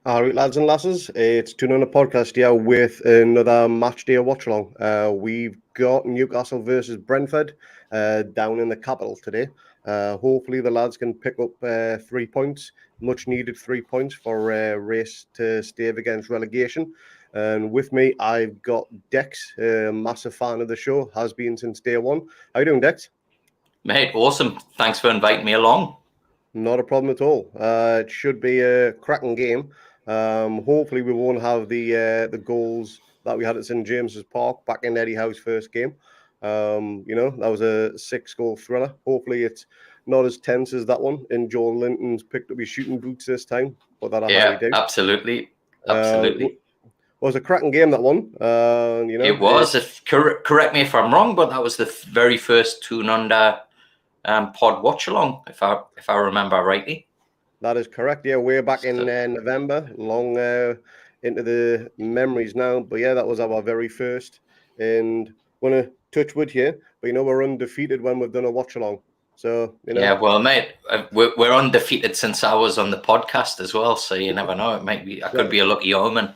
All right, lads and lasses, it's Toon on the podcast here with another match day watch along. We've got Newcastle versus Brentford down in the capital today. Hopefully, the lads can pick up 3 points, much needed 3 points for a race to stave against relegation. And with me, I've got Dex, a massive fan of the show, has been since day one. How you doing, Dex? Mate, awesome. Thanks for inviting me along. Not a problem at all. It should be a cracking game. Hopefully, we won't have the goals that we had at St James's Park back in Eddie Howe's first game. That was a 6-goal thriller. Hopefully, it's not as tense as that one. And Joel Linton's picked up his shooting boots this time, but that I highly doubt. Absolutely. Was a cracking game, that one. It was. Correct me if I'm wrong, but that was the very first Toon Under pod watch along, if I remember rightly. That is correct. Yeah, way back in November, long into the memories now. But yeah, that was our very first. And want to touch wood here, but we're undefeated when we've done a watch along. So Yeah, well, mate, we're undefeated since I was on the podcast as well. So you never know. It might be. I could be a lucky omen.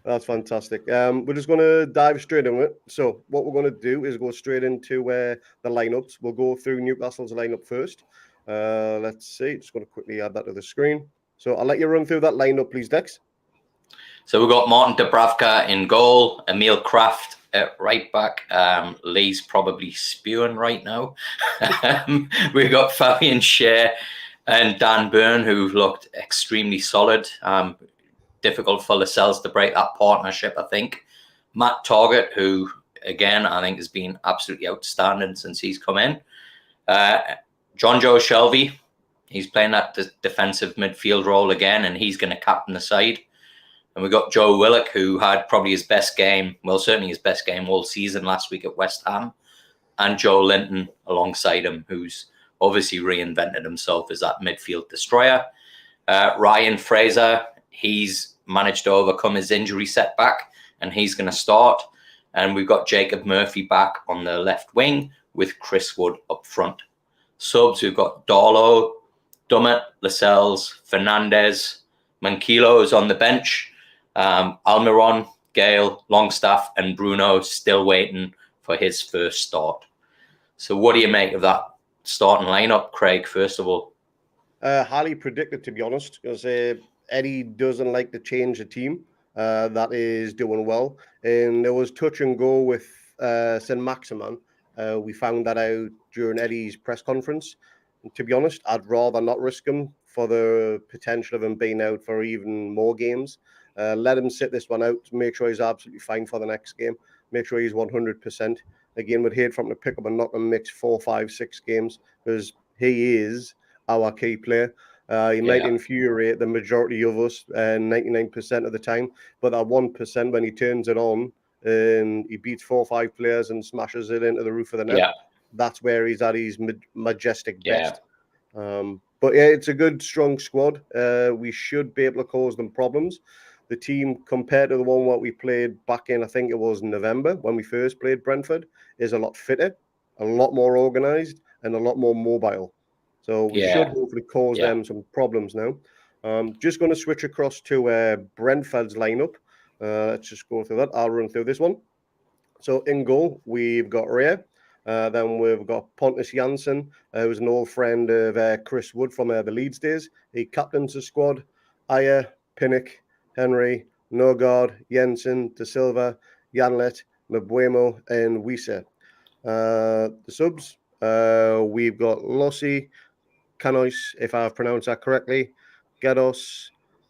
That's fantastic. We're just going to dive straight into it. So what we're going to do is go straight into the lineups. We'll go through Newcastle's lineup first. Let's see. Just going to quickly add that to the screen. So I'll let you run through that lineup, please, Dex. So we've got Martin Dubravka in goal, Emil Kraft at right back. Lee's probably spewing right now. We've got Fabian Schär and Dan Burn, who looked extremely solid. Difficult for Lascelles to break that partnership, I think. Matt Targett, who, again, I think has been absolutely outstanding since he's come in. John Joe Shelby, he's playing that defensive midfield role again, and he's going to captain the side. And we got Joe Willock, who had probably his best game, well, certainly his best game all season last week at West Ham. And Joe Linton alongside him, who's obviously reinvented himself as that midfield destroyer. Ryan Fraser, he's managed to overcome his injury setback, and he's going to start. And we've got Jacob Murphy back on the left wing with Chris Wood up front. Subs, we've got Darlow, Dummett, Lascelles, Fernandez, Manquillo is on the bench. Almiron, Gale, Longstaff, and Bruno still waiting for his first start. So what do you make of that starting lineup, Craig, first of all? Highly predicted, to be honest, because Eddie doesn't like to change the team. That is doing well. And there was touch and go with St. Maximin. We found that out during Eddie's press conference. And to be honest, I'd rather not risk him for the potential of him being out for even more games. Let him sit this one out to make sure he's absolutely fine for the next game. Make sure he's 100%. Again, would hate for him to pick up and knock and mix 4, 5, 6 games because he is our key player. He might infuriate the majority of us 99% of the time, but that 1% when he turns it on and he beats 4 or 5 players and smashes it into the roof of the net, that's where he's at his majestic best. But yeah, it's a good, strong squad. We should be able to cause them problems. The team, compared to the one what we played back in, I think it was November, when we first played Brentford, is a lot fitter, a lot more organised, and a lot more mobile. So we should hopefully cause them some problems now. Just going to switch across to Brentford's lineup. Let's just go through that. I'll run through this one. So in goal, we've got Rhea. Then we've got Pontus Jansson, who's an old friend of Chris Wood from the Leeds days. He captains the squad. Ayer, Pinnock, Henry, Norgard, Jensen, De Silva, Janlet, Mbuemo, and Wisa. The subs, we've got Lossi, Canois, if I've pronounced that correctly, Gados,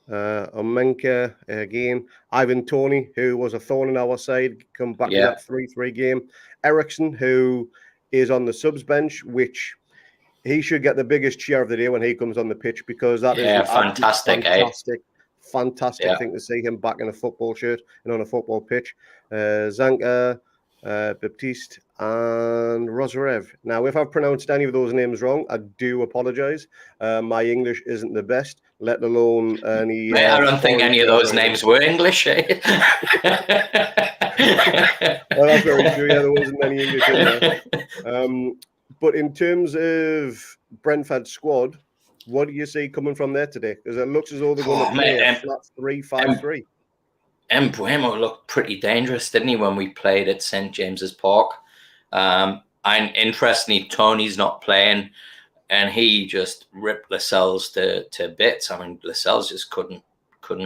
Omenka again, Ivan Toney, who was a thorn in our side, come back in that 3-3 game. Ericsson, who is on the subs bench, which he should get the biggest cheer of the day when he comes on the pitch because that is fantastic thing to see him back in a football shirt and on a football pitch. Zanka, Baptiste, and Rozarev. Now, if I've pronounced any of those names wrong, I do apologise. My English isn't the best, let alone any... Mate, I don't think any of those names were English, eh? Well, that's very true. Yeah, there wasn't any English in there. But in terms of Brentford's squad, What do you see coming from there today? Because it looks as though they're going to play a flat 3-5-3. Mbuemo looked pretty dangerous, didn't he, when we played at St. James's Park? And interestingly, Tony's not playing, and he just ripped Lascelles to bits. I mean, Lascelles just couldn't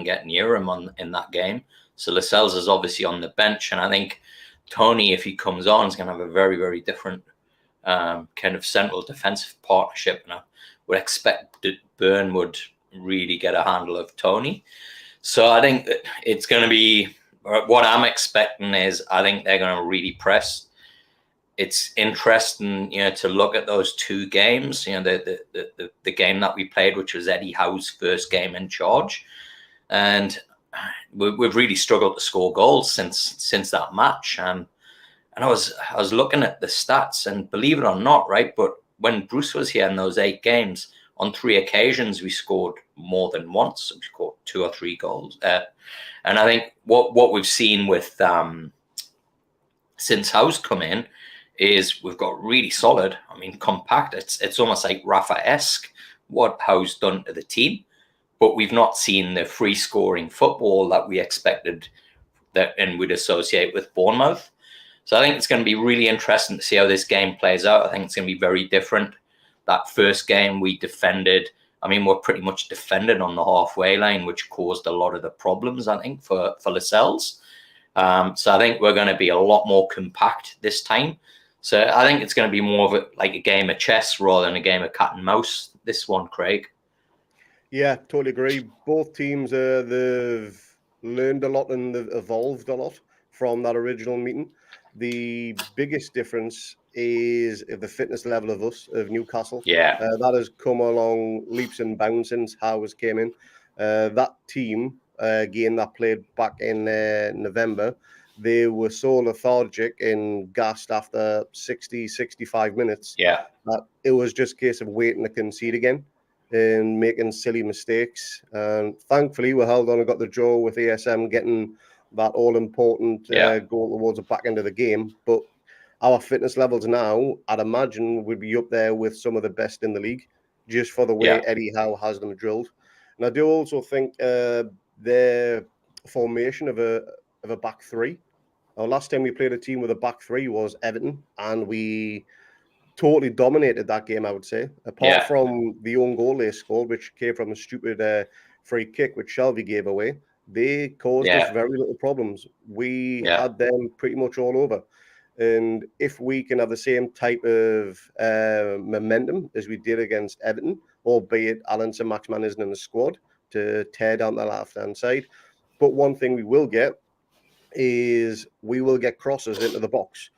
get near him in that game. So Lascelles is obviously on the bench, and I think Tony, if he comes on, is going to have a very, very different kind of central defensive partnership. And I would expect that Byrne would really get a handle of Tony. So I think that it's going to be, what I'm expecting is, I think they're going to really press. It's interesting, to look at those two games. The game that we played, which was Eddie Howe's first game in charge, and we've really struggled to score goals since that match. And I was looking at the stats, and believe it or not, right, but when Bruce was here in those 8 games, on 3 occasions we scored more than once. We scored 2 or 3 goals, and I think what we've seen with since Howe's come in is we've got really solid. I mean, compact. It's almost like Rafa-esque what Howe's done to the team, but we've not seen the free scoring football that we expected and would associate with Bournemouth. So I think it's going to be really interesting to see how this game plays out. I think it's going to be very different. That first game we defended, I mean, we're pretty much defended on the halfway line, which caused a lot of the problems, I think, for Lascelles. So I think we're going to be a lot more compact this time. So I think it's going to be more of like a game of chess rather than a game of cat and mouse, this one, Craig. Yeah, totally agree. Both teams, they've learned a lot and they've evolved a lot from that original meeting. The biggest difference is the fitness level of Newcastle. Yeah. That has come along leaps and bounds since Howes came in. That team, again, that played back in November, they were so lethargic and gassed after 60, 65 minutes that it was just a case of waiting to concede again and making silly mistakes. And thankfully, we held on and got the draw with ASM getting that all-important goal towards the back end of the game. But our fitness levels now, I'd imagine, would be up there with some of the best in the league, just for the way Eddie Howe has them drilled. And I do also think their formation of a back three. Last time we played a team with a back three was Everton, and we totally dominated that game, I would say. Apart from the own goal they scored, which came from a stupid free kick, which Shelby gave away, they caused us very little problems. We had them pretty much all over. And if we can have the same type of momentum as we did against Everton, albeit Alan Saint-Maximin isn't in the squad to tear down the left-hand side. But one thing we will get is we will get crosses into the box.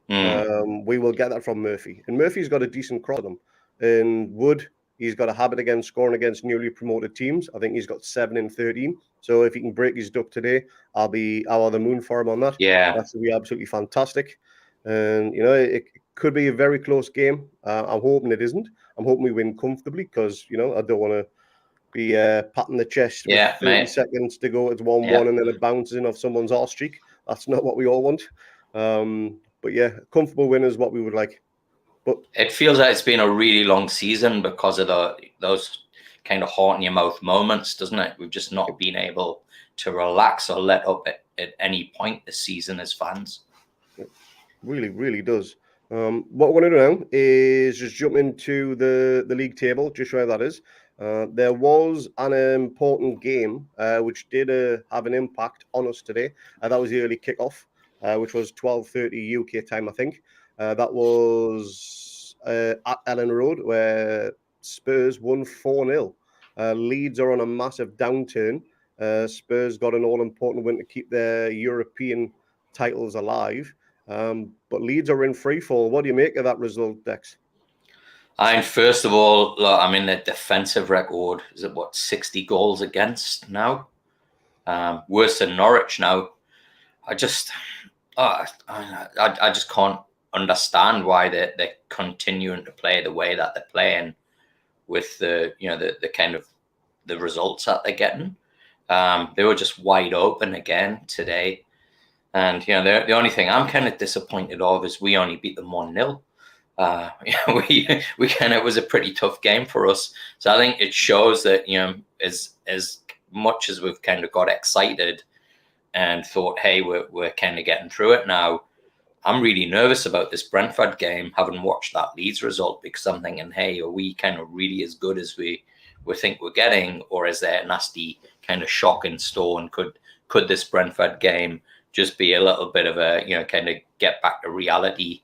We will get that from Murphy. And Murphy's got a decent cross on him. And Wood, he's got a habit against scoring against newly promoted teams. I think he's got 7 in 13. So if he can break his duck today, I'll the moon for him on that. Yeah. That's going to be absolutely fantastic. And, it could be a very close game. I'm hoping it isn't. I'm hoping we win comfortably because, I don't want to be patting the chest with 30 seconds to go. It's 1-1 and then it bounces in off someone's arse cheek. That's not what we all want. But yeah, comfortable win is what we would like. But it feels like it's been a really long season because of those kind of heart in your mouth moments, doesn't it? We've just not been able to relax or let up at any point this season as fans. It really, really does. What we're going to do now is just jump into the league table, just show how that is. There was an important game which did have an impact on us today. That was the early kickoff, which was 12:30 UK time, I think. That was at Ellen Road, where Spurs won 4-0. Leeds are on a massive downturn. Spurs got an all-important win to keep their European titles alive. But Leeds are in free fall. What do you make of that result, Dex? First of all, look, I mean, the defensive record is at 60 goals against now, worse than Norwich now. I just can't understand why they're continuing to play the way that they're playing with the kind of the results that they're getting. They were just wide open again today. And, the only thing I'm kind of disappointed of is we only beat them 1-0. we kind of, it was a pretty tough game for us. So I think it shows that, as much as we've kind of got excited and thought, hey, we're kind of getting through it now, I'm really nervous about this Brentford game, having watched that Leeds result, because I'm thinking, hey, are we kind of really as good as we think we're getting, or is there a nasty kind of shock in store? And could this Brentford game just be a little bit of a, kind of get back to reality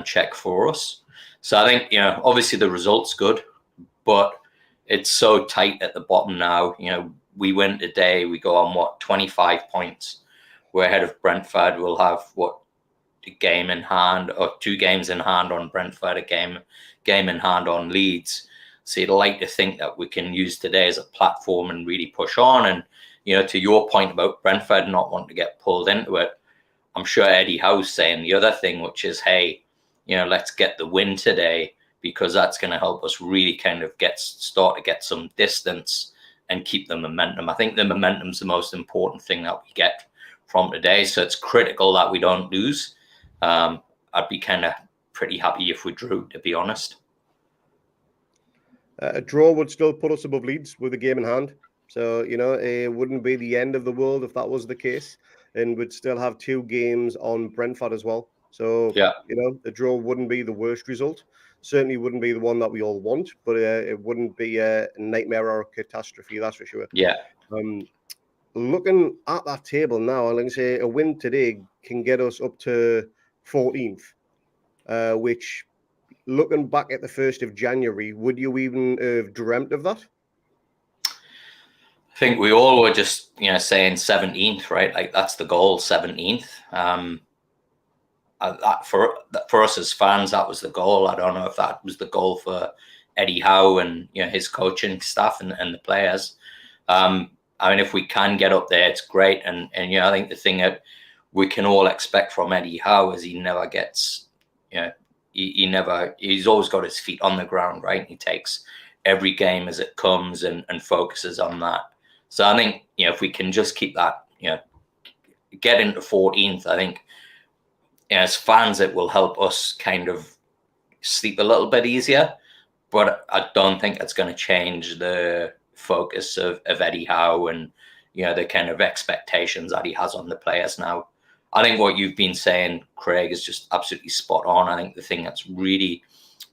check for us? So I think, obviously the result's good, but it's so tight at the bottom now. We win today, we go on 25 points. We're ahead of Brentford. We'll have a game in hand, or 2 games in hand on Brentford, a game in hand on Leeds. So you'd like to think that we can use today as a platform and really push on. And, to your point about Brentford not wanting to get pulled into it, I'm sure Eddie Howe's saying the other thing, which is, hey, let's get the win today, because that's going to help us really kind of start to get some distance and keep the momentum. I think the momentum's the most important thing that we get from today. So it's critical that we don't lose. I'd be kind of pretty happy if we drew, to be honest. A draw would still put us above Leeds with a game in hand. So, it wouldn't be the end of the world if that was the case. And we'd still have 2 games on Brentford as well. So, yeah, a draw wouldn't be the worst result. Certainly wouldn't be the one that we all want, but it wouldn't be a nightmare or a catastrophe, that's for sure. Yeah. Looking at that table now, I'm going to say a win today can get us up to 14th, which, looking back at the 1st of January, would you even have dreamt of that? I think we all were just, saying 17th, right? Like, that's the goal, 17th. For us as fans, that was the goal. I don't know if that was the goal for Eddie Howe and his coaching staff and the players. I mean, if we can get up there, it's great. And I think the thing that we can all expect from Eddie Howe is he never gets, he's always got his feet on the ground, right? He takes every game as it comes and focuses on that. So I think, if we can just keep that, get into 14th, I think, as fans, it will help us kind of sleep a little bit easier. But I don't think it's going to change the focus of Eddie Howe and, the kind of expectations that he has on the players now. I think what you've been saying, Craig, is just absolutely spot on. I think the thing that's really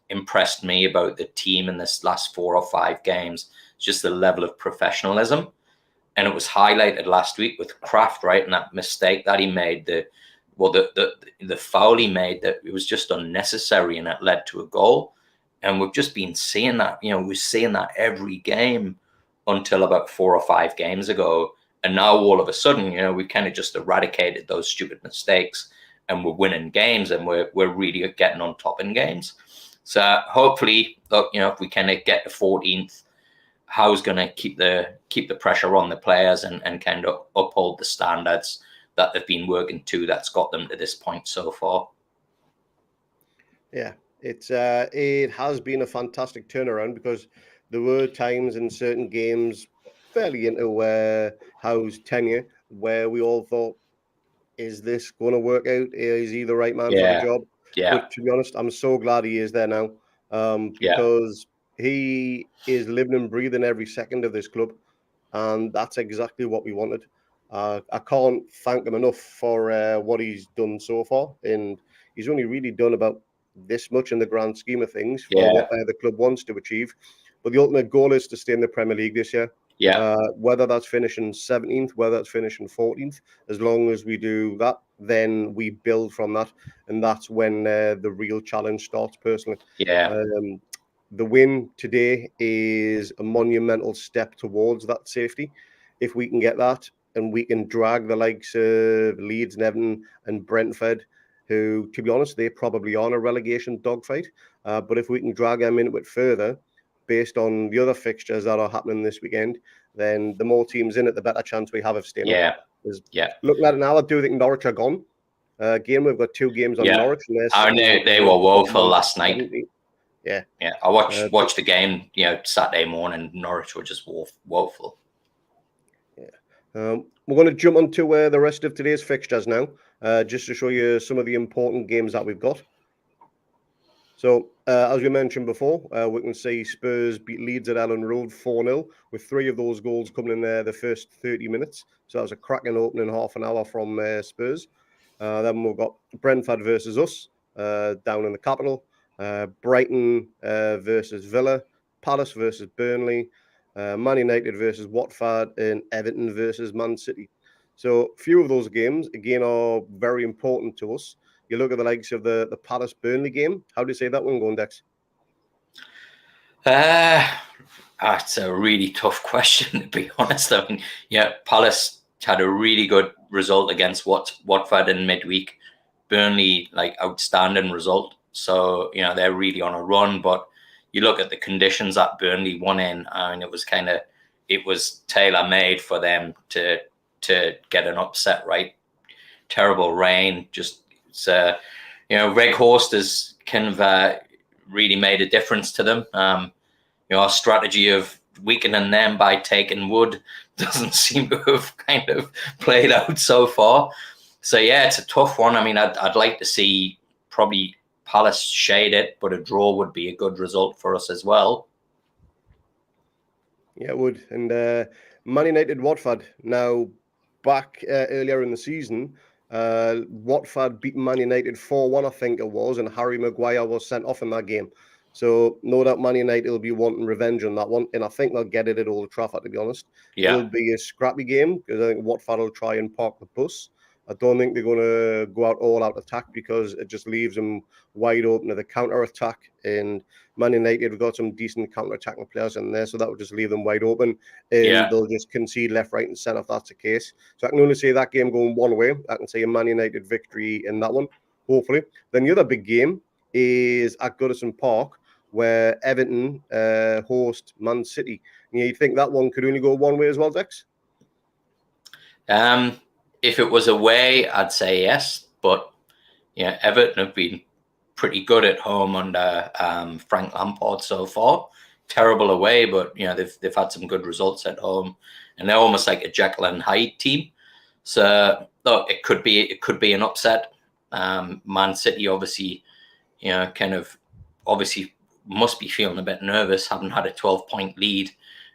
impressed me about the team in this last 4 or 5 games is just the level of professionalism. And it was highlighted last week with Kraft, right? And that mistake that he made, the foul he made, that it was just unnecessary and it led to a goal. And we've just been seeing that, we're seeing that every game until about 4 or 5 games ago. And now all of a sudden, we kind of just eradicated those stupid mistakes and we're winning games and we're really getting on top in games. So hopefully, look, if we kind of get to 14th, Howe's going to keep the pressure on the players and kind of uphold the standards that they've been working to, that's got them to this point so far. Yeah, it has been a fantastic turnaround, because there were times in certain games fairly into Howe's tenure where we all thought, is this going to work out? Is he the right man for the job? Yeah. But to be honest, I'm so glad he is there now, because he is living and breathing every second of this club, and that's exactly what we wanted. I can't thank him enough for what he's done so far, and he's only really done about this much in the grand scheme of things for what the club wants to achieve. But the ultimate goal is to stay in the Premier League this year. Yeah. Whether that's finishing 17th, whether that's finishing 14th, as long as we do that, then we build from that, and that's when the real challenge starts. Personally, the win today is a monumental step towards that safety. If we can get that, and we can drag the likes of Leeds, Everton, and Brentford, who, to be honest, they probably are in a relegation dogfight. But if we can drag them into it further, based on the other fixtures that are happening this weekend, then the more teams in it, the better chance we have of staying up. Looking at it now, I do think Norwich are gone. Again, we've got 2 games on Norwich. And they were woeful last night. Yeah. I watched the game, Saturday morning. Norwich were just woeful. Yeah. We're going to jump onto the rest of today's fixtures now, just to show you some of the important games that we've got. So, as we mentioned before, we can see Spurs beat Leeds at Ellen Road 4-0, with 3 of those goals coming in the first 30 minutes. So that was a cracking opening half an hour from Spurs. Then we've got Brentford versus us down in the capital, Brighton versus Villa, Palace versus Burnley, Man United versus Watford, and Everton versus Man City. So, few of those games, again, are very important to us. You look at the likes of the Palace Burnley game. How do you say that one going, Dex? That's a really tough question, to be honest. I mean, yeah, Palace had a really good result against Watford in midweek. Burnley, like, outstanding result. So, they're really on a run. But you look at the conditions that Burnley won in, and it was tailor-made for them to get an upset, right? Terrible rain, Reg Horst has kind of really made a difference to them. Our strategy of weakening them by taking wood doesn't seem to have kind of played out so far. So yeah, it's a tough one. I mean, I'd like to see probably Palace shade it, but a draw would be a good result for us as well. Yeah, it would. And Man United Watford. Now, back earlier in the season, Watford beat Man United 4-1, I think it was, and Harry Maguire was sent off in that game. So no doubt Man United will be wanting revenge on that one, and I think they'll get it at Old Trafford, to be honest. Yeah. It'll be a scrappy game because I think Watford will try and park the bus. I don't think they're going to go out all out attack because it just leaves them wide open to the counter attack. And Man United have got some decent counter attacking players in there, so that would just leave them wide open, and they'll just concede left, right, and centre if that's the case. So I can only see that game going one way. I can see a Man United victory in that one, hopefully. Then the other big game is at Goodison Park, where Everton host Man City. And you think that one could only go one way as well, Dex? If it was away, I'd say yes. But yeah, Everton have been pretty good at home under Frank Lampard so far. Terrible away, but they've had some good results at home, and they're almost like a Jekyll and Hyde team. So look, it could be an upset. Man City obviously must be feeling a bit nervous, having had a 12-point lead,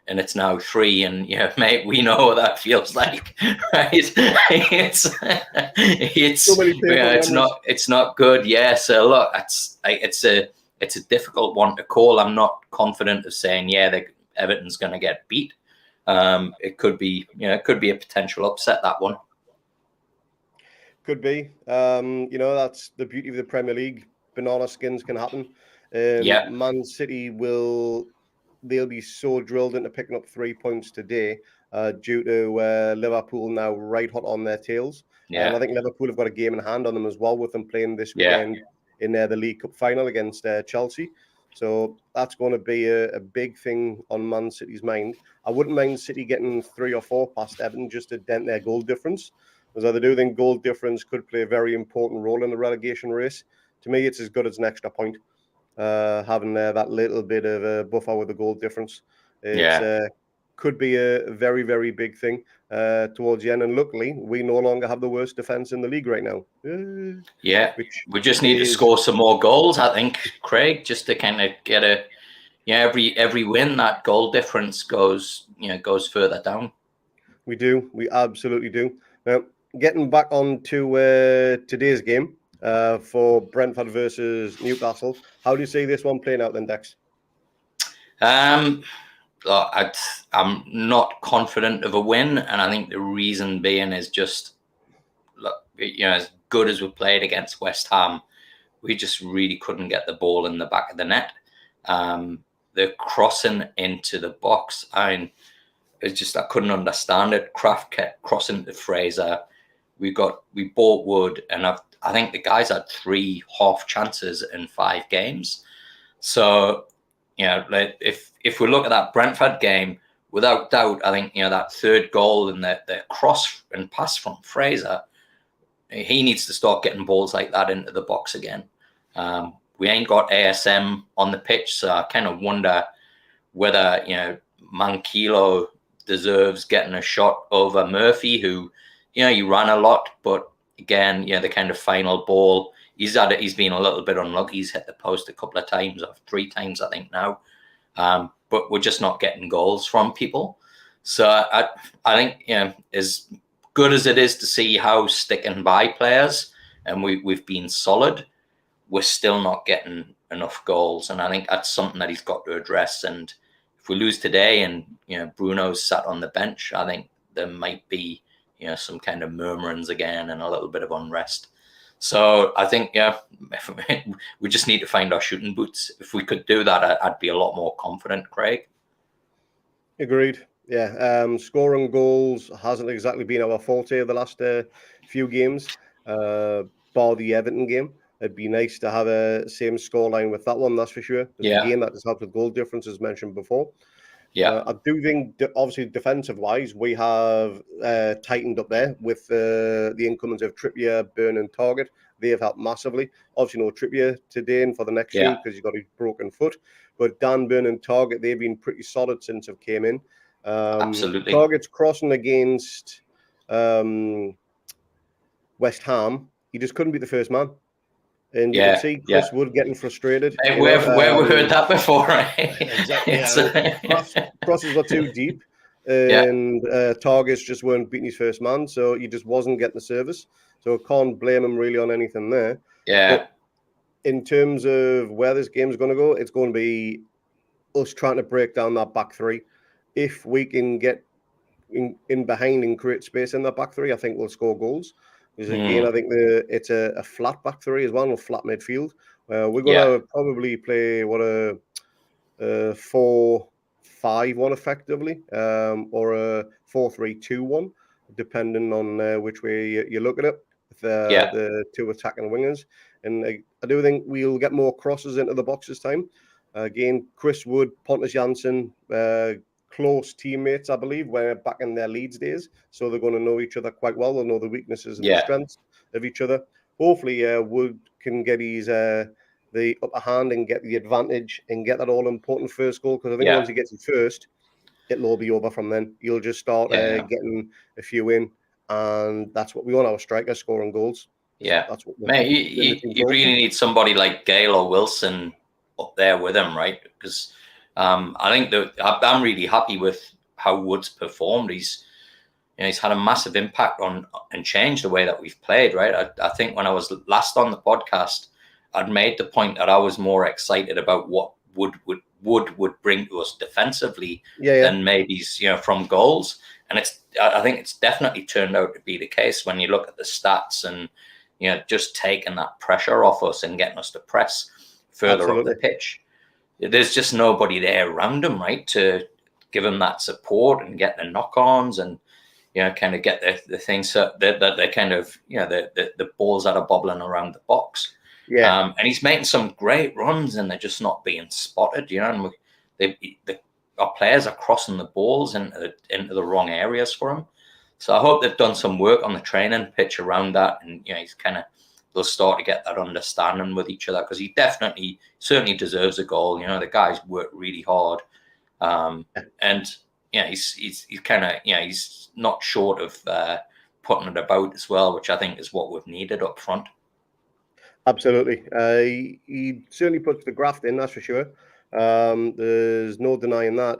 and it's now 3. And mate, we know what that feels like, right? It's not good. Yeah. So look, it's a difficult one to call. I'm not confident of saying Everton's going to get beat. It could be a potential upset, that one. Could be. That's the beauty of the Premier League. Banana skins can happen. Man City they'll be so drilled into picking up 3 points today due to Liverpool now right hot on their tails. And I think Liverpool have got a game in hand on them as well, with them playing this weekend in the League Cup final against Chelsea. So that's going to be a big thing on Man City's mind. I wouldn't mind City getting 3 or 4 past Everton just to dent their goal difference, because I do think goal difference could play a very important role in the relegation race. To me, it's as good as an extra point. Having that little bit of a buffer with the goal difference. It could be a very, very big thing towards the end. And luckily, we no longer have the worst defence in the league right now. We just need to score some more goals, I think, Craig, just to kind of get every win, that goal difference goes further down. We do. We absolutely do. Now, getting back on to today's game. For Brentford versus Newcastle. How do you see this one playing out then, Dex? I'm not confident of a win, and I think the reason being is just, as good as we played against West Ham, we just really couldn't get the ball in the back of the net. The crossing into the box, I couldn't understand it. Kraft kept crossing to Fraser. We bought Wood, and I think the guys had 3 half chances in 5 games. So, if we look at that Brentford game, without doubt, I think, that third goal and the cross and pass from Fraser, he needs to start getting balls like that into the box again. We ain't got ASM on the pitch, so I kind of wonder whether, Mankilo deserves getting a shot over Murphy, who, he ran a lot, but again, the kind of final ball, he's been a little bit unlucky. He's hit the post a couple of times, or 3 times, I think now. But we're just not getting goals from people. So I think, as good as it is to see how sticking by players, and we've been solid, we're still not getting enough goals. And I think that's something that he's got to address. And if we lose today and, Bruno's sat on the bench, I think there might be, some kind of murmurings again and a little bit of unrest. So I think, we just need to find our shooting boots. If we could do that, I'd be a lot more confident, Craig. Agreed. Yeah, scoring goals hasn't exactly been our forte the last few games, bar the Everton game. It'd be nice to have a same scoreline with that one, that's for sure. It's a game that has helped with goal difference, as mentioned before. Yeah, I do think, obviously, defensive-wise, we have tightened up there with the incomings of Trippier, Burn, and Target. They have helped massively. Obviously, no Trippier today and for the next few because he's got a broken foot. But Dan, Burn, and Target, they've been pretty solid since they've came in. absolutely. Target's crossing against West Ham. He just couldn't be the first man. And you could see Chris Wood getting frustrated. Hey, where we heard that before, right? Exactly. Crosses were too deep, and targets just weren't beating his first man, so he just wasn't getting the service. So I can't blame him really on anything there. Yeah. But in terms of where this game's going to go, it's going to be us trying to break down that back three. If we can get in behind and create space in that back three, I think we'll score goals. Because again, I think it's a flat back three as well, a flat midfield. We're going to probably play a 4-5-1 effectively, or a 4-3-2-1, depending on which way you look at it. With the 2 attacking wingers, and I do think we'll get more crosses into the box this time. Again, Chris Wood, Pontus Jansson, close teammates, I believe, were back in their Leeds days, so they're going to know each other quite well. They'll know the weaknesses and the strengths of each other. Hopefully, Wood can get his the upper hand and get the advantage and get that all important first goal, because I think once he gets it first, it'll all be over from then. You'll just start getting a few in, and that's what we want, our strikers scoring goals. Yeah, that's what you really need somebody like Gale or Wilson up there with him, right? Because I think that I'm really happy with how Wood's performed. He's had a massive impact on and changed the way that we've played, right? I think when I was last on the podcast, I'd made the point that I was more excited about what Wood would bring to us defensively than maybe from goals. And I think it's definitely turned out to be the case when you look at the stats and just taking that pressure off us and getting us to press further up the pitch. There's just nobody there around him, right, to give him that support and get the knock-ons and kind of get the things that they kind of the balls that are bobbling around the box. And he's making some great runs and they're just not being spotted, and our players are crossing the balls into the wrong areas for him. So I hope they've done some work on the training pitch around that, and they'll start to get that understanding with each other, because he certainly deserves a goal. The guy's worked really hard, and he's kind of he's not short of putting it about as well, which I think is what we've needed up front. Absolutely, he certainly puts the graft in, that's for sure. There's no denying that.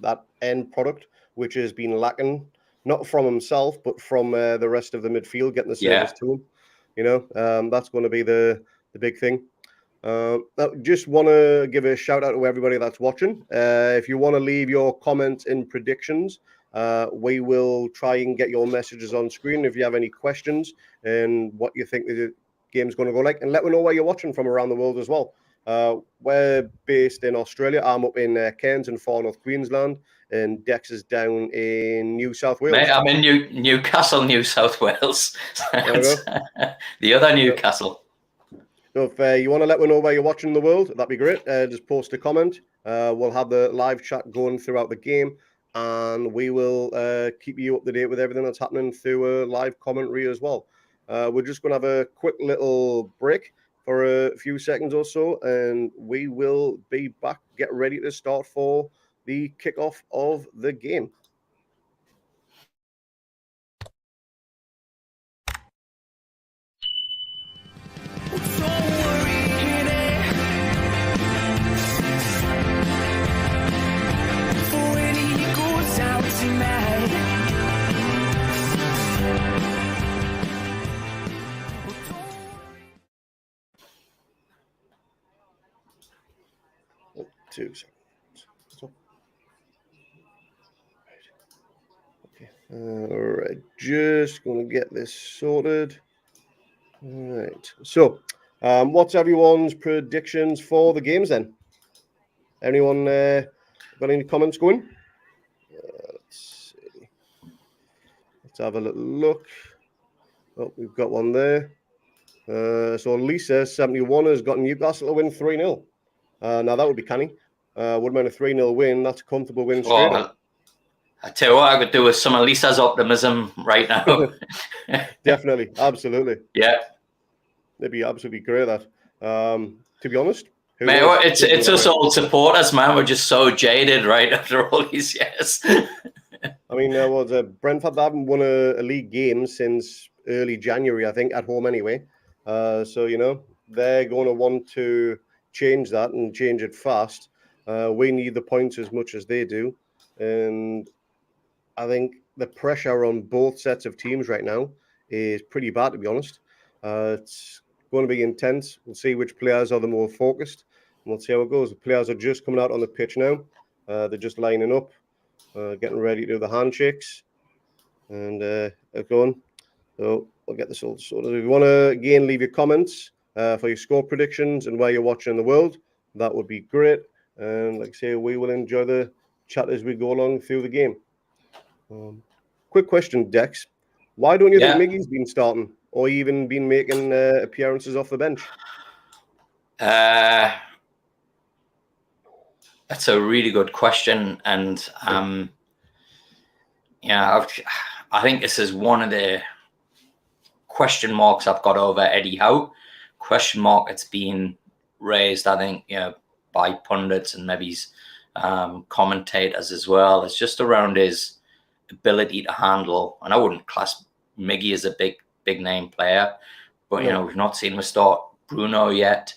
That end product, which has been lacking, not from himself, but from the rest of the midfield, getting the service to him. That's going to be the big thing. I just want to give a shout out to everybody that's watching. If you want to leave your comments and predictions, we will try and get your messages on screen if you have any questions and what you think the game's going to go like, and let me know where you're watching from around the world as well. We're based in Australia. I'm up in Cairns in far north Queensland, and Dex is down in New South Wales. Mate, I'm in Newcastle, New South Wales. The other Newcastle. So if you want to let me know where you're watching the world, that'd be great. Just post a comment. We'll have the live chat going throughout the game, and we will keep you up to date with everything that's happening through a live commentary as well. We're just going to have a quick little break for a few seconds or so, and we will be back. Get ready to start for the kickoff of the game. 2 seconds. Okay. All right. Just going to get this sorted. All right. So, what's everyone's predictions for the games then? Anyone got any comments going? Let's see. Let's have a little look. Oh, we've got one there. So Lisa 71 has got Newcastle to win 3-0. Now that would be canny. Would mean a 3-0 win. That's a comfortable win straight up. I tell you what, I could do with some of Lisa's optimism right now. Definitely, absolutely. Yeah, it'd be absolutely great. That, to be honest, man, it's us old supporters, man. We're just so jaded, right, after all these years. I mean, Brentford haven't won a league game since early January, I think, at home anyway. So, you know, they're going to want to change that and change it fast. We need the points as much as they do. And I think the pressure on both sets of teams right now is pretty bad, to be honest. It's going to be intense. We'll see which players are the more focused. And we'll see how it goes. The players are just coming out on the pitch now. They're just lining up. Getting ready to do the handshakes and going. So we'll get this all sorted. If you want to again leave your comments for your score predictions and where you're watching in the world, that would be great. And like I say, we will enjoy the chat as we go along through the game. Quick question, Dex. Why don't you think Miggy's been starting or even been making appearances off the bench? That's a really good question, and I think this is one of the question marks I've got over Eddie Howe. Question mark that's been raised, I think, by pundits and maybe commentators as well. It's just around his ability to handle, and I wouldn't class Miggy as a big name player, but we've not seen him start Bruno yet.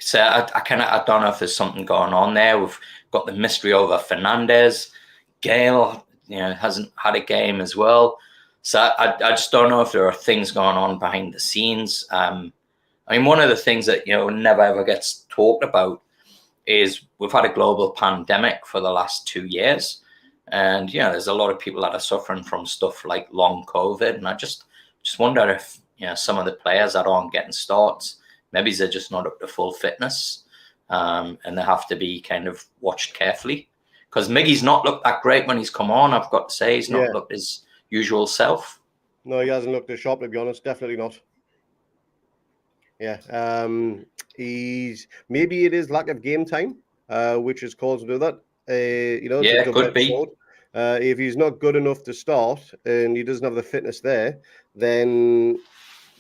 So I don't know if there's something going on there. We've got the mystery over Fernandez. Gale, hasn't had a game as well. So I just don't know if there are things going on behind the scenes. I mean, one of the things that, never ever gets talked about is we've had a global pandemic for the last 2 years. And, there's a lot of people that are suffering from stuff like long COVID. And I just wonder if, some of the players that aren't getting starts, maybe they're just not up to full fitness, and they have to be kind of watched carefully. Because Miggy's not looked that great when he's come on, I've got to say. He's not looked his usual self. No, he hasn't looked as sharp, to be honest. Definitely not. Yeah. Maybe it is lack of game time, which has caused him to do that. It could be. If he's not good enough to start and he doesn't have the fitness there, then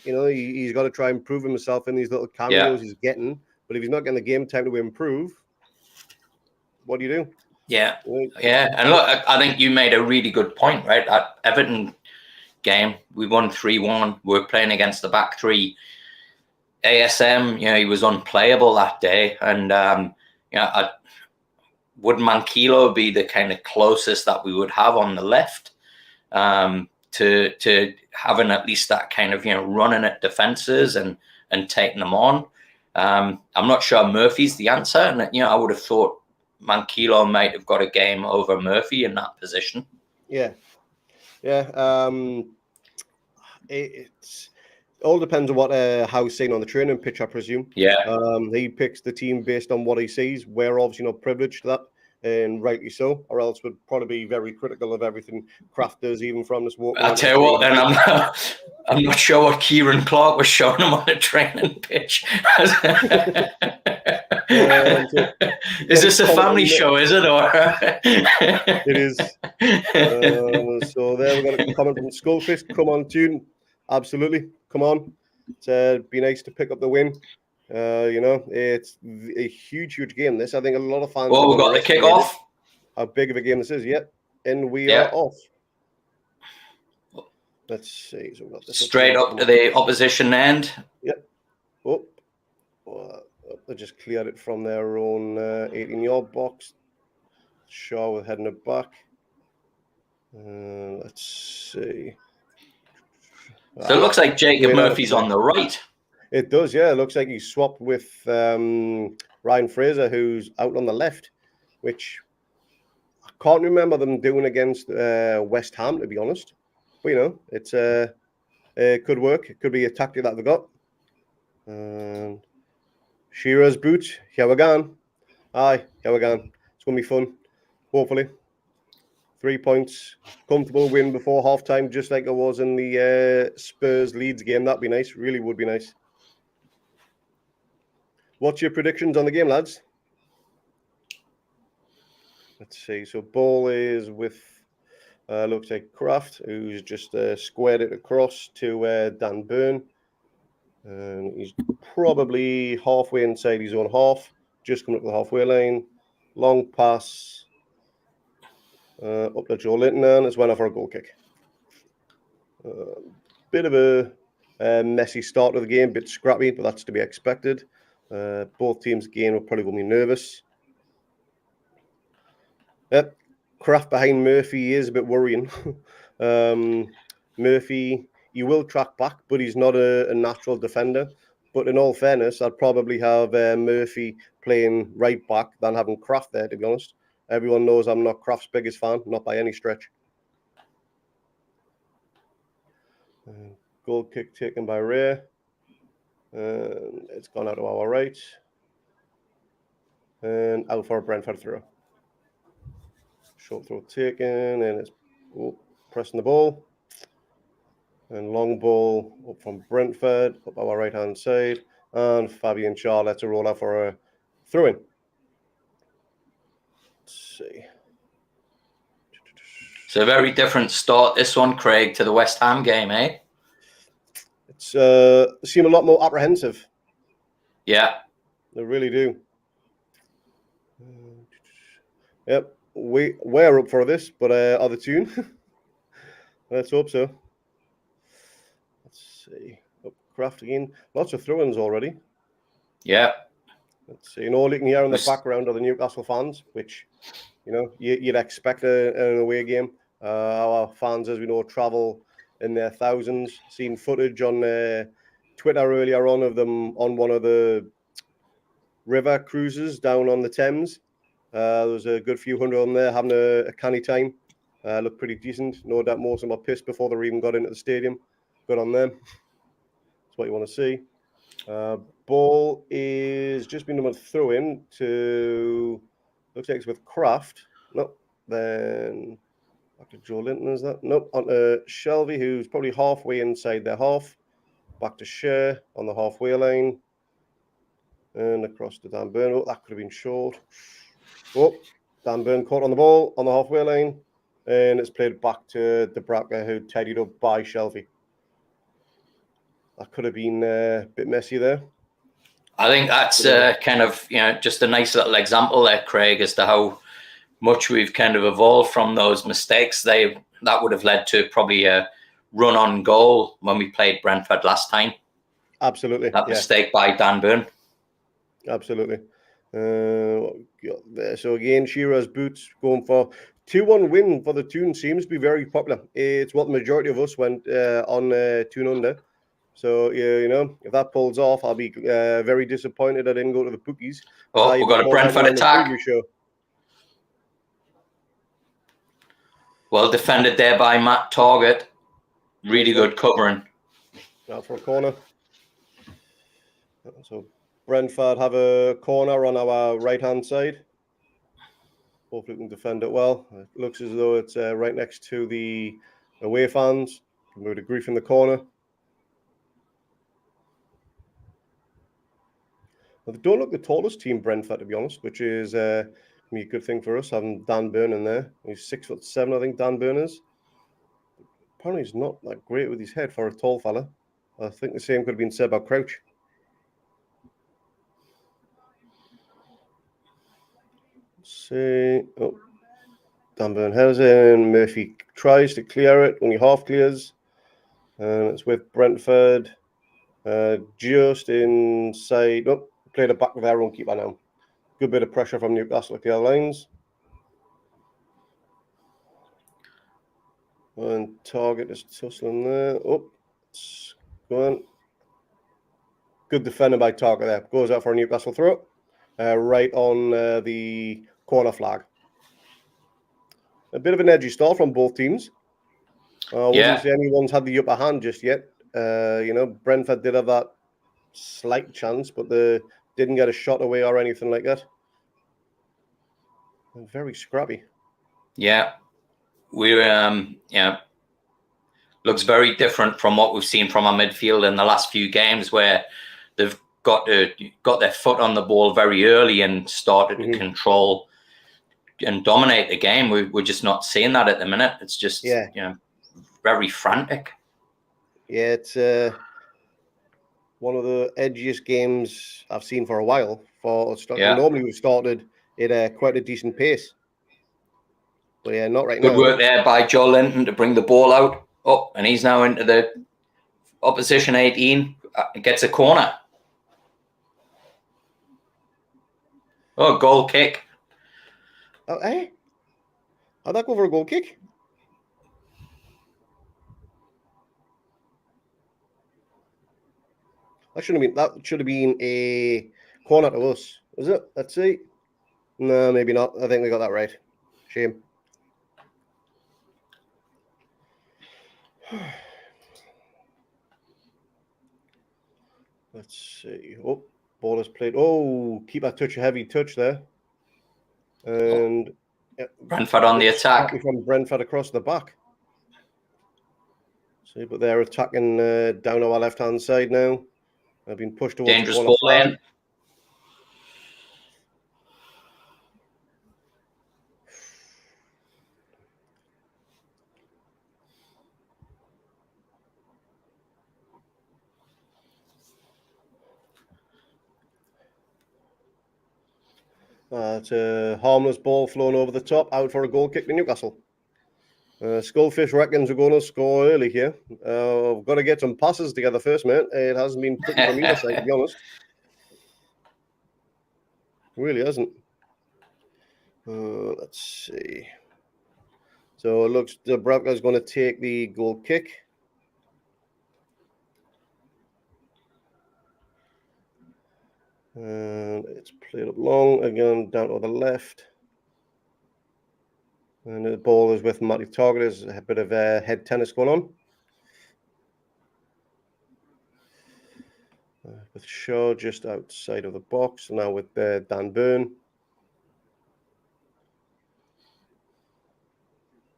he's got to try and prove himself in these little cameos he's getting. But if he's not getting the game time to improve, what do you do? Yeah. And look, I think you made a really good point, right? That Everton game, we won 3-1. We're playing against the back three. ASM, he was unplayable that day. And, would Mankilo be the kind of closest that we would have on the left to having at least that kind of, running at defenses and taking them on? I'm not sure Murphy's the answer. And, I would have thought Mankilo might have got a game over Murphy in that position. Yeah. It's all depends on what Howe's seen on the training pitch, I presume. Yeah. He picks the team based on what he sees. We're obviously not privileged to that, and rightly so, or else would probably be very critical of everything Kraft does, even from this walk. I tell you what, and I'm not sure what Kieran Clark was showing him on the training pitch. Is this a family show, is it? Or it is. So there we've got a comment from Skullfist. Come on, Toon. Absolutely. Come on. It'd be nice to pick up the win. It's a huge game. This, I think, a lot of fans. Well, we've got the kickoff. How big of a game this is? Yep. And we are off. Let's see. So we've got this straight up to the opposition end. Yep. They just cleared it from their own 18-yard box. Shaw we're heading it back. Let's see. So it looks like Jacob Murphy's on the right. It does, yeah. It looks like he swapped with Ryan Fraser, who's out on the left, which I can't remember them doing against West Ham, to be honest. But it could work. It could be a tactic that they got. And Shearer's boot. Here we go. Aye, here we go. It's going to be fun. Hopefully. 3 points. Comfortable win before halftime, just like it was in the Spurs-Leeds game. That'd be nice. Really would be nice. What's your predictions on the game, lads? Let's see. So ball is with, looks like Kraft, who's just squared it across to Dan Burn. And he's probably halfway inside his own half, just coming up the halfway line. Long pass up to Joe Linton, and it's went off for a goal kick. Bit of a messy start to the game, bit scrappy, but that's to be expected. Both teams again will probably going to be nervous. Yep, Kraft behind Murphy is a bit worrying. Murphy, he will track back, but he's not a natural defender. But in all fairness, I'd probably have Murphy playing right back than having Kraft there, to be honest. Everyone knows I'm not Kraft's biggest fan, not by any stretch. Goal kick taken by Ray. And it's gone out to our right. And out for a Brentford throw. Short throw taken, and it's pressing the ball. And long ball up from Brentford, up our right-hand side. And Fabian Schär lets a roll out for a throw-in. Let's see. It's a very different start, this one, Craig, to the West Ham game, eh? It's seem a lot more apprehensive. Yeah. They really do. Yep, we're up for this, but are the Toon? Let's hope so. Let's see. Kraft again. Lots of throw-ins already. Yeah. Let's see. And all you can hear in the background are the Newcastle fans, which, you'd expect an away game. Our fans, as we know, travel in their thousands. Seen footage on Twitter earlier on of them on one of the river cruises down on the Thames. There was a good few hundred on there having a canny time. Looked pretty decent. No doubt most of them are pissed before they even got into the stadium. Good on them. That's what you want to see. Ball is just been able to throw in to, looks like it's with Kraft. Nope. Then back to Joe Linton, is that? Nope. On to Shelby, who's probably halfway inside their half. Back to Cher on the halfway line. And across to Dan Burn. Oh, that could have been short. Oh, Dan Burn caught on the ball on the halfway line. And it's played back to Dubravka, who tidied up by Shelby. That could have been a bit messy there. I think that's kind of, just a nice little example there, Craig, as to how much we've kind of evolved from those mistakes. That would have led to probably a run on goal when we played Brentford last time. Absolutely. That mistake by Dan Burn. Absolutely. So again, Shearer's boots going for 2-1 win for the Toon seems to be very popular. It's what the majority of us went on Toon under. So, if that pulls off, I'll be very disappointed I didn't go to the bookies. Oh, we've got a Brentford attack. Well defended there by Matt Target. Really good covering. Now for a corner. So Brentford have a corner on our right-hand side. Hopefully we can defend it well. It looks as though it's right next to the away fans. Move to Grief in the corner. Well, they don't look the tallest team, Brentford, to be honest, which is a good thing for us, having Dan Burn in there. He's 6'7", I think Dan Burn is. Apparently he's not that great with his head for a tall fella. I think the same could have been said about Crouch. See, Dan Burn has it, and Murphy tries to clear it, only half clears, and it's with Brentford just inside. Played it back with our own keeper now. Good bit of pressure from Newcastle at the other lines. And Target is tussling there. It's going. Good defending by Target there. Goes out for a Newcastle throw. Right on the corner flag. A bit of an edgy start from both teams. I wouldn't say anyone's had the upper hand just yet. Brentford did have that slight chance, but they didn't get a shot away or anything like that. Very scrappy. Yeah. Looks very different from what we've seen from our midfield in the last few games, where they've got their foot on the ball very early and started to control and dominate the game. We're just not seeing that at the minute. It's just very frantic. Yeah, it's one of the edgiest games I've seen for a while. Normally we've started at quite a decent pace, but yeah, not right now. Good work there by Joe Linton to bring the ball out. Oh, and he's now into the opposition 18. Gets a corner. Oh, goal kick. Oh, hey, how'd that go for a goal kick? That should have been a corner to us, was it? Let's see. No, maybe not. I think we got that right. Shame. Let's see. Oh, ball is played. Oh, keeper touch, a heavy touch there. And Brentford on the attack. From Brentford across the back. See, but they're attacking down our left-hand side now. They've been pushed towards dangerous ball in. It's a harmless ball flown over the top, out for a goal kick to Newcastle. Skullfish reckons we're going to score early here. We've got to get some passes together first, mate. It hasn't been pretty from either side, to be honest. Really hasn't. Let's see. So it looks Dubravka's going to take the goal kick. And it's played up long, again down to the left. And the ball is with Matty Target. There's a bit of head tennis going on. With Shaw just outside of the box. Now with Dan Burn.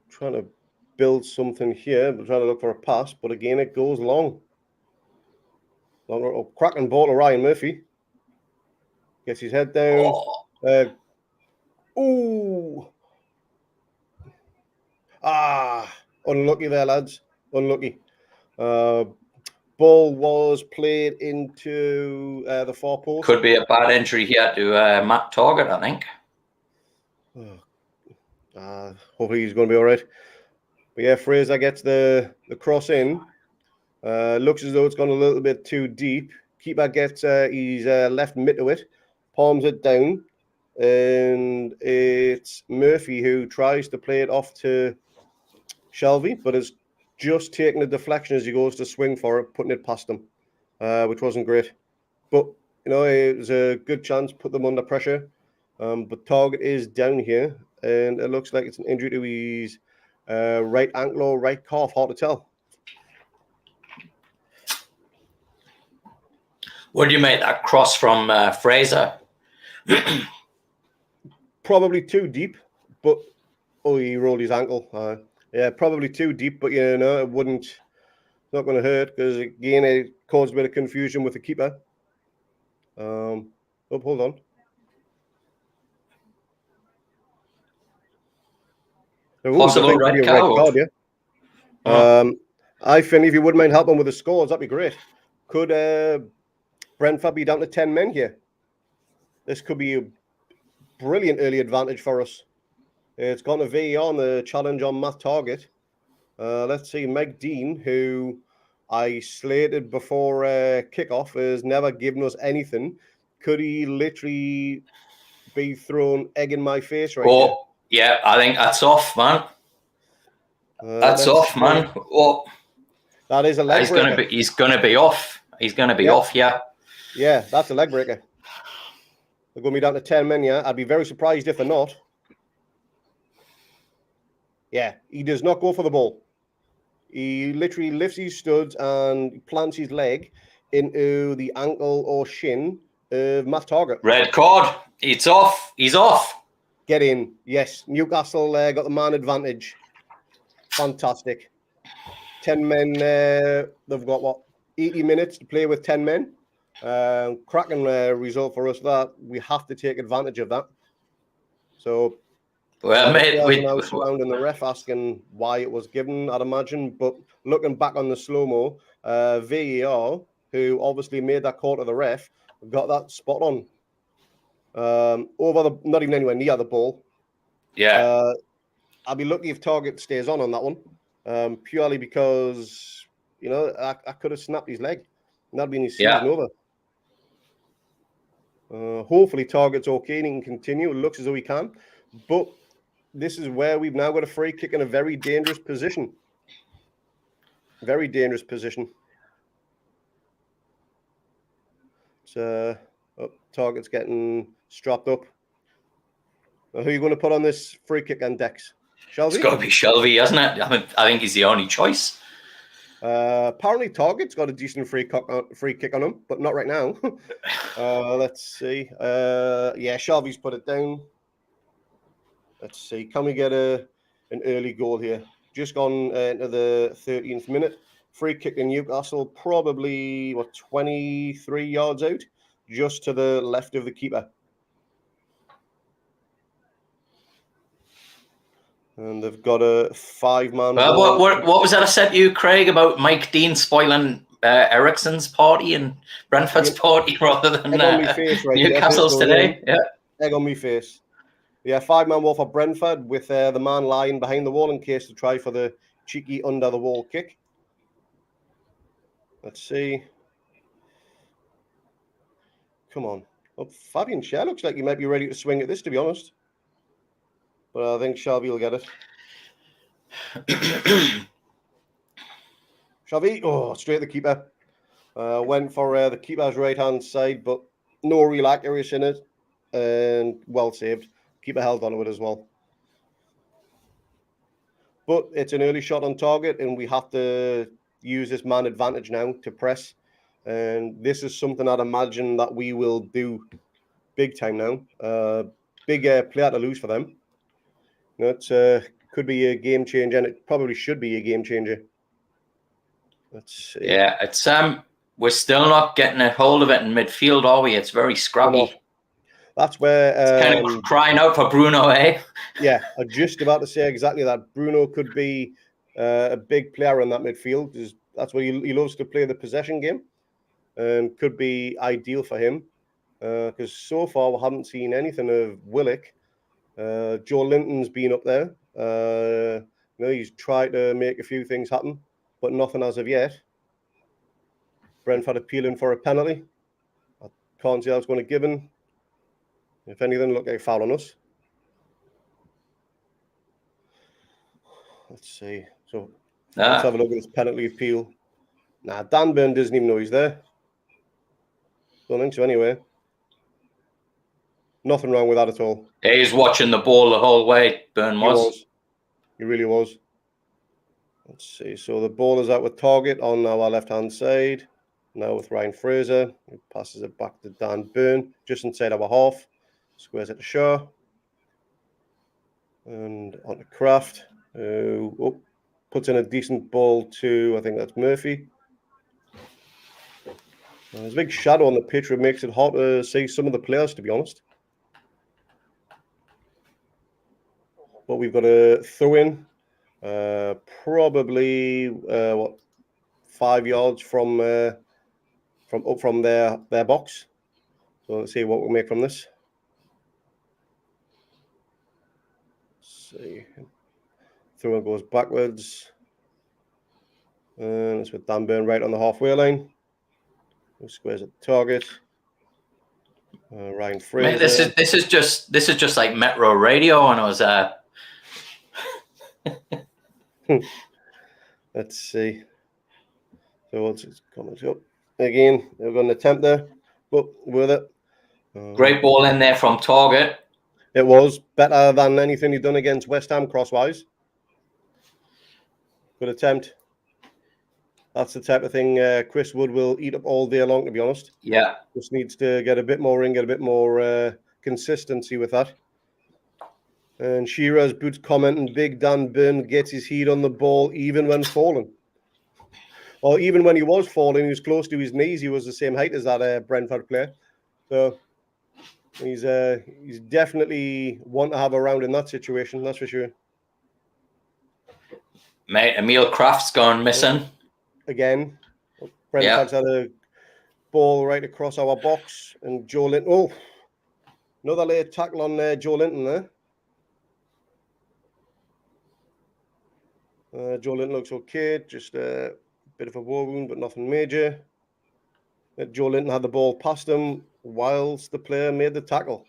Trying to build something here. We're trying to look for a pass, but again, it goes long. Cracking ball to Ryan Murphy. Gets his head down. Unlucky there, lads. Unlucky. Ball was played into the far post. Could be a bad injury here to Matt Target, I think. Hopefully he's going to be all right. But yeah, Fraser gets the cross in. Looks as though it's gone a little bit too deep. Keeper gets his left mid to it. Palms it down. And it's Murphy who tries to play it off to Shelby, but has just taken a deflection as he goes to swing for it, putting it past him, which wasn't great. But, it was a good chance, put them under pressure. But Target is down here, and it looks like it's an injury to his right ankle or right calf. Hard to tell. What do you make that cross from Fraser? Probably too deep, but he rolled his ankle. Yeah, probably too deep, but it wouldn't. Not going to hurt because again it caused a bit of confusion with the keeper. Hold on. Possible red card. I think if you wouldn't mind helping with the scores, that'd be great. Could Brentford be down to 10 men here? This could be a brilliant early advantage for us. It's gone to VAR on the challenge on Matt Target. Let's see, Meg Dean, who I slated before kickoff, has never given us anything. Could he literally be thrown egg in my face right here? Yeah, I think that's off, man. That's off, man. That is a leg breaker. He's going to be off. He's going to be off, yeah. Yeah, that's a leg breaker. They're going to be down to 10 men, yeah. I'd be very surprised if they're not. Yeah, he does not go for the ball. He literally lifts his studs and plants his leg into the ankle or shin of Matt Target. Red card. It's off. He's off. Get in. Yes, Newcastle got the man advantage. Fantastic. 10 men. They've got, 80 minutes to play with 10 men. Cracking result for us that. We have to take advantage of that. So, Well, mate, are now surrounding the ref asking why it was given, I'd imagine. But looking back on the slow-mo, VAR, who obviously made that call to the ref, got that spot on. Not even anywhere near the ball. Yeah. I'll be lucky if Target stays on that one, purely because, I could have snapped his leg. And that'd been his season over. Hopefully Target's okay and he can continue. It looks as though he can. But this is where we've now got a free kick in a very dangerous position. Very dangerous position. So, Target's getting strapped up. Who are you going to put on this free kick and Dex? Shelby? It's got to be Shelby, hasn't it? I think he's the only choice. Apparently Target's got a decent free kick on him, but not right now. Let's see. Yeah, Shelby's put it down. Let's see. Can we get an early goal here? Just gone into the 13th minute. Free kick in Newcastle, probably 23 yards out, just to the left of the keeper. And they've got a 5-man. Well, what was that I said to you, Craig, about Mike Dean spoiling Ericsson's party and Brentford's party rather than Newcastle's today? Yeah. Egg on me face. Yeah, 5-man wall for Brentford with the man lying behind the wall in case to try for the cheeky under the wall kick. Let's see. Come on. Oh, Fabian Schär looks like he might be ready to swing at this, to be honest. But I think Shelby will get it. Shelby, straight at the keeper. Went for the keeper's right-hand side, but no real accuracy in it. And well saved. Keeper held on to it as well. But it's an early shot on target, and we have to use this man advantage now to press. And this is something I'd imagine that we will do big time now. Big player to lose for them. It could be a game changer, and it probably should be a game changer. Let's see. Yeah, it's we're still not getting a hold of it in midfield, are we? It's very scrappy. That's where it's kind of crying out for Bruno, eh? Yeah, I'm just about to say exactly that. Bruno could be a big player in that midfield. That's where he loves to play the possession game, and could be ideal for him. Because so far we haven't seen anything of Willock. Joe Linton's been up there. He's tried to make a few things happen, but nothing as of yet. Brentford appealing for a penalty. I can't see how it's going to give him. If anything, look like a foul on us. Let's see. So let's have a look at this penalty appeal. Dan Burn doesn't even know he's there. Don't think so anyway. Nothing wrong with that at all. He's watching the ball the whole way, Burn was. He really was. Let's see. So the ball is out with Target on our left-hand side. Now with Ryan Fraser. He passes it back to Dan Burn, just inside our half. Squares it to Shaw. And on to Kraft. Puts in a decent ball to, I think that's Murphy. There's a big shadow on the pitch, which makes it hard to see some of the players, to be honest. But we've got a throw in, probably 5 yards from their box. So let's see what we'll make from this. Let's see. Throw in goes backwards. And it's with Dan Burn right on the halfway line. Squares at the target. Ryan Fraser. Mate, this is just like Metro Radio when I was Let's see. So what's it coming up again? We're going to attempt there. but with it. Great ball in there from Target. It was better than anything he'd done against West Ham crosswise. Good attempt. That's the type of thing Chris Wood will eat up all day long, to be honest. Yeah. Just needs to get a bit more in, get a bit more consistency with that. And Shearer's boots commenting, Big Dan Burn gets his heat on the ball even when falling. Or even when he was falling, he was close to his knees. He was the same height as that Brentford player. So he's definitely one to have around in that situation, that's for sure. Mate, Emil Kraft's gone missing. Again, Brentford's had a ball right across our box. And Joe Linton, oh, another late tackle on Joe Linton there. Joe Linton looks okay, just a bit of a war wound, but nothing major. Joe Linton had the ball past him whilst the player made the tackle.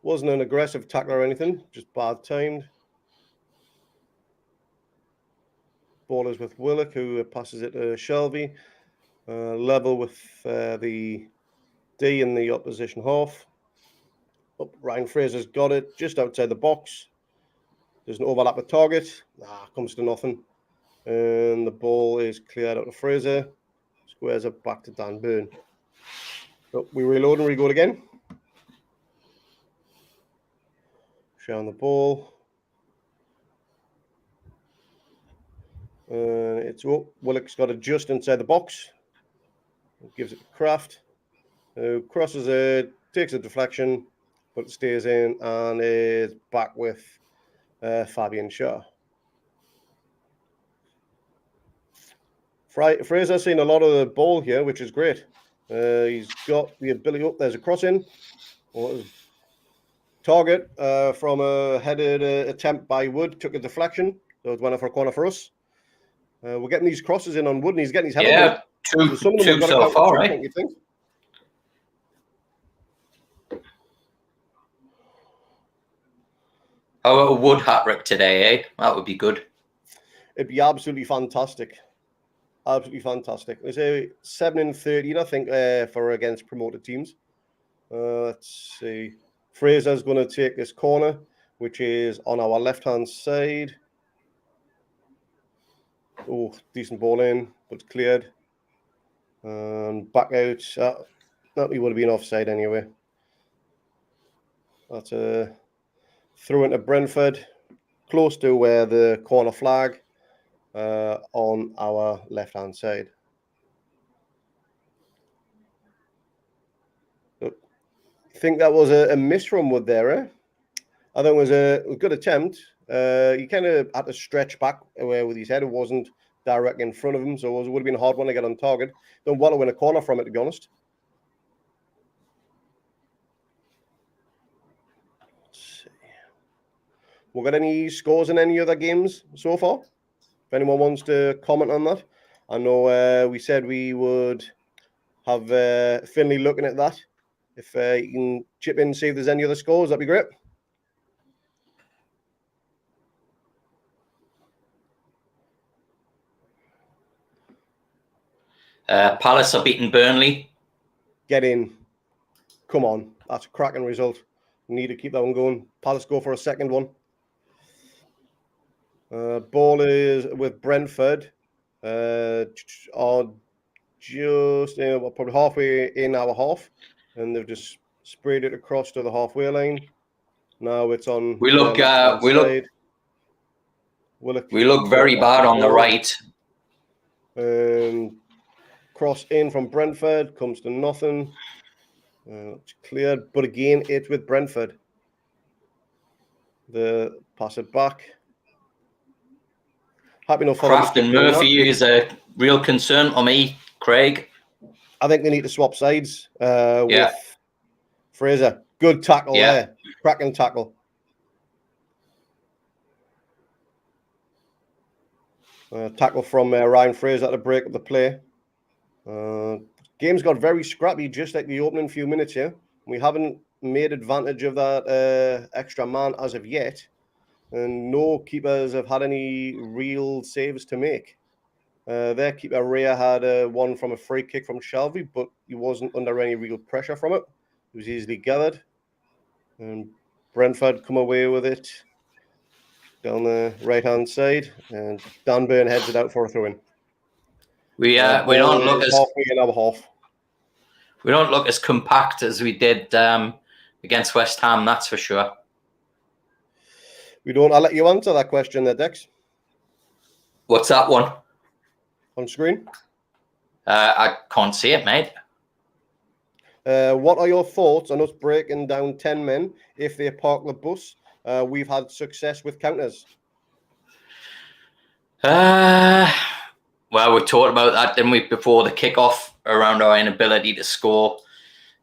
Wasn't an aggressive tackle or anything, just bad timed. Ball is with Willock, who passes it to Shelby. Level with the D in the opposition half. Oh, Ryan Fraser's got it just outside the box. There's an overlap with target. Comes to nothing. And the ball is cleared out to Fraser. Squares it back to Dan Burn. So we reload and re-go again. Showing the ball. It's Willock's got it just inside the box. Gives it to Kraft. Crosses it, takes a deflection, but it stays in and is back with Fabian Shaw. Fraser's seen a lot of the ball here, which is great. He's got the ability. Oh, there's a cross in. Target from a headed attempt by Wood. Took a deflection. So it's went for a corner for us. We're getting these crosses in on Wood, and he's getting his head on Wood. Two so far, right? You think? How about a Wood hat-trick today, eh? That would be good. It'd be absolutely fantastic. Absolutely fantastic. We say 7-13, I think, for against promoted teams. Let's see. Fraser's going to take this corner, which is on our left-hand side. Oh, decent ball in, but it's cleared. And back out. That would have been offside anyway. That's a throw into Brentford, close to where the corner flag on our left-hand side. I think that was a miss from Wood there, eh? I think it was a good attempt. He kind of had to stretch back with his head. It wasn't direct in front of him, so it would have been a hard one to get on target. Don't want to win a corner from it, to be honest. Let's see. We've got any scores in any other games so far? If anyone wants to comment on that. I know we said we would have Finley looking at that. If you can chip in and see if there's any other scores, that'd be great. Palace are beating Burnley. Get in. Come on. That's a cracking result. We need to keep that one going. Palace go for a second one. Ball is with Brentford. Are just probably halfway in our half. And they've just sprayed it across to the halfway line. Now it's on. We look very bad on the right. Cross in from Brentford comes to nothing. It's cleared, but again, it's with Brentford. The pass it back. Happy enough for Kraft and Murphy is a real concern for me, Craig. I think they need to swap sides with Fraser. Good tackle there. Cracking tackle. Tackle from Ryan Fraser to break up the play. Game's got very scrappy, just like the opening few minutes here. We haven't made advantage of that extra man as of yet. And no keepers have had any real saves to make. Their keeper Rhea had one from a free kick from Shelby, but he wasn't under any real pressure from it. It was easily gathered. And Brentford come away with it down the right-hand side. And Dan Burn heads it out for a throw-in. We don't look as halfway in our half. We don't look as compact as we did against West Ham, that's for sure. We don't. I'll let you answer that question there, Dex. What's that one? On screen? I can't see it, mate. What are your thoughts on us breaking down 10 men if they park the bus? We've had success with counters. Well, we talked about that, didn't we, before the kickoff around our inability to score.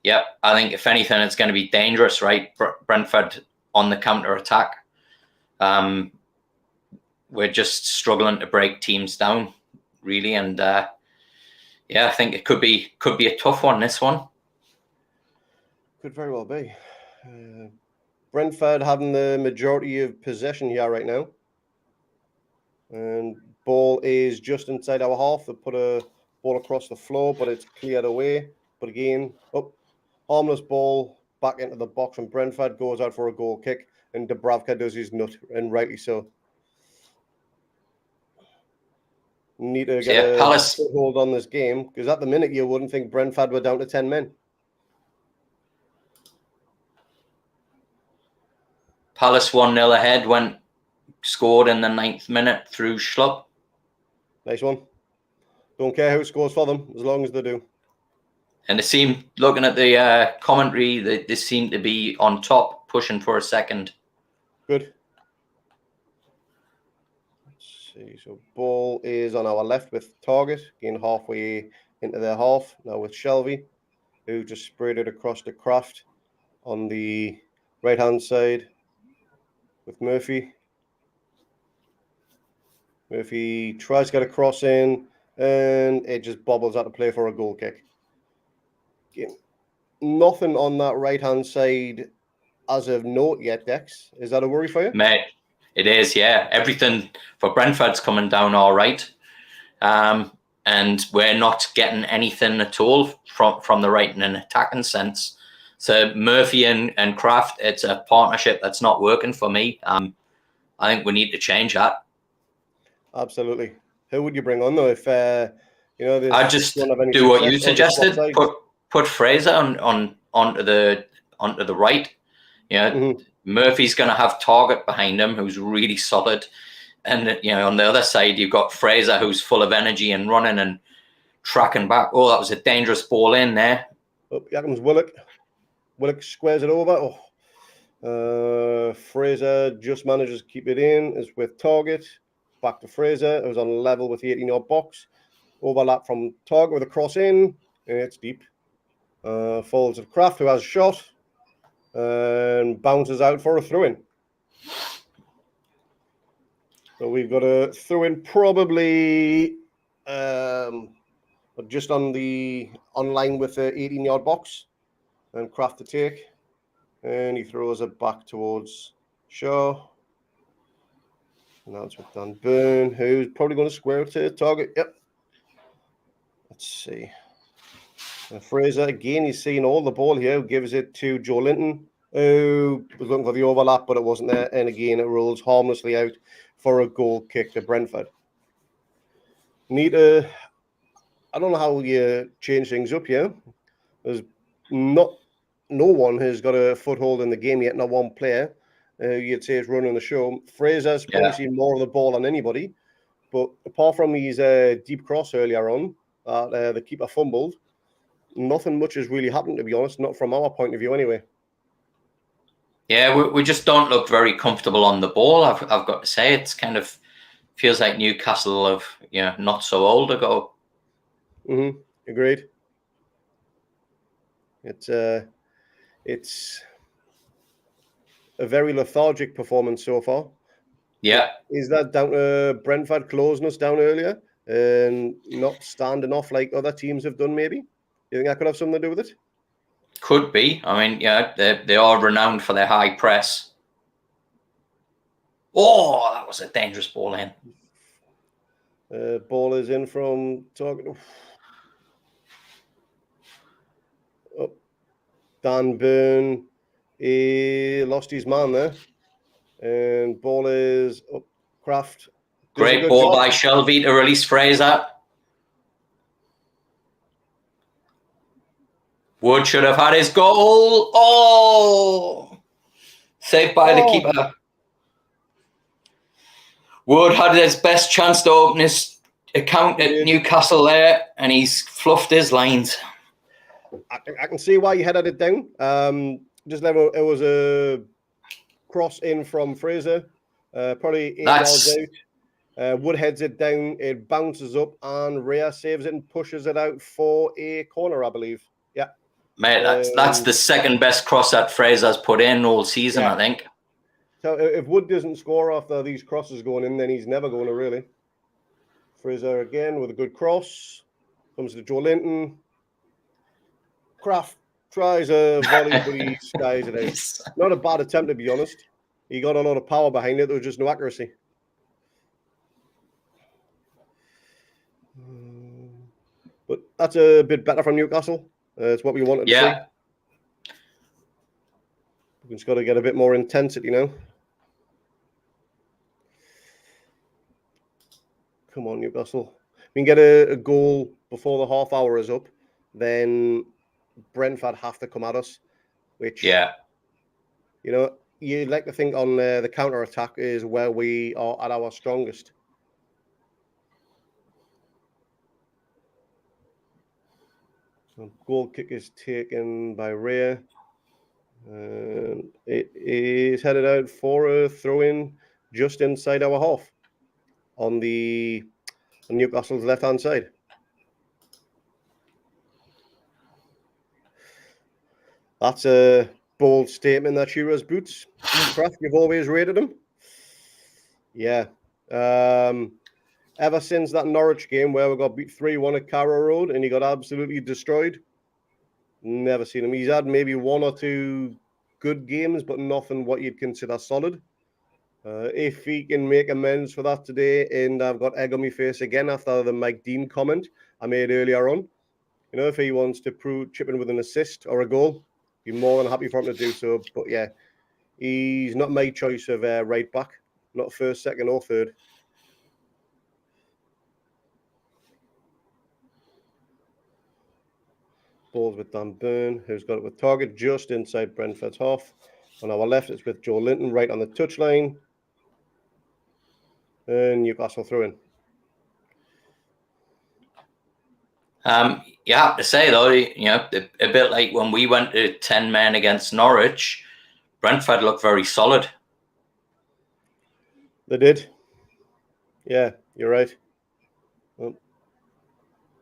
Yep, I think if anything, it's going to be dangerous, right? Brentford on the counter attack. We're just struggling to break teams down, really, and yeah, I think it could be a tough one. This one could very well be. Brentford having the majority of possession here right now, and ball is just inside our half. They put a ball across the floor, but it's cleared away. But again, harmless ball back into the box, and Brentford goes out for a goal kick, and Dubravka does his nut, and rightly so. Need to get a foothold on this game, because at the minute you wouldn't think Brentford were down to 10 men. Palace 1-0 ahead, scored in the 9th minute through Schlupp. Nice one. Don't care who scores for them, as long as they do. And they seem, looking at the commentary, they seem to be on top, pushing for a second. Good. Let's see. So ball is on our left with Target, getting halfway into their half. Now with Shelby, who just sprayed it across the Craft on the right-hand side with Murphy. Murphy tries to get a cross in, and it just bobbles out of play for a goal kick. Again, nothing on that right-hand side as of note yet, Dex. Is that a worry for you? Mate, it is, yeah. Everything for Brentford's coming down all right. And we're not getting anything at all from the right in an attacking sense. So Murphy and Kraft, it's a partnership that's not working for me. I think we need to change that. Absolutely. Who would you bring on though if I'd just do what you suggested. Put Fraser onto the right. Murphy's going to have Target behind him, who's really solid, and on the other side you've got Fraser, who's full of energy and running and tracking back. Oh, that was a dangerous ball in there. Oh, here comes Willock. Willock squares it over. Fraser just manages to keep it in. Is with Target. Back to Fraser. It was on level with the 18-yard box. Overlap from Target with a cross in. And it's deep. Falls of Kraft, who has a shot. And bounces out for a throw-in. So we've got a throw-in probably just on line with the 18-yard box. And Kraft to take. And he throws it back towards Shaw. And that's with Dan Burn, who's probably going to square it to Target. Yep. Let's see. Fraser, again, he's seeing all the ball here. Gives it to Joe Linton, who was looking for the overlap, but it wasn't there. And again, it rolls harmlessly out for a goal kick to Brentford. I don't know how you change things up here. There's no one has got a foothold in the game yet, not one player. You'd say is running the show. Fraser's probably seen more of the ball than anybody, but apart from his deep cross earlier on, the keeper fumbled, nothing much has really happened, to be honest, not from our point of view anyway. Yeah, we just don't look very comfortable on the ball, I've got to say. It's kind of feels like Newcastle of not so old ago. Agreed. It's a very lethargic performance so far. Yeah. Is that down to Brentford closing us down earlier and not standing off like other teams have done, maybe? You think that could have something to do with it? Could be. I mean, they are renowned for their high press. Oh, that was a dangerous ball in. Ball is in from talking. Oh, Dan Burn, he lost his man there. And ball is up. Kraft does a Great good ball job. by Shelby to release Fraser. Wood should have had his goal. Oh! Saved by the keeper. Wood had his best chance to open his account at Newcastle there, and he's fluffed his lines. I can see why you headed it down. Just level. It was a cross in from Fraser, probably 8 yards out. Wood heads it down. It bounces up, and Rhea saves it and pushes it out for a corner, I believe. Yeah, mate, that's the second best cross that Fraser's put in all season, I think. So if Wood doesn't score after these crosses going in, then he's never going to really. Fraser again with a good cross. Comes to Joe Linton. Kraft tries a volley, but he skies it out. Not a bad attempt, to be honest. He got a lot of power behind it. There was just no accuracy. But that's a bit better from Newcastle. It's what we wanted to see. We've just got to get a bit more intensity now. Come on, Newcastle. We can get a goal before the half hour is up. Then Brentford have to come at us, which, you know, you'd like to think on the counter-attack is where we are at our strongest. So goal kick is taken by Rhea. It is headed out for a throw-in just inside our half on the Newcastle's left-hand side. That's a bold statement that Shearer's boots. Kraft, you've always rated him. Yeah. Ever since that Norwich game where we got beat 3-1 at Carrow Road and he got absolutely destroyed, never seen him. He's had maybe 1 or 2 good games, but nothing what you'd consider solid. If he can make amends for that today, and I've got egg on my face again after the Mike Dean comment I made earlier on. You know, if he wants to chip in with an assist or a goal, be more than happy for him to do so. But yeah, he's not my choice of right back, not first, second, or third. Balls with Dan Burn, who's got it with target just inside Brentford's half. On our left, it's with Joe Linton right on the touchline. And Newcastle throw in. You have to say, though, you know, a bit like when we went to 10 men against Norwich, Brentford looked very solid. They did. Yeah, you're right. Well,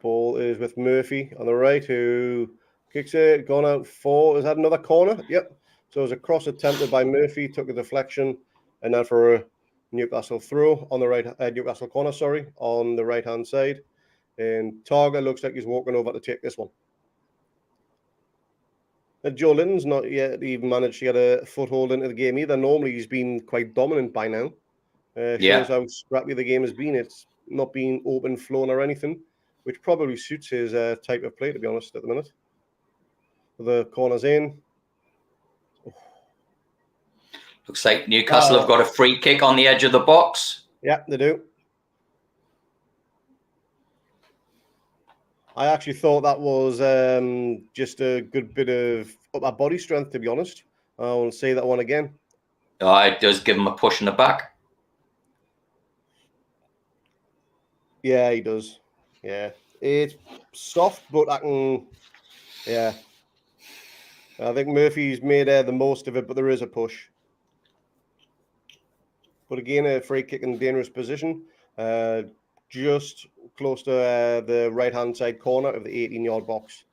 ball is with Murphy on the right, who kicks it, gone out for. Is that another corner? Yep. So it was a cross attempted by Murphy, took a deflection, and then for a Newcastle throw on the right, Newcastle corner, sorry, on the right-hand side. And Targa looks like he's walking over to take this one. And Joe Linton's not yet even managed to get a foothold into the game either. Normally, he's been quite dominant by now. Shows how scrappy the game has been. It's not been open flown or anything, which probably suits his type of play, to be honest, at the minute. The corner's in. Oh. Looks like Newcastle have got a free kick on the edge of the box. Yeah, they do. I actually thought that was just a good bit of upper body strength, to be honest. I want to say that one again. Oh, it does give him a push in the back. Yeah, he does. Yeah. It's soft, but I can... Yeah. I think Murphy's made the most of it, but there is a push. But again, a free kick in a dangerous position. Just close to the right-hand side corner of the 18-yard box.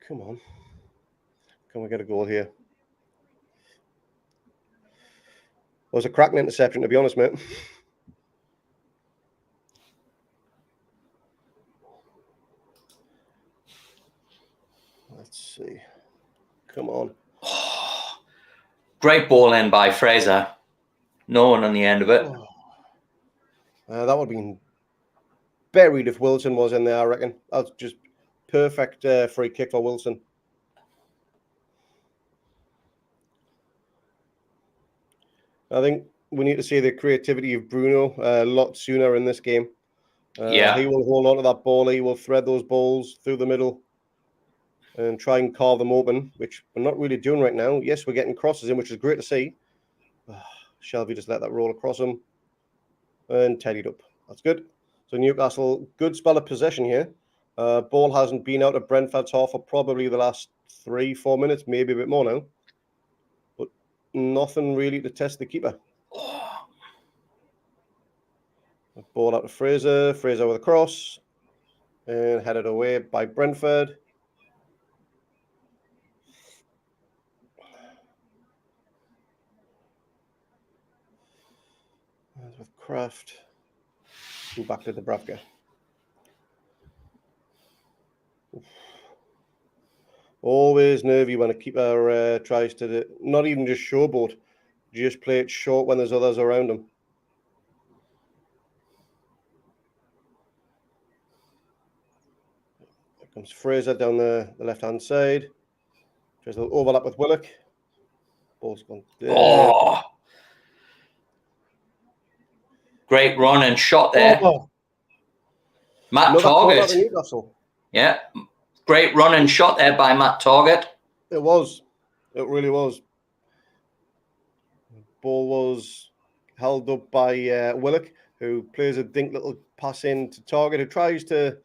Come on. Can we get a goal here? It was a cracking interception, to be honest, mate. Let's see. Come on. Great ball in by Fraser. No one on the end of it. That would have been buried if Wilson was in there, I reckon. That's just perfect free kick for Wilson. I think we need to see the creativity of Bruno a lot sooner in this game. He will hold on to that ball. He will thread those balls through the middle and try and carve them open, which we're not really doing right now. Yes, we're getting crosses in, which is great to see. Shelby just let that roll across him and tidied up. That's good. So Newcastle, good spell of possession here. Ball hasn't been out of Brentford's half for probably the last 3-4 minutes, maybe a bit more now. But nothing really to test the keeper. Ball out to Fraser. Fraser with a cross. And headed away by Brentford. And with Kraft. And back to Dubravka. Always nervy when a keeper tries to not even just showboat, just play it short when there's others around him. Here comes Fraser down the left-hand side. There's a little overlap with Willock. Ball's gone there. Oh! Great run and shot there. Oh. Matt Target. Newcastle. Yeah. Great run and shot there by Matt Target. It was. It really was. Ball was held up by Willock, who plays a dink little pass in to Target, who tries to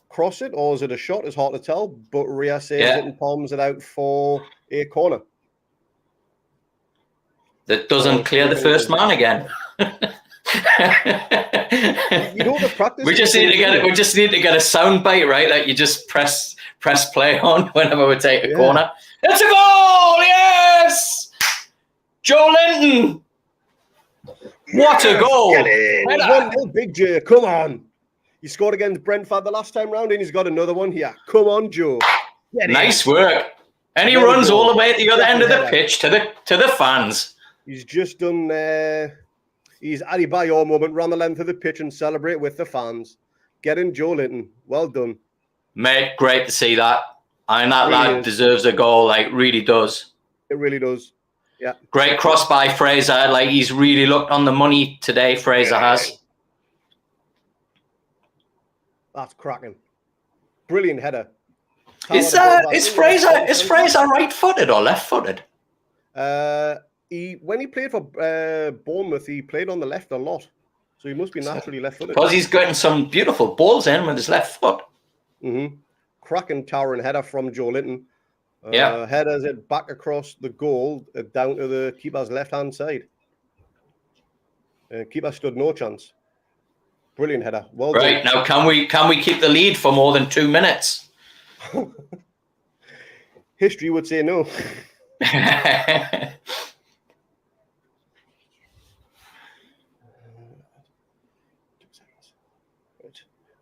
cross it, or is it a shot? It's hard to tell, but Ria saves it and palms it out for a corner. That doesn't clear the first man again. You don't have to practice. We just need to get a sound bite, right? That you just press play on whenever we take a corner. It's a goal! Yes! Joe Linton! What a goal! 1-0, Big J. Come on. He scored against Brentford the last time round, and he's got another one here. Come on, Joe. Nice work. And he runs all the way at the other end of the pitch to the fans. He's just done his Adebayor moment, run the length of the pitch and celebrate with the fans. Get in, Joe Linton. Well done. Mate, great to see that. And that lad deserves a goal, like, really does. It really does. Yeah. Great cross by Fraser. Like, he's really looked on the money today, Fraser has. That's cracking. Brilliant header. Is Fraser right-footed or left-footed? When he played for Bournemouth, he played on the left a lot. So he must be naturally left-footed. Because he's getting some beautiful balls in with his left foot. Mm-hmm. Cracking towering header from Joe Linton. Headers it back across the goal down to the keeper's left-hand side. Keeper stood no chance. Brilliant header. Well done. Right, now can we keep the lead for more than 2 minutes? History would say no.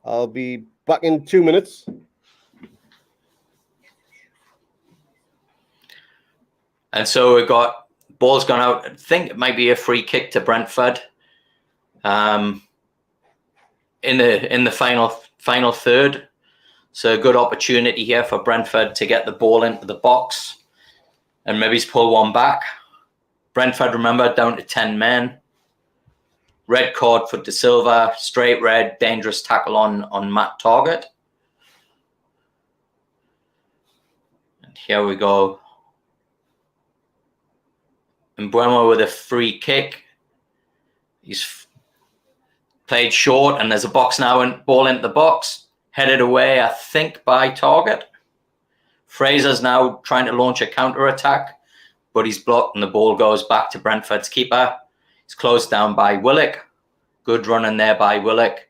I'll be back in 2 minutes. And so we've got ball's gone out. I think it might be a free kick to Brentford. In the final third. So a good opportunity here for Brentford to get the ball into the box and maybe pull one back. Brentford, remember, down to 10 men. Red card for De Silva, straight red, dangerous tackle on Matt Target. And here we go. And Mbeumo with a free kick. He's played short, and there's a box now and ball into the box. Headed away, I think, by Target. Fraser's now trying to launch a counter-attack, but he's blocked and the ball goes back to Brentford's keeper. It's closed down by Willock. Good running there by Willock.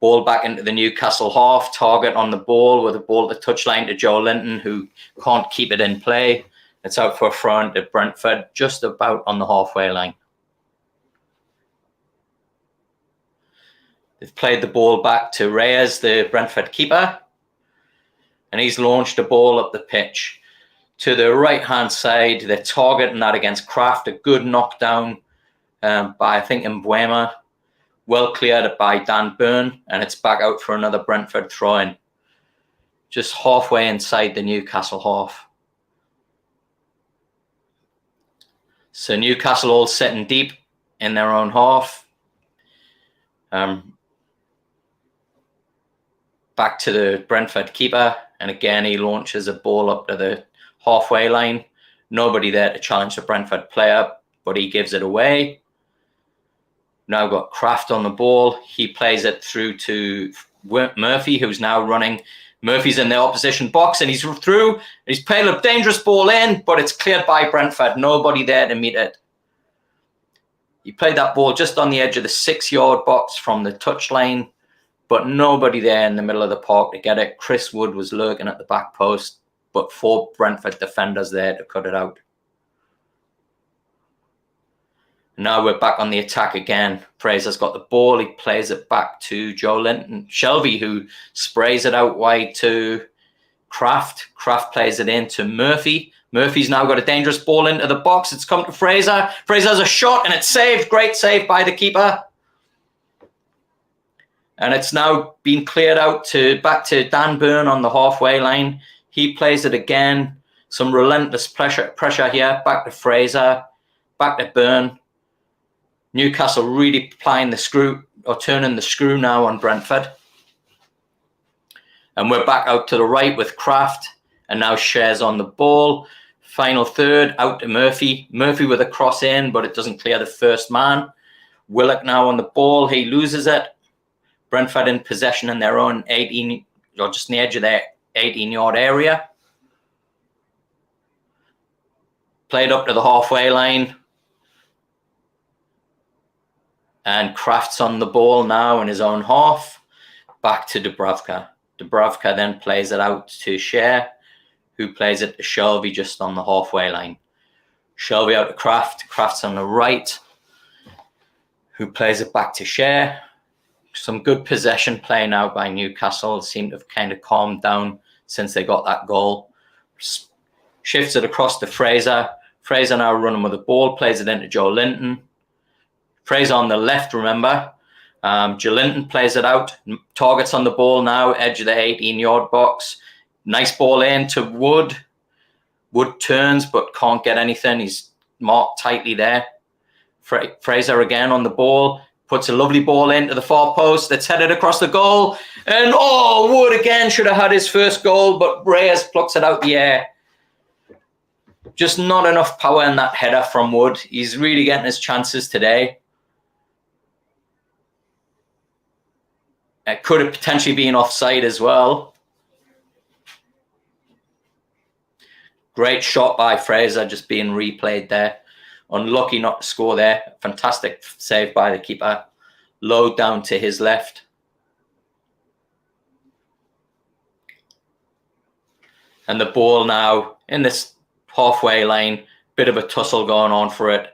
Ball back into the Newcastle half. Target on the ball with a ball at the touchline to Joe Linton, who can't keep it in play. It's out for a front at Brentford, just about on the halfway line. They've played the ball back to Reyes, the Brentford keeper, and he's launched a ball up the pitch. to the right-hand side. They're targeting that against Kraft. A good knockdown by, I think, Mbuema. Well cleared by Dan Burn, and it's back out for another Brentford throw-in. Just halfway inside the Newcastle half. So Newcastle all sitting deep in their own half. Back to the Brentford keeper, and again he launches a ball up to the halfway line. Nobody there to challenge the Brentford player, but he gives it away. Now got Kraft on the ball. He plays it through to Murphy, who's now running. Murphy's in the opposition box, and he's through. He's played a dangerous ball in, but it's cleared by Brentford. Nobody there to meet it. He played that ball just on the edge of the 6-yard box from the touchline, but nobody there in the middle of the park to get it. Chris Wood was lurking at the back post, but 4 Brentford defenders there to cut it out. Now we're back on the attack again. Fraser's got the ball. He plays it back to Joe Linton. Shelby, who sprays it out wide to Kraft. Kraft plays it in to Murphy. Murphy's now got a dangerous ball into the box. It's come to Fraser. Fraser has a shot, and it's saved. Great save by the keeper. And it's now been cleared out back to Dan Burn on the halfway line. He plays it again. Some relentless pressure here. Back to Fraser. Back to Burn. Newcastle really applying the screw, or turning the screw now on Brentford. And we're back out to the right with Kraft, and now Share's on the ball. Final third, out to Murphy. Murphy with a cross in, but it doesn't clear the first man. Willock now on the ball. He loses it. Brentford in possession in their own 18, or just on the edge of their 18-yard area. Played up to the halfway line. And Kraft's on the ball now in his own half. Back to Dubravka. Dubravka then plays it out to Share, who plays it to Shelby just on the halfway line. Shelby out to Kraft. Kraft's on the right, who plays it back to Share. Some good possession play now by Newcastle. Seem to have kind of calmed down since they got that goal. Shifts it across to Fraser. Fraser now running with the ball. Plays it into Joe Linton. Fraser on the left, remember. Joe Linton plays it out. Targets on the ball now. Edge of the 18-yard box. Nice ball in to Wood. Wood turns but can't get anything. He's marked tightly there. Fraser again on the ball. Puts a lovely ball into the far post. That's headed across the goal. And Wood again should have had his first goal, but Reyes plucks it out the air. Just not enough power in that header from Wood. He's really getting his chances today. It could have potentially been offside as well. Great shot by Fraser, just being replayed there. Unlucky not to score there. Fantastic save by the keeper. Low down to his left. And the ball now in this halfway line. Bit of a tussle going on for it.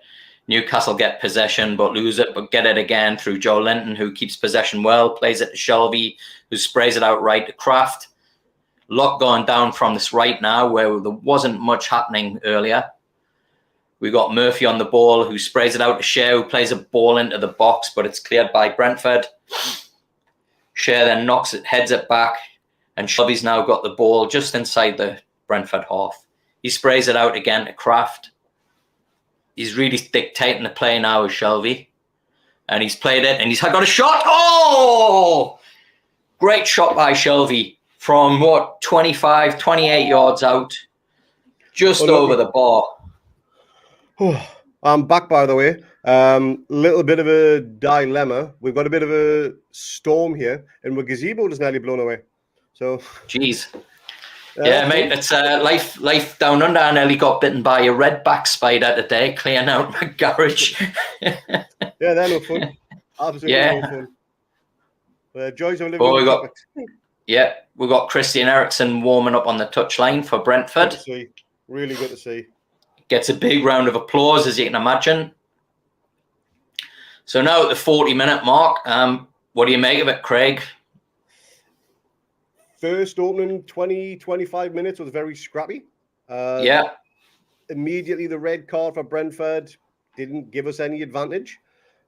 Newcastle get possession but lose it, but get it again through Joe Linton, who keeps possession well. Plays it to Shelby, who sprays it out right to Kraft. Lot going down from this right now where there wasn't much happening earlier. We got Murphy on the ball, who sprays it out to Share, who plays a ball into the box, but it's cleared by Brentford. Share then knocks it, heads it back, and Shelby's now got the ball just inside the Brentford half. He sprays it out again to Kraft. He's really dictating the play now with Shelby. And he's played it, and he's got a shot. Oh! Great shot by Shelby from, 25, 28 yards out. Just over the bar. I'm back, by the way. Little bit of a dilemma. We've got a bit of a storm here, and my gazebo is nearly blown away. So, jeez, yeah, mate, it's life down under. I nearly got bitten by a redback spider today, clearing out my garage. Yeah, they're no fun. Absolutely no fun. Joys of living. We got Christian Eriksen warming up on the touchline for Brentford. Good to see. Really good to see. Gets a big round of applause, as you can imagine. So now at the 40-minute mark, what do you make of it, Craig? First opening 20, 25 minutes was very scrappy. Yeah. Immediately, the red card for Brentford didn't give us any advantage.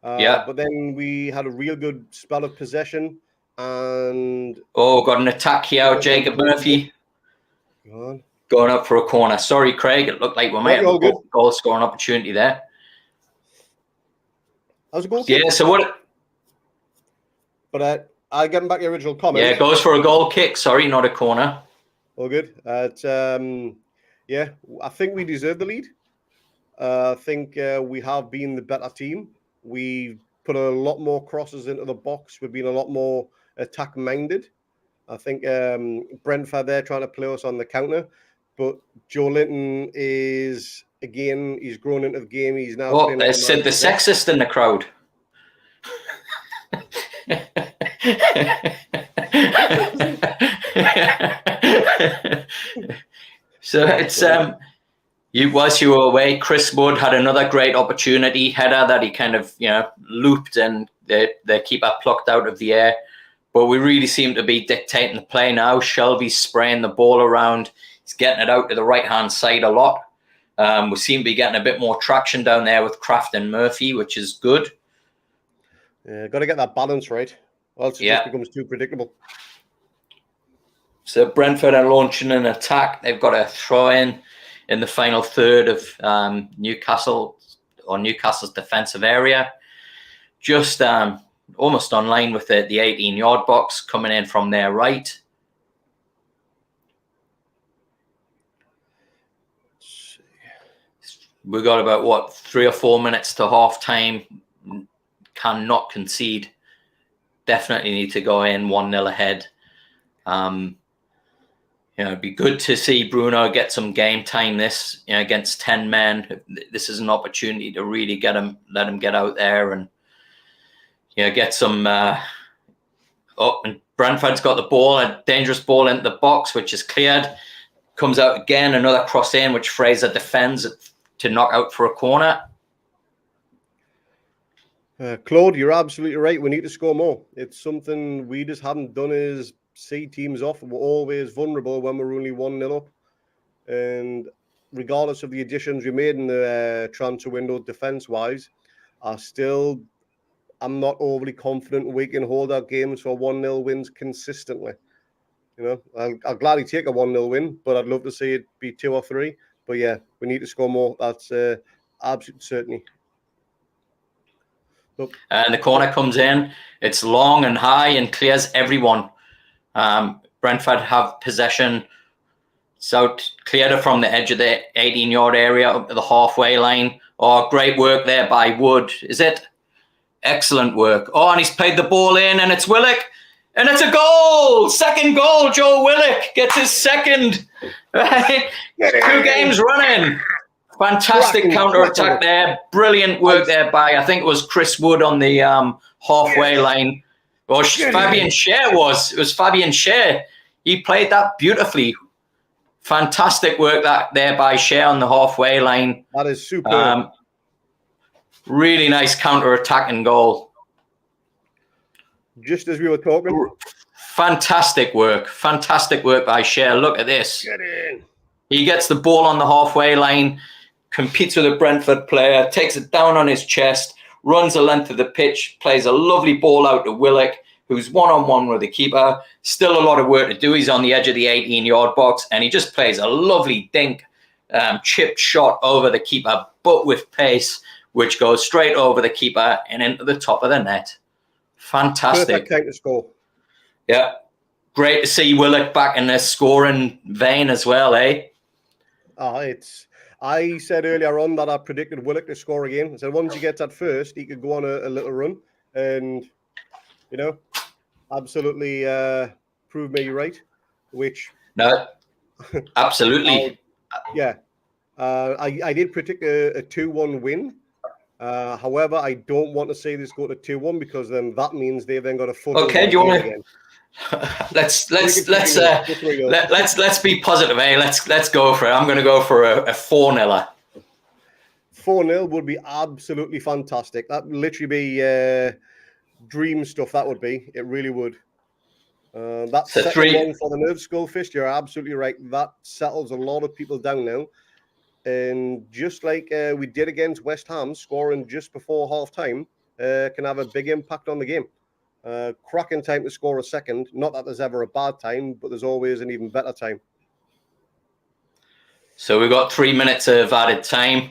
Yeah. But then we had a real good spell of possession. And got an attack here. Jacob Murphy going up for a corner. Sorry, Craig. It looked like we might have a goal scoring opportunity there. That was a goal kick. Yeah, so what? But I get back to the original comment. Yeah, it goes for a goal kick. Sorry, not a corner. All good. Yeah, I think we deserve the lead. I think we have been the better team. We put a lot more crosses into the box. We've been a lot more attack-minded. I think Brentford there trying to play us on the counter. But Joe Linton is, again, he's grown into the game. He's now playing like Sid the sexist in the crowd. So it's whilst you were away, Chris Wood had another great opportunity header that he kind of looped and the keeper plucked out of the air. But we really seem to be dictating the play now. Shelby's spraying the ball around. He's getting it out to the right-hand side a lot. We seem to be getting a bit more traction down there with Kraft and Murphy, which is good. Yeah, got to get that balance right, or else it just becomes too predictable. So Brentford are launching an attack. They've got a throw-in the final third of Newcastle's defensive area. Just almost on line with the 18-yard box coming in from their right. We've got about, 3 or 4 minutes to half-time. Cannot concede. Definitely need to go in 1-0 ahead. It'd be good to see Bruno get some game time against 10 men. This is an opportunity to really let him get out there and get some. And Brentford's got the ball, a dangerous ball into the box, which is cleared. Comes out again, another cross in, which Fraser defends to knock out for a corner. Claude, you're absolutely right. We need to score more. It's something we just haven't done is see teams off. We're always vulnerable when we're only 1-0 up. And regardless of the additions we made in the transfer window defense-wise, I'm not overly confident we can hold our games for 1-0 wins consistently. I'll gladly take a 1-0 win, but I'd love to see it be 2 or 3. But yeah, we need to score more. That's absolute certainty. And the corner comes in. It's long and high and clears everyone. Brentford have possession. So cleared it from the edge of the 18-yard area up to the halfway line. Oh, great work there by Wood. Is it? Excellent work. Oh, and he's played the ball in, and it's Willock. And it's a goal! Second goal, Joe Willock gets his second. 2 games running. Fantastic counter-attack there. Brilliant work there by, I think it was Chris Wood on the halfway line. Or Fabian Scher was. It was Fabian Scher. He played that beautifully. Fantastic work there by Scher on the halfway line. That is superb. Really nice counter-attacking goal. Just as we were talking. Fantastic work. Fantastic work by Scher. Look at this. Get in. He gets the ball on the halfway line, competes with a Brentford player, takes it down on his chest, runs the length of the pitch, plays a lovely ball out to Willock, who's one-on-one with the keeper. Still a lot of work to do. He's on the edge of the 18-yard box, and he just plays a lovely dink, chipped shot over the keeper, but with pace, which goes straight over the keeper and into the top of the net. Fantastic. Perfect time to score. Yeah. Great to see Willock back in the scoring vein as well, eh? I said earlier on that I predicted Willock to score again. I said once he gets at first, he could go on a little run and, absolutely prove me right, which... No, absolutely. I did predict a 2-1 win. However, I don't want to see this go to 2-1 because then that means they've then got a foot. Okay, do you want to... Let's be positive, eh? Let's go for it. I'm going to go for a 4-0. 4-0 would be absolutely fantastic. That would literally be dream stuff. That would be. It really would. That So second one for the nerve skull fist, you're absolutely right. That settles a lot of people down now. And just like we did against West Ham, scoring just before half-time can have a big impact on the game. Cracking time to score a second. Not that there's ever a bad time, but there's always an even better time. So we've got 3 minutes of added time.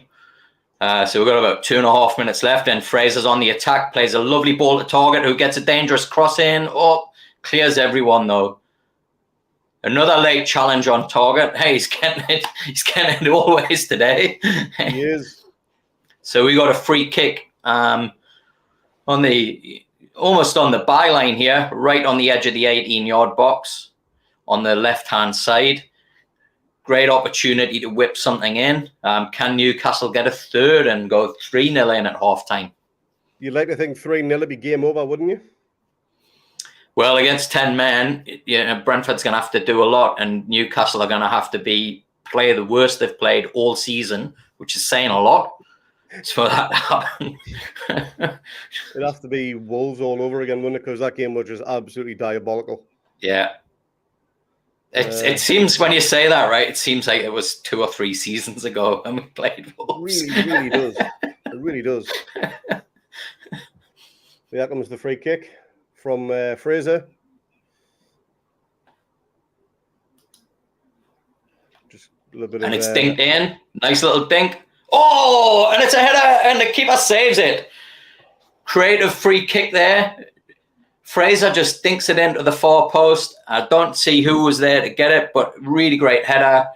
So we've got about 2.5 minutes left, and Fraser's on the attack, plays a lovely ball to target, who gets a dangerous cross in. Oh, clears everyone though. Another late challenge on target. Hey, he's getting it always today. He is. So we got a free kick on the almost on the byline here, right on the edge of the 18-yard box on the left-hand side. Great opportunity to whip something in. Can Newcastle get a third and go 3-0 in at half-time? You'd like to think 3-0 would be game over, wouldn't you? Well, against 10 men, Brentford's going to have to do a lot, and Newcastle are going to have to play the worst they've played all season, which is saying a lot. For that to happen. It'd have to be Wolves all over again, wouldn't it? Because that game was just absolutely diabolical. Yeah. It seems, when you say that, right, it seems like it was 2 or 3 seasons ago when we played Wolves. It really does. It really does. Here comes the free kick from Fraser. Just a little bit and of... it's dinked in. Nice little dink. Oh, and it's a header, and the keeper saves it. Creative free kick there. Fraser just dinks it into the far post. I don't see who was there to get it, but really great header.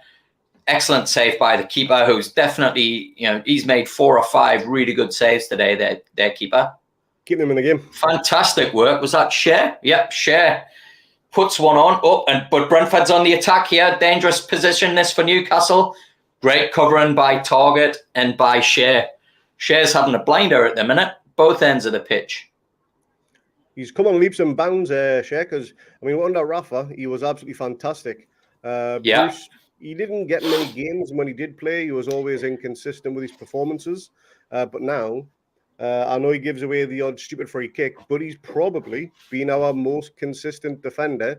Excellent save by the keeper, who's definitely, he's made 4 or 5 really good saves today, their keeper. Keeping him in the game. Fantastic work. Was that Share? Yep, Share. Puts one on. But Brentford's on the attack here. Dangerous position this for Newcastle. Great covering by Target and by Share. Share's having a blinder at the minute, both ends of the pitch. He's come on leaps and bounds, Share, because, under Rafa, he was absolutely fantastic. Bruce, he didn't get many games, and when he did play, he was always inconsistent with his performances. But now, I know he gives away the odd stupid free kick, but he's probably been our most consistent defender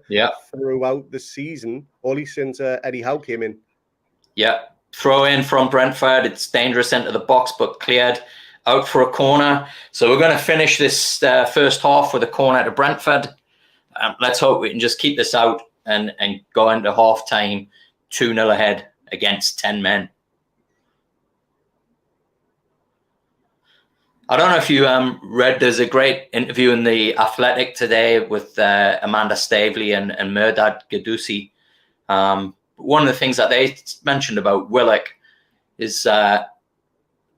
throughout the season, only since Eddie Howe came in. Yeah. Throw in from Brentford. It's dangerous into the box, but cleared out for a corner. So we're going to finish this first half with a corner to Brentford. Let's hope we can just keep this out and go into half-time 2-0 ahead against 10 men. I don't know if you read, there's a great interview in The Athletic today with Amanda Stavely and Mehrdad Gadusi. One of the things that they mentioned about Willock is, and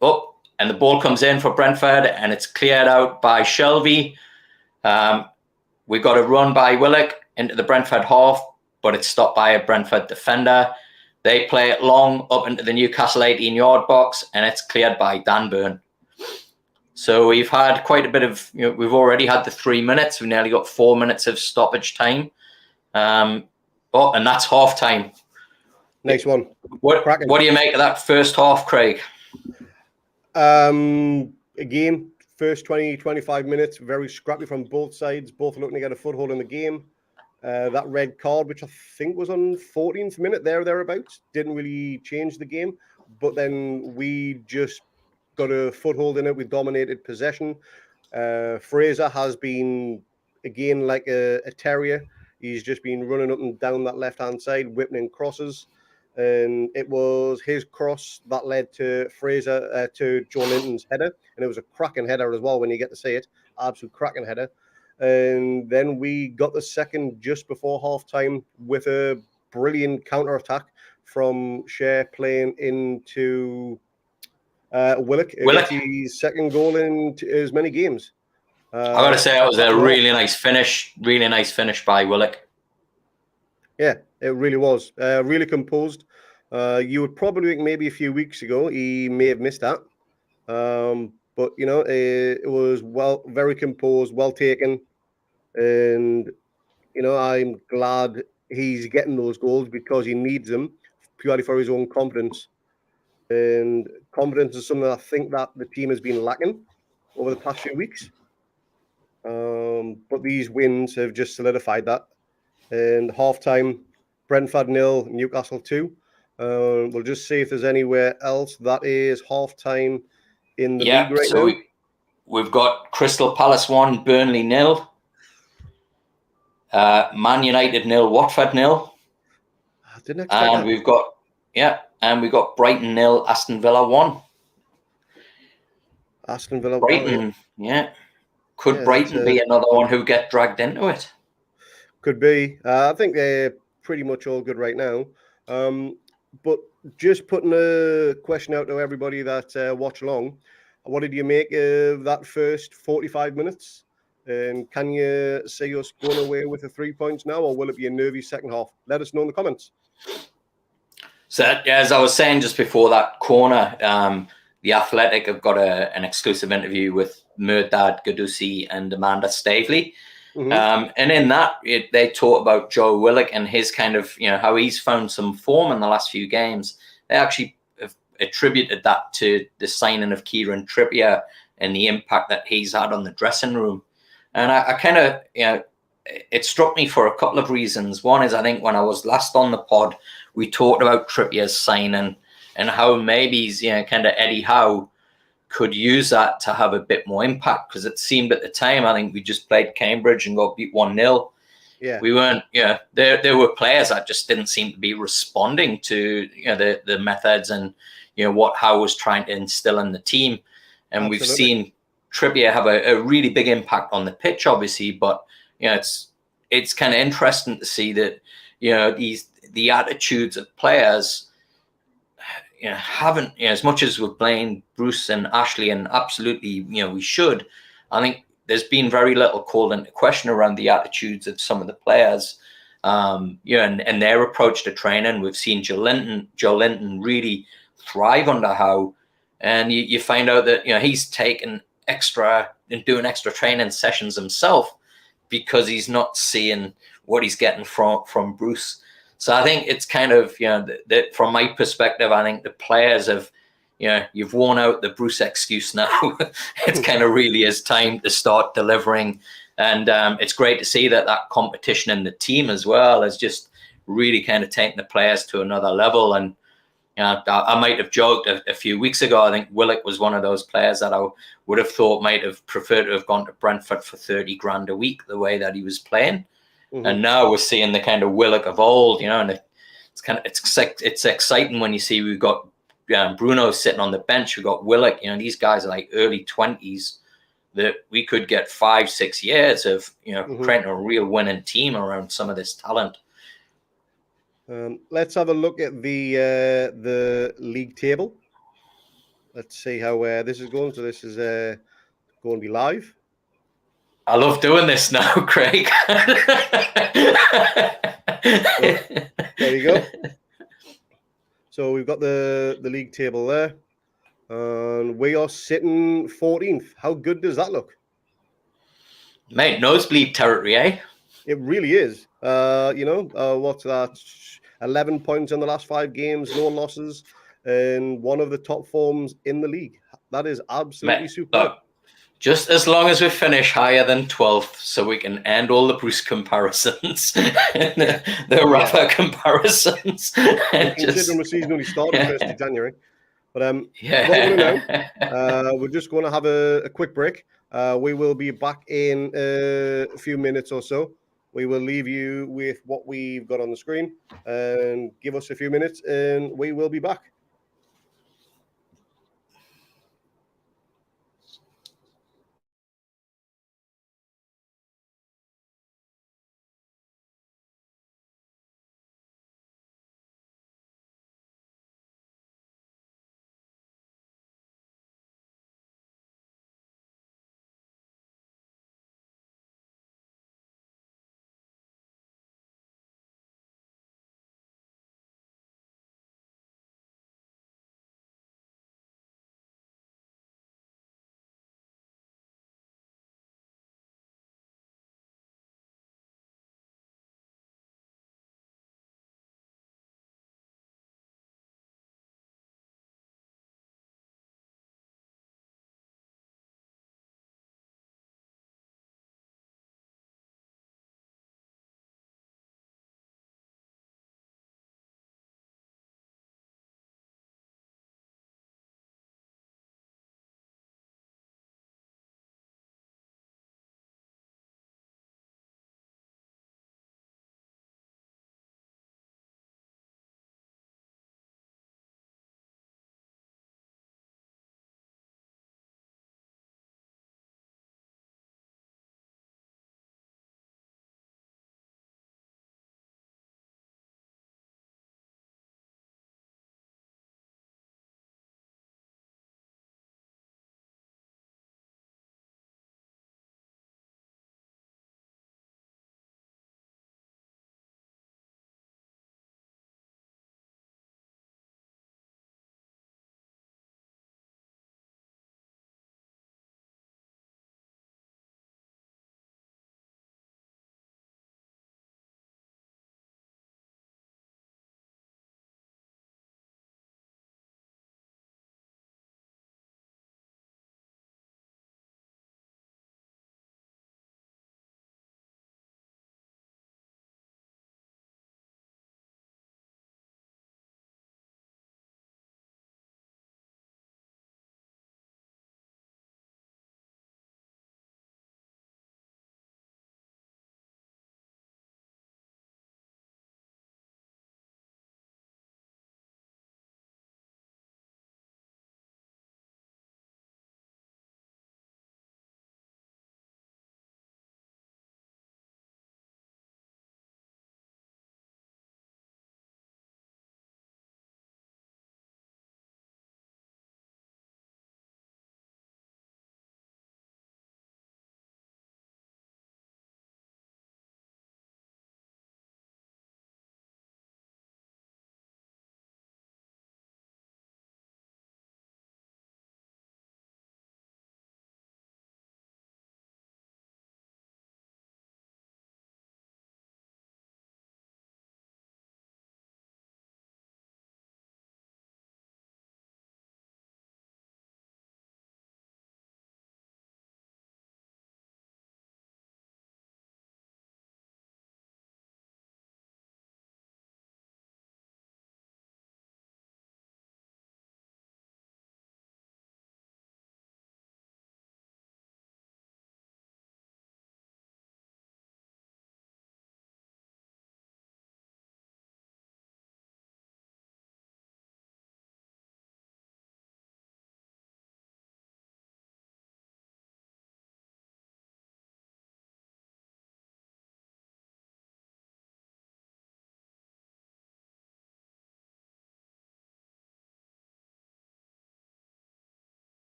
the ball comes in for Brentford and it's cleared out by Shelby. We got a run by Willock into the Brentford half, but it's stopped by a Brentford defender. They play it long up into the Newcastle 18-yard box, and it's cleared by Dan Burn. So we've had quite a bit of, we've already had the 3 minutes. We've nearly got 4 minutes of stoppage time. And that's half time. Next one. What do you make of that first half, Craig? Again, first 20, 25 minutes, very scrappy from both sides, both looking to get a foothold in the game. That red card, which I think was on 14th minute, thereabouts, didn't really change the game. But then we just got a foothold in it. We dominated possession. Fraser has been, again, like a terrier. He's just been running up and down that left-hand side, whipping in crosses. And it was his cross that led to Fraser, to Joe Linton's header. And it was a cracking header as well when you get to see it. Absolute cracking header. And then we got the second just before half-time with a brilliant counter-attack from Shea playing into Willock. His second goal in as many games. I got to say, it was a really nice finish. Really nice finish by Willock. Yeah, it really was. Really composed. You would probably think maybe a few weeks ago he may have missed that. But, it was very composed, well taken. And, I'm glad he's getting those goals because he needs them purely for his own confidence. And confidence is something I think that the team has been lacking over the past few weeks. But these wins have just solidified that. and half time, Brentford 0, Newcastle 2. We'll just see if there's anywhere else. That is half time in the league right so now. we've got Crystal Palace 1, Burnley 0, Man United 0, Watford 0. I didn't expect And that. we've got Brighton 0, Aston Villa 1. Aston Villa 1. Brighton, Could Yeah, that's Brighton be another one who get dragged into it? could be. I think they're pretty much all good right now. But just putting a question out to everybody that watch along. What did you make of that first 45 minutes? And can you see us going away with the 3 points now, or will it be a nervy second half? Let us know in the comments. So, as I was saying just before that corner, The Athletic have got an exclusive interview with Murdad Gadusi and Amanda Stavely. And in that, they talk about Joe Willock and his kind of, how he's found some form in the last few games. They actually have attributed that to the signing of Kieran Trippier and the impact that he's had on the dressing room. And I kind of, it struck me for a couple of reasons. One is, I think when I was last on the pod, we talked about Trippier's signing and how maybe he's, kind of Eddie Howe could use that to have a bit more impact, because it seemed at the time, I think we just played Cambridge and got beat 1-0. Yeah. We weren't, there were players that just didn't seem to be responding to, the methods and, what Howe was trying to instill in the team. And Absolutely. We've seen Trippier have a really big impact on the pitch, obviously, but, it's kind of interesting to see that, the attitudes of players, haven't, as much as we're playing Bruce and Ashley, and absolutely, we should. I think there's been very little called into question around the attitudes of some of the players, and their approach to training. We've seen Joe Linton really thrive under Howe, and you find out that he's taken extra and doing extra training sessions himself because he's not seeing what he's getting from Bruce. So I think it's kind of, that from my perspective, I think the players have, you've worn out the Bruce excuse now. It's kind of really is time to start delivering. And it's great to see that competition in the team as well has just really kind of taken the players to another level. And I might have joked a few weeks ago, I think Willock was one of those players that I would have thought might have preferred to have gone to Brentford for 30 grand a week, the way that he was playing. And now we're seeing the kind of Willock of old, and it's exciting when you see we've got Bruno sitting on the bench. We've got Willock, these guys are like early 20s that we could get 5-6 years of, creating a real winning team around some of this talent. Let's have a look at the league table. Let's see how this is going. So this is going to be live. I love doing this now, Craig. There you go. So we've got the league table there, and we are sitting 14th. How good does that look? Mate, nosebleed territory, eh? It really is. What's that? 11 points in the last 5 games, no losses, and one of the top forms in the league. That is absolutely superb. Look, just as long as we finish higher than 12th, so we can end all the Bruce comparisons, the Rafa comparisons. Considering the season only started 1st of January. But what we're going to know, we're just going to have a quick break. We will be back in a few minutes or so. We will leave you with what we've got on the screen and give us a few minutes, and we will be back.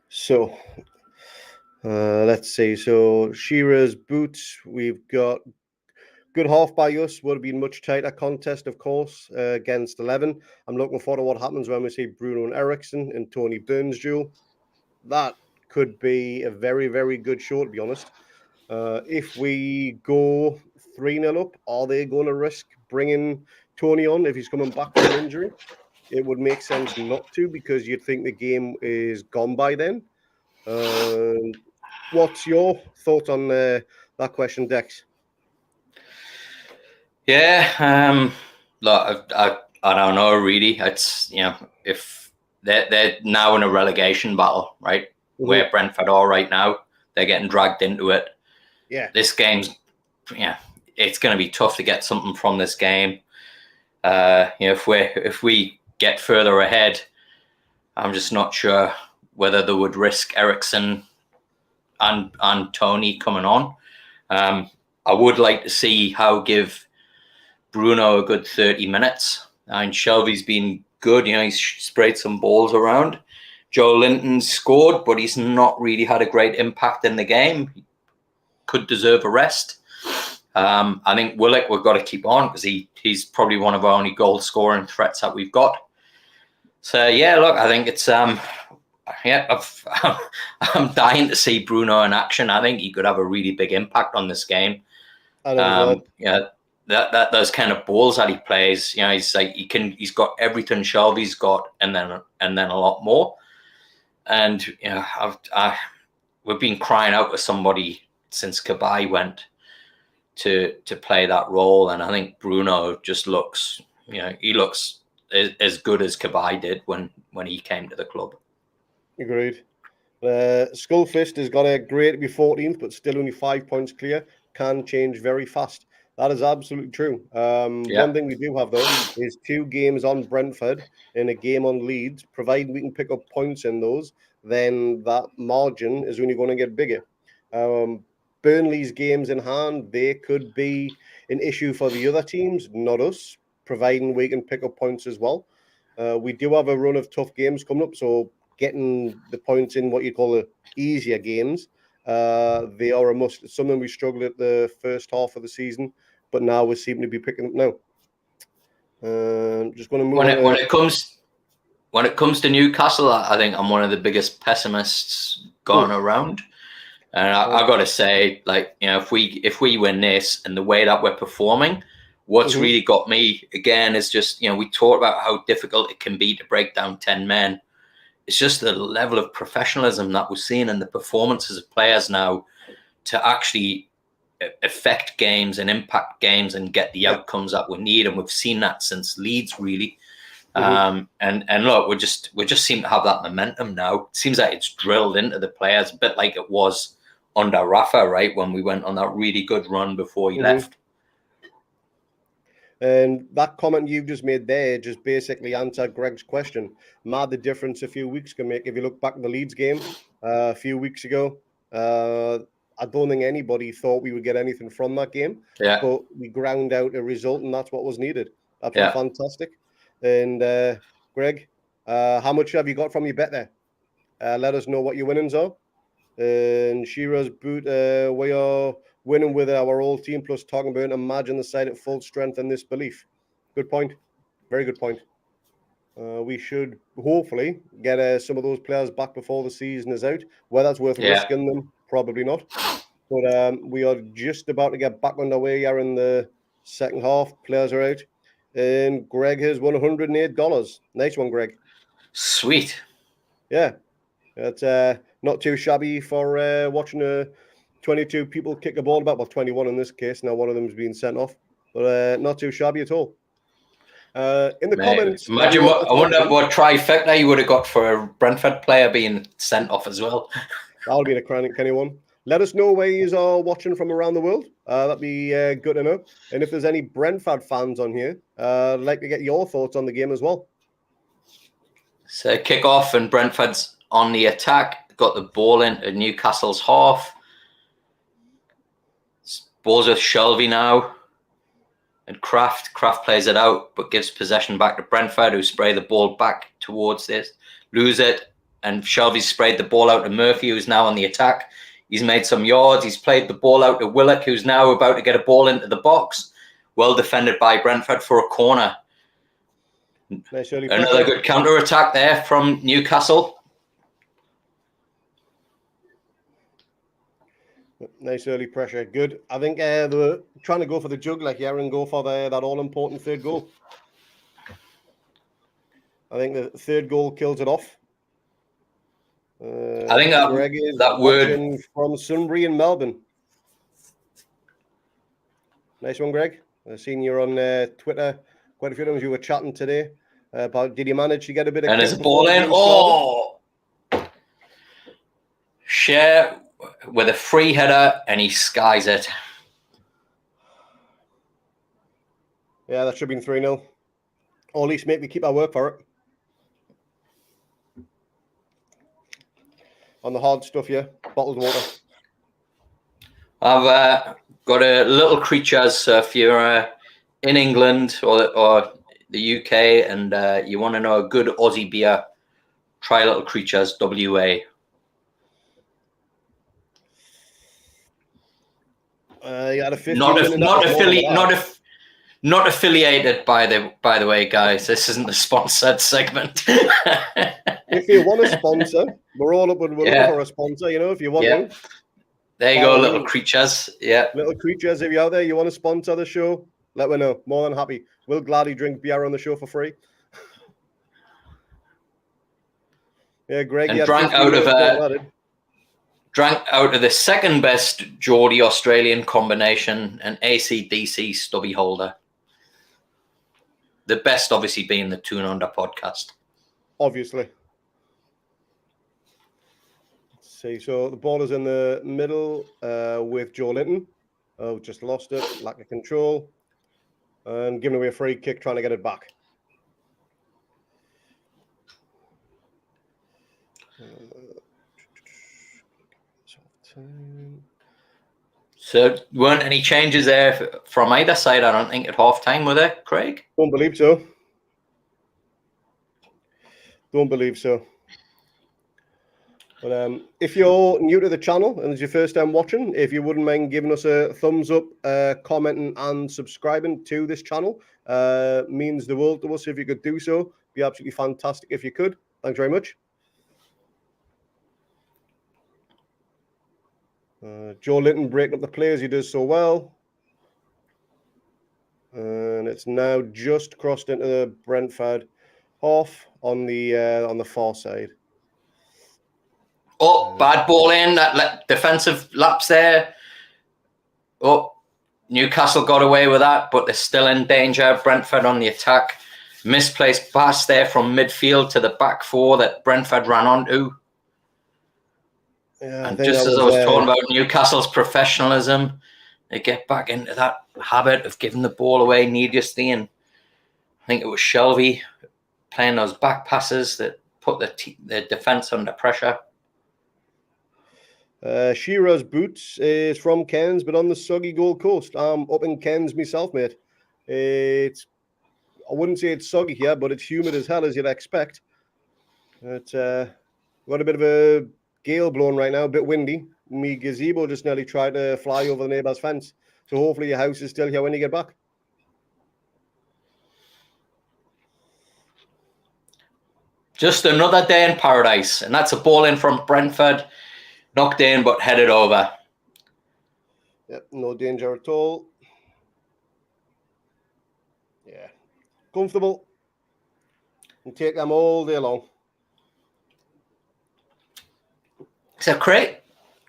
So let's see. So Shearer's boots, we've got good half by us. Would have been much tighter contest, of course, against 11. I'm looking forward to what happens when we see Bruno and Ericsson and Tony Burns duel. That could be a very, very good show, to be honest. If we go 3-0 up, are they going to risk bringing Tony on if he's coming back from an injury? It would make sense not to, because you'd think the game is gone by then. What's your thought on that question, Dex? Yeah, look, I don't know really. It's if they're now in a relegation battle, right? Mm-hmm. Where Brentford are right now, they're getting dragged into it. Yeah, this game's it's going to be tough to get something from this game. If we get further ahead, I'm just not sure whether they would risk Ericsson and Tony coming on. I would like to see how give Bruno a good 30 minutes. And Shelby's been good. He's sprayed some balls around. Joe Linton's scored, but he's not really had a great impact in the game. He could deserve a rest. I think Willock we've got to keep on because he's probably one of our only goal scoring threats that we've got. So yeah, look, I think it's I'm dying to see Bruno in action. I think he could have a really big impact on this game. That those kind of balls that he plays, he's got everything Shelby's got, and then a lot more. And we've been crying out for somebody since Cabai went to play that role, and I think Bruno just looks, he looks as good as Cabai did when he came to the club. Agreed. Skullfist has got a great to be 14th, but still only 5 points clear. Can change very fast. That is absolutely true. One thing we do have, though, is 2 games on Brentford and a game on Leeds. Providing we can pick up points in those, then that margin is only going to get bigger. Burnley's games in hand, they could be an issue for the other teams, not us, providing we can pick up points as well. We do have a run of tough games coming up, so getting the points in what you call the easier games, they are a must. It's something we struggled at the first half of the season, but now we seem to be picking up now. Just going to move on. When it comes to Newcastle, I think I'm one of the biggest pessimists going around. And I got to say, if we win this and the way that we're performing, what's really got me again is just, we talk about how difficult it can be to break down 10 men. It's just the level of professionalism that we're seeing in the performances of players now to actually affect games and impact games and get the outcomes that we need. And we've seen that since Leeds, really. And look, we just seem to have that momentum now. It seems like it's drilled into the players, a bit like it was under Rafa, right, when we went on that really good run before he left. And that comment you've just made there just basically answered Greg's question. Mad the difference a few weeks can make. If you look back in the Leeds game a few weeks ago, I don't think anybody thought we would get anything from that game. Yeah. But we ground out a result, and that's what was needed. That's fantastic. And Greg, how much have you got from your bet there? Let us know what your winnings are. And Shearer's boot, we are winning with our old team, plus talking about imagine the side at full strength and this belief. Good point. Very good point. We should hopefully get some of those players back before the season is out. Whether that's worth risking them, probably not. But we are just about to get back underway here in the second half. Players are out. And Greg has won $108. Nice one, Greg. Sweet. Yeah. It's not too shabby for watching 22 people kick a ball about. Well, 21 in this case. Now one of them's been sent off. But not too shabby at all. In the comments... Imagine I wonder what trifecta you would have got for a Brentford player being sent off as well. That would be a Kenny one. Let us know where you are watching from around the world. That'd be good to know. And if there's any Brentford fans on here, I'd like to get your thoughts on the game as well. So kick off and Brentford's on the attack. Got the ball into Newcastle's half. Ball's with Shelby now. And Kraft plays it out, but gives possession back to Brentford, who spray the ball back towards this. Lose it. and Shelby's sprayed the ball out to Murphy, who's now on the attack. He's made some yards. He's played the ball out to Willock, who's now about to get a ball into the box. Well defended by Brentford for a corner. Nice early Another pressure. good counter-attack there from Newcastle. Nice early pressure. Good. I think they were trying to go for the jugular here and go for that all-important third goal. I think the third goal kills it off. I think Greg is that word watching from Sunbury in Melbourne. Nice one, Greg. I've seen you on Twitter. Quite a few times you were chatting today. But did you manage to get a bit of? And his ball in. Oh, Share with a free header, and he skies it. Yeah, that should have been 3-0. Or at least make me keep my work for it. On the hard stuff, yeah. Bottled water. I've got a little creatures. If you're in England or the UK and you want to know a good Aussie beer, try Little Creatures WA. You had a 15 not affiliated by the way, guys. This isn't the sponsored segment. If you want a sponsor, we're all up and we're looking for a sponsor. You know, if you want one. There you go, Little Creatures. Yeah, Little Creatures. If you're out there, you want to sponsor the show, let me know. More than happy. We'll gladly drink beer on the show for free. Yeah, Greg. And drank out of the second best Geordie Australian combination, an AC/DC stubby holder. The best, obviously, being the Toon Under podcast. Obviously. Let's see. So the ball is in the middle with Joe Linton. Oh, just lost it. Lack of control. And giving away a free kick, trying to get it back. So weren't any changes there from either side, I don't think, at half-time, were there, Craig? Don't believe so. Don't believe so. But if you're new to the channel and it's your first time watching, if you wouldn't mind giving us a thumbs up, commenting and subscribing to this channel, means the world to us. If you could do so, be absolutely fantastic if you could. Thanks very much. Joe Linton breaking up the players. He does so well. And it's now just crossed into the Brentford half on the far side. Oh, bad ball in. That defensive lapse there. Oh, Newcastle got away with that, but they're still in danger. Brentford on the attack. Misplaced pass there from midfield to the back four that Brentford ran onto. Yeah, and just as I was talking about Newcastle's professionalism, they get back into that habit of giving the ball away needlessly. And I think it was Shelby playing those back passes that put the defence under pressure. Shearer's Boots is from Cairns, but on the soggy Gold Coast. I'm up in Cairns myself, mate. I wouldn't say it's soggy here, but it's humid as hell, as you'd expect. It's got a bit of a gale blowing right now, a bit windy. Me gazebo just nearly tried to fly over the neighbour's fence. So hopefully your house is still here when you get back. Just another day in paradise. And that's a ball in from Brentford. Knocked in, but headed over. Yep, no danger at all. Yeah. Comfortable. And take them all day long. So, Craig,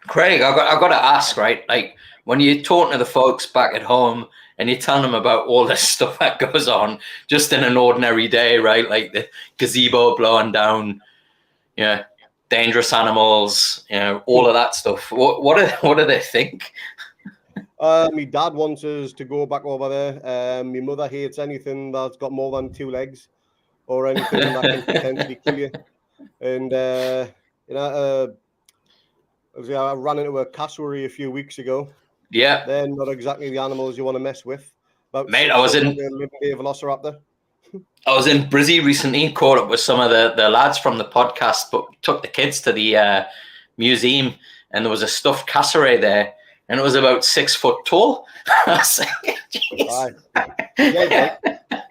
I've got to ask, right? Like, when you're talking to the folks back at home and you're telling them about all this stuff that goes on just in an ordinary day, right? Like the gazebo blowing down, dangerous animals, all of that stuff. What do they think? My dad wants us to go back over there. My mother hates anything that's got more than 2 legs or anything that can potentially kill you. And I ran into a cassowary a few weeks ago. Yeah, they're not exactly the animals you want to mess with. Mate, I was in a living day velociraptor. I was in Brizzy recently, caught up with some of the lads from the podcast, but took the kids to the museum, and there was a stuffed cassowary there, and it was about 6 foot tall. I was like, Aye.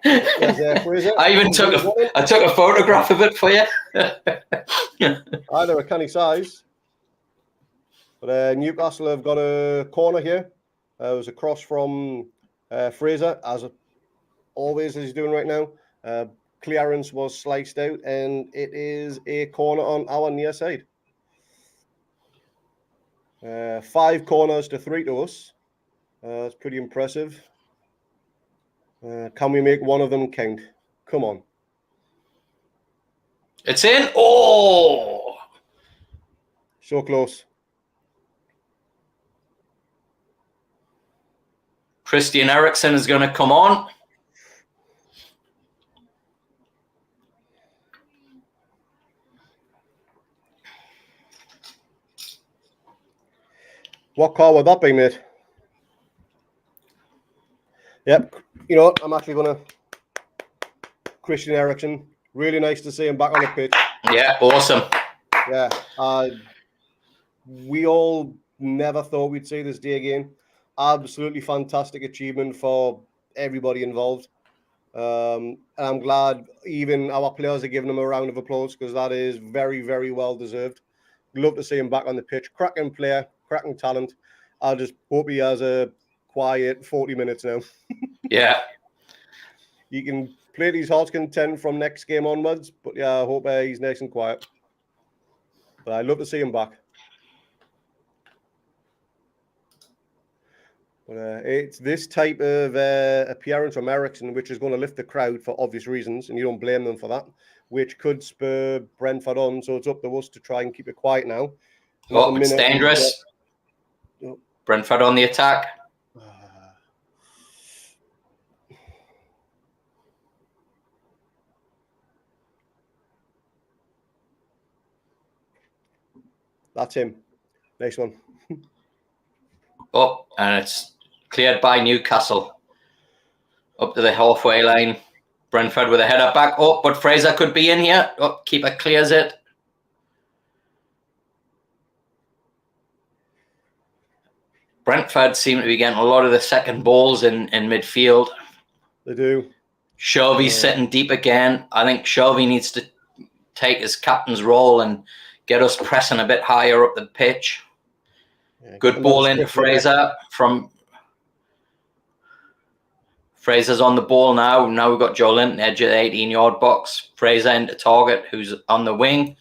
Yeah, Fraser, I even took a photograph of it for you. Aye, they're a canny size. But Newcastle have got a corner here. It was across from Fraser, as always as he's doing right now. Clearance was sliced out, and it is a corner on our near side. 5 corners to 3 to us. That's pretty impressive. Can we make one of them count? Come on. It's in. Oh! So close. Christian Eriksen is going to come on. What call would that be, mate? Yep. You know what? I'm actually going to... Christian Eriksen. Really nice to see him back on the pitch. Yeah, awesome. Yeah. We all never thought we'd see this day again. Absolutely fantastic achievement for everybody involved. And I'm glad even our players are giving him a round of applause, because that is very, very well deserved. Love to see him back on the pitch. Cracking player, cracking talent. I just hope he has a quiet 40 minutes now. Yeah. You can play to his heart's content from next game onwards, but yeah, I hope he's nice and quiet. But I'd love to see him back. But it's this type of appearance from Eriksen which is going to lift the crowd for obvious reasons, and you don't blame them for that, which could spur Brentford on. So it's up to us to try and keep it quiet now. Oh, it's dangerous. Brentford on the attack. That's him. Nice one. Oh, and it's cleared by Newcastle. Up to the halfway line. Brentford with a header back. Oh, but Fraser could be in here. Oh, keeper clears it. Brentford seem to be getting a lot of the second balls in midfield. They do. Shelby's sitting deep again. I think Shelby needs to take his captain's role and get us pressing a bit higher up the pitch. Yeah, good ball into Fraser from... Fraser's on the ball now. Now we've got Joe Linton, edge of the 18-yard box. Fraser into Target, who's on the wing.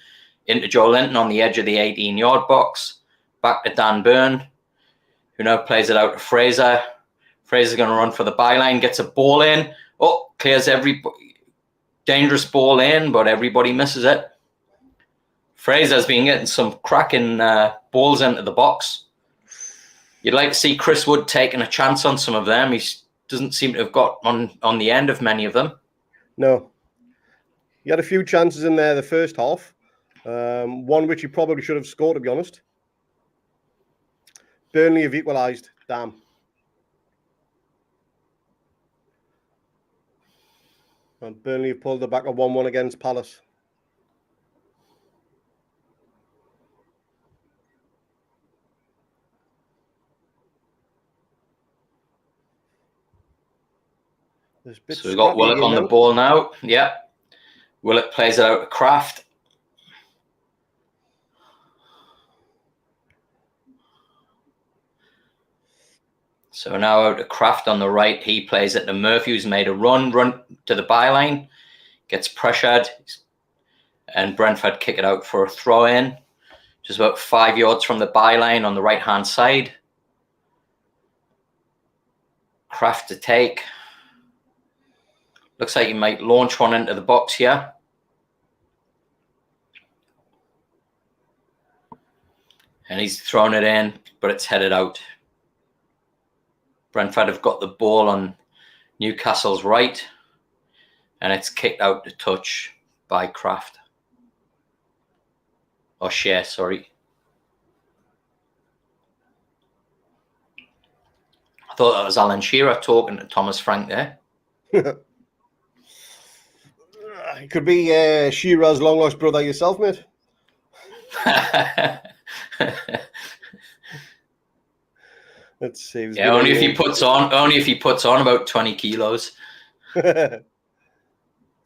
Into Joe Linton on the edge of the 18-yard box. Back to Dan Burn, who now plays it out to Fraser. Fraser's going to run for the byline, gets a ball in. Oh, clears every dangerous ball in, but everybody misses it. Fraser's been getting some cracking balls into the box. You'd like to see Chris Wood taking a chance on some of them. He doesn't seem to have got on the end of many of them. No. He had a few chances in there the first half. One which he probably should have scored, to be honest. Burnley have equalised. Damn. And Burnley have pulled the back of 1-1 against Palace. So we've got Willock on the ball now. Yeah. Willock plays it out to Kraft. So now out to Kraft on the right. He plays it to Murphy, who's made a run to the byline. Gets pressured. And Brentford kick it out for a throw-in. Just about 5 yards from the byline on the right-hand side. Kraft to take. Looks like he might launch one into the box here. And he's thrown it in, but it's headed out. Brentford have got the ball on Newcastle's right. And it's kicked out to touch by Kraft. Or Shea, sorry. I thought that was Alan Shearer talking to Thomas Frank there. It could be Shearer's long lost brother yourself, mate. Let's see. Yeah, only if he puts on about 20 kilos. Let's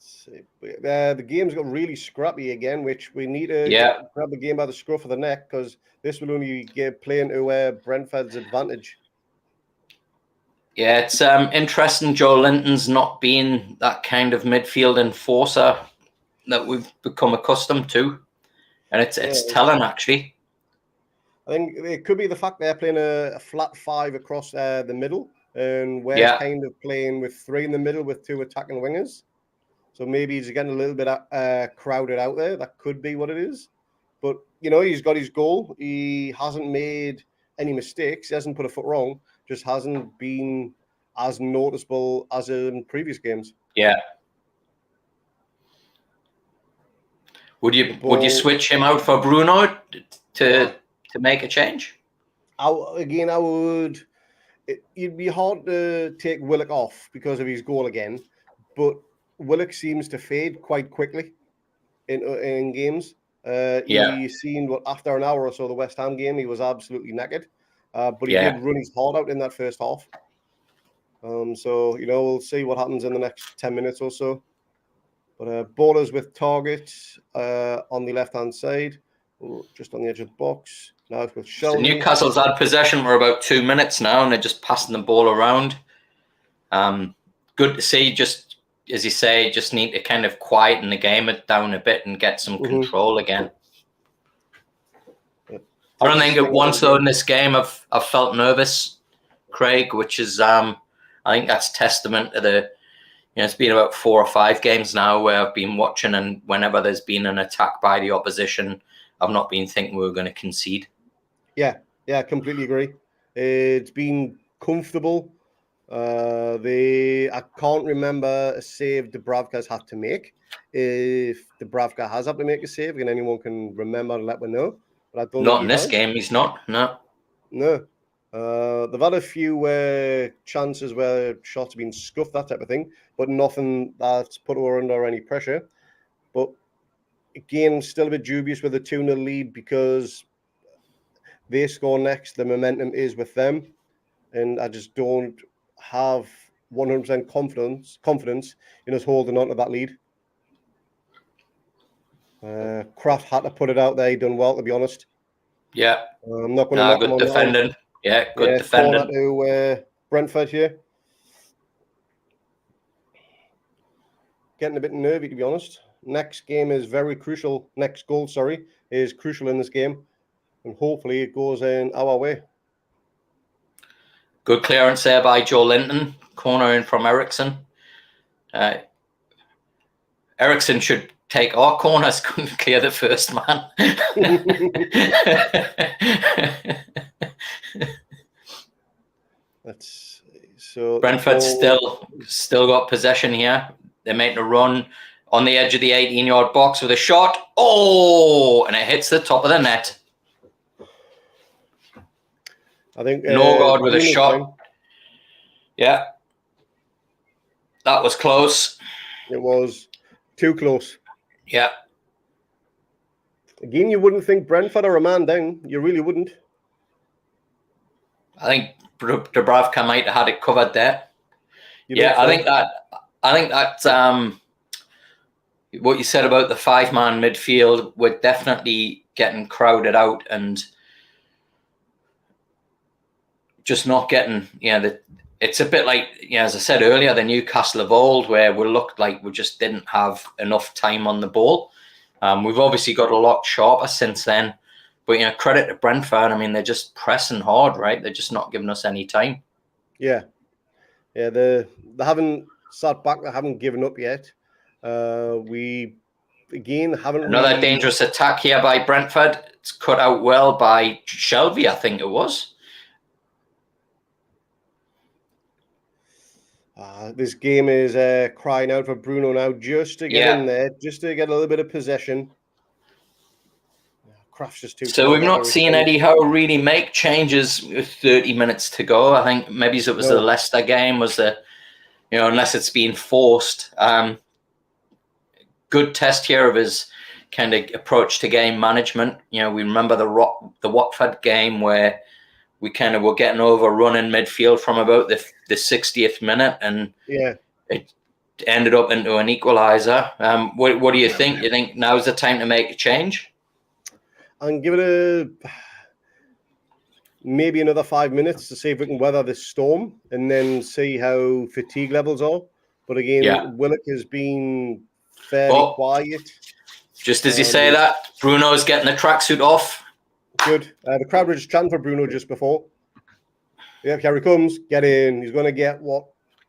see. The game's got really scrappy again, which we need to grab the game by the scruff of the neck, because this will only get playing to Brentford's advantage. Yeah, it's interesting. Joe Linton's not being that kind of midfield enforcer that we've become accustomed to, and it's telling, actually. I think it could be the fact they're playing a flat five across the middle, and we're kind of playing with three in the middle with two attacking wingers. So maybe he's getting a little bit crowded out there. That could be what it is. But, he's got his goal. He hasn't made any mistakes. He hasn't put a foot wrong. Just hasn't been as noticeable as in previous games. Yeah. Would you switch him out for Bruno to make a change? I would. It'd be hard to take Willock off because of his goal again, but Willock seems to fade quite quickly in games. He seemed after an hour or so the West Ham game, he was absolutely knackered. But he did run his heart out in that first half. So we'll see what happens in the next 10 minutes or so. But ballers with targets on the left-hand side, just on the edge of the box. Now it's with Shelby. So Newcastle's had possession for about 2 minutes now, and they're just passing the ball around. Good to see. Just as you say, just need to kind of quieten the game down a bit and get some control again. I don't think at once though in this game I've felt nervous, Craig, which is I think that's testament to the. It's been about 4 or 5 games now where I've been watching, and whenever there's been an attack by the opposition, I've not been thinking we were going to concede. Yeah, I completely agree. It's been comfortable. I can't remember a save Dubravka's had to make. If Dubravka has had to make a save, and anyone can remember, let me know. But I don't. Not in this game. He's not. No. They've had a few chances where shots have been scuffed, that type of thing, but nothing that's put her under any pressure. But again, still a bit dubious with the 2-0 lead because they score next. The momentum is with them, and I just don't have 100% confidence in us holding on to that lead. Kraft had to put it out there. He done well, to be honest. Yeah. I'm not going to knock him on defending. Yeah, good defending. Corner to Brentford here. Getting a bit nervy, to be honest. Next game is very crucial. Next goal, is crucial in this game. And hopefully it goes in our way. Good clearance there by Joe Linton. Corner in from Ericsson. Ericsson should take our corners, couldn't clear the first man. Brentford still got possession here. They're making a run on the edge of the 18-yard box with a shot. Oh, and it hits the top of the net. I think Norgard with a shot. Yeah. That was close. It was too close. Yeah. Again, you wouldn't think Brentford are a man down. You really wouldn't. I think Dubravka might have had it covered there. I think that what you said about the 5-man midfield, we're definitely getting crowded out and just not getting, it's a bit like, as I said earlier, the Newcastle of old, where we looked like we just didn't have enough time on the ball. We've obviously got a lot sharper since then, but credit to Brentford. I mean, they're just pressing hard, right? They're just not giving us any time. Yeah. They haven't sat back. They haven't given up yet. We haven't. Another dangerous attack here by Brentford. It's cut out well by Shelby, I think it was. This game is crying out for Bruno now, just to get in there, just to get a little bit of possession. Kraft's just too. So we've not seen Eddie Howe really make changes with 30 minutes to go. I think maybe it was the Leicester game, unless it's been forced. good test here of his kind of approach to game management. You know, we remember the Watford game where we kind of were getting overrun in midfield from about the 60th minute, and it ended up into an equaliser. What do you think? You think now's the time to make a change? And give it maybe another 5 minutes to see if we can weather this storm, and then see how fatigue levels are. But again, Willock has been fairly quiet. Just as you say that, Bruno's getting the tracksuit off. Good. The crowd were just chanting for Bruno just before. Yep, here he comes. Get in. He's going to get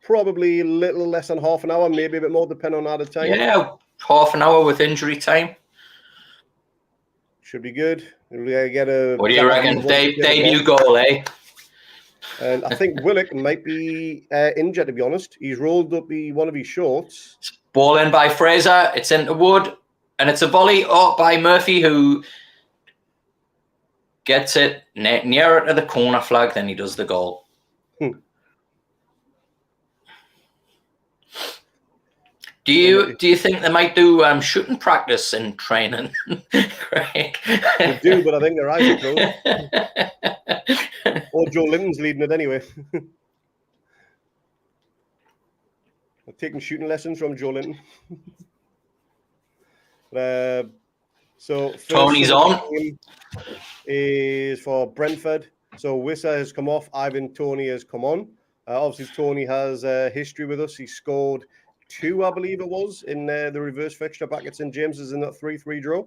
probably a little less than half an hour, maybe a bit more, depending on the time. Yeah, half an hour with injury time. Should be good. We'll get what do you reckon? Debut goal, eh? And I think Willock might be injured, to be honest. He's rolled up one of his shorts. Ball in by Fraser. It's into Wood. And it's a volley by Murphy, who gets it nearer to the corner flag than he does the goal. Do you think they might do shooting practice in training, Craig? They do, but I think their eyes are closed. Or Joe Linton's leading it anyway. I'm taking shooting lessons from Joe Linton. So Tony's on. Is for Brentford. So Wissa has come off. Ivan Toney has come on. Obviously, Toney has history with us. He scored 2, I believe it was, in the reverse fixture back at St James's in that 3-3 draw.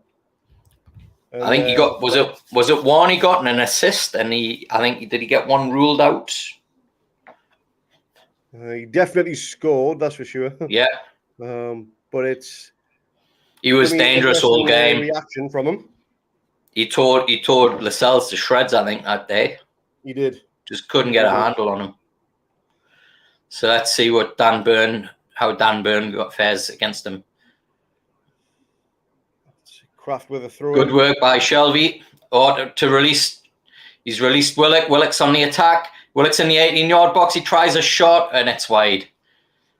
And, I think he got was it one he got an assist, and did he get one ruled out? He definitely scored, that's for sure. Yeah. But he was dangerous all game. Reaction from him. He tore Lascelles to shreds, I think, that day. He did. Just couldn't get a handle on him. So let's see how Dan Burn got fares against him. Kraft with a throw. Good work by Shelby. To release. He's released Willock. Willock's on the attack. Willock's in the 18-yard box. He tries a shot, and it's wide. It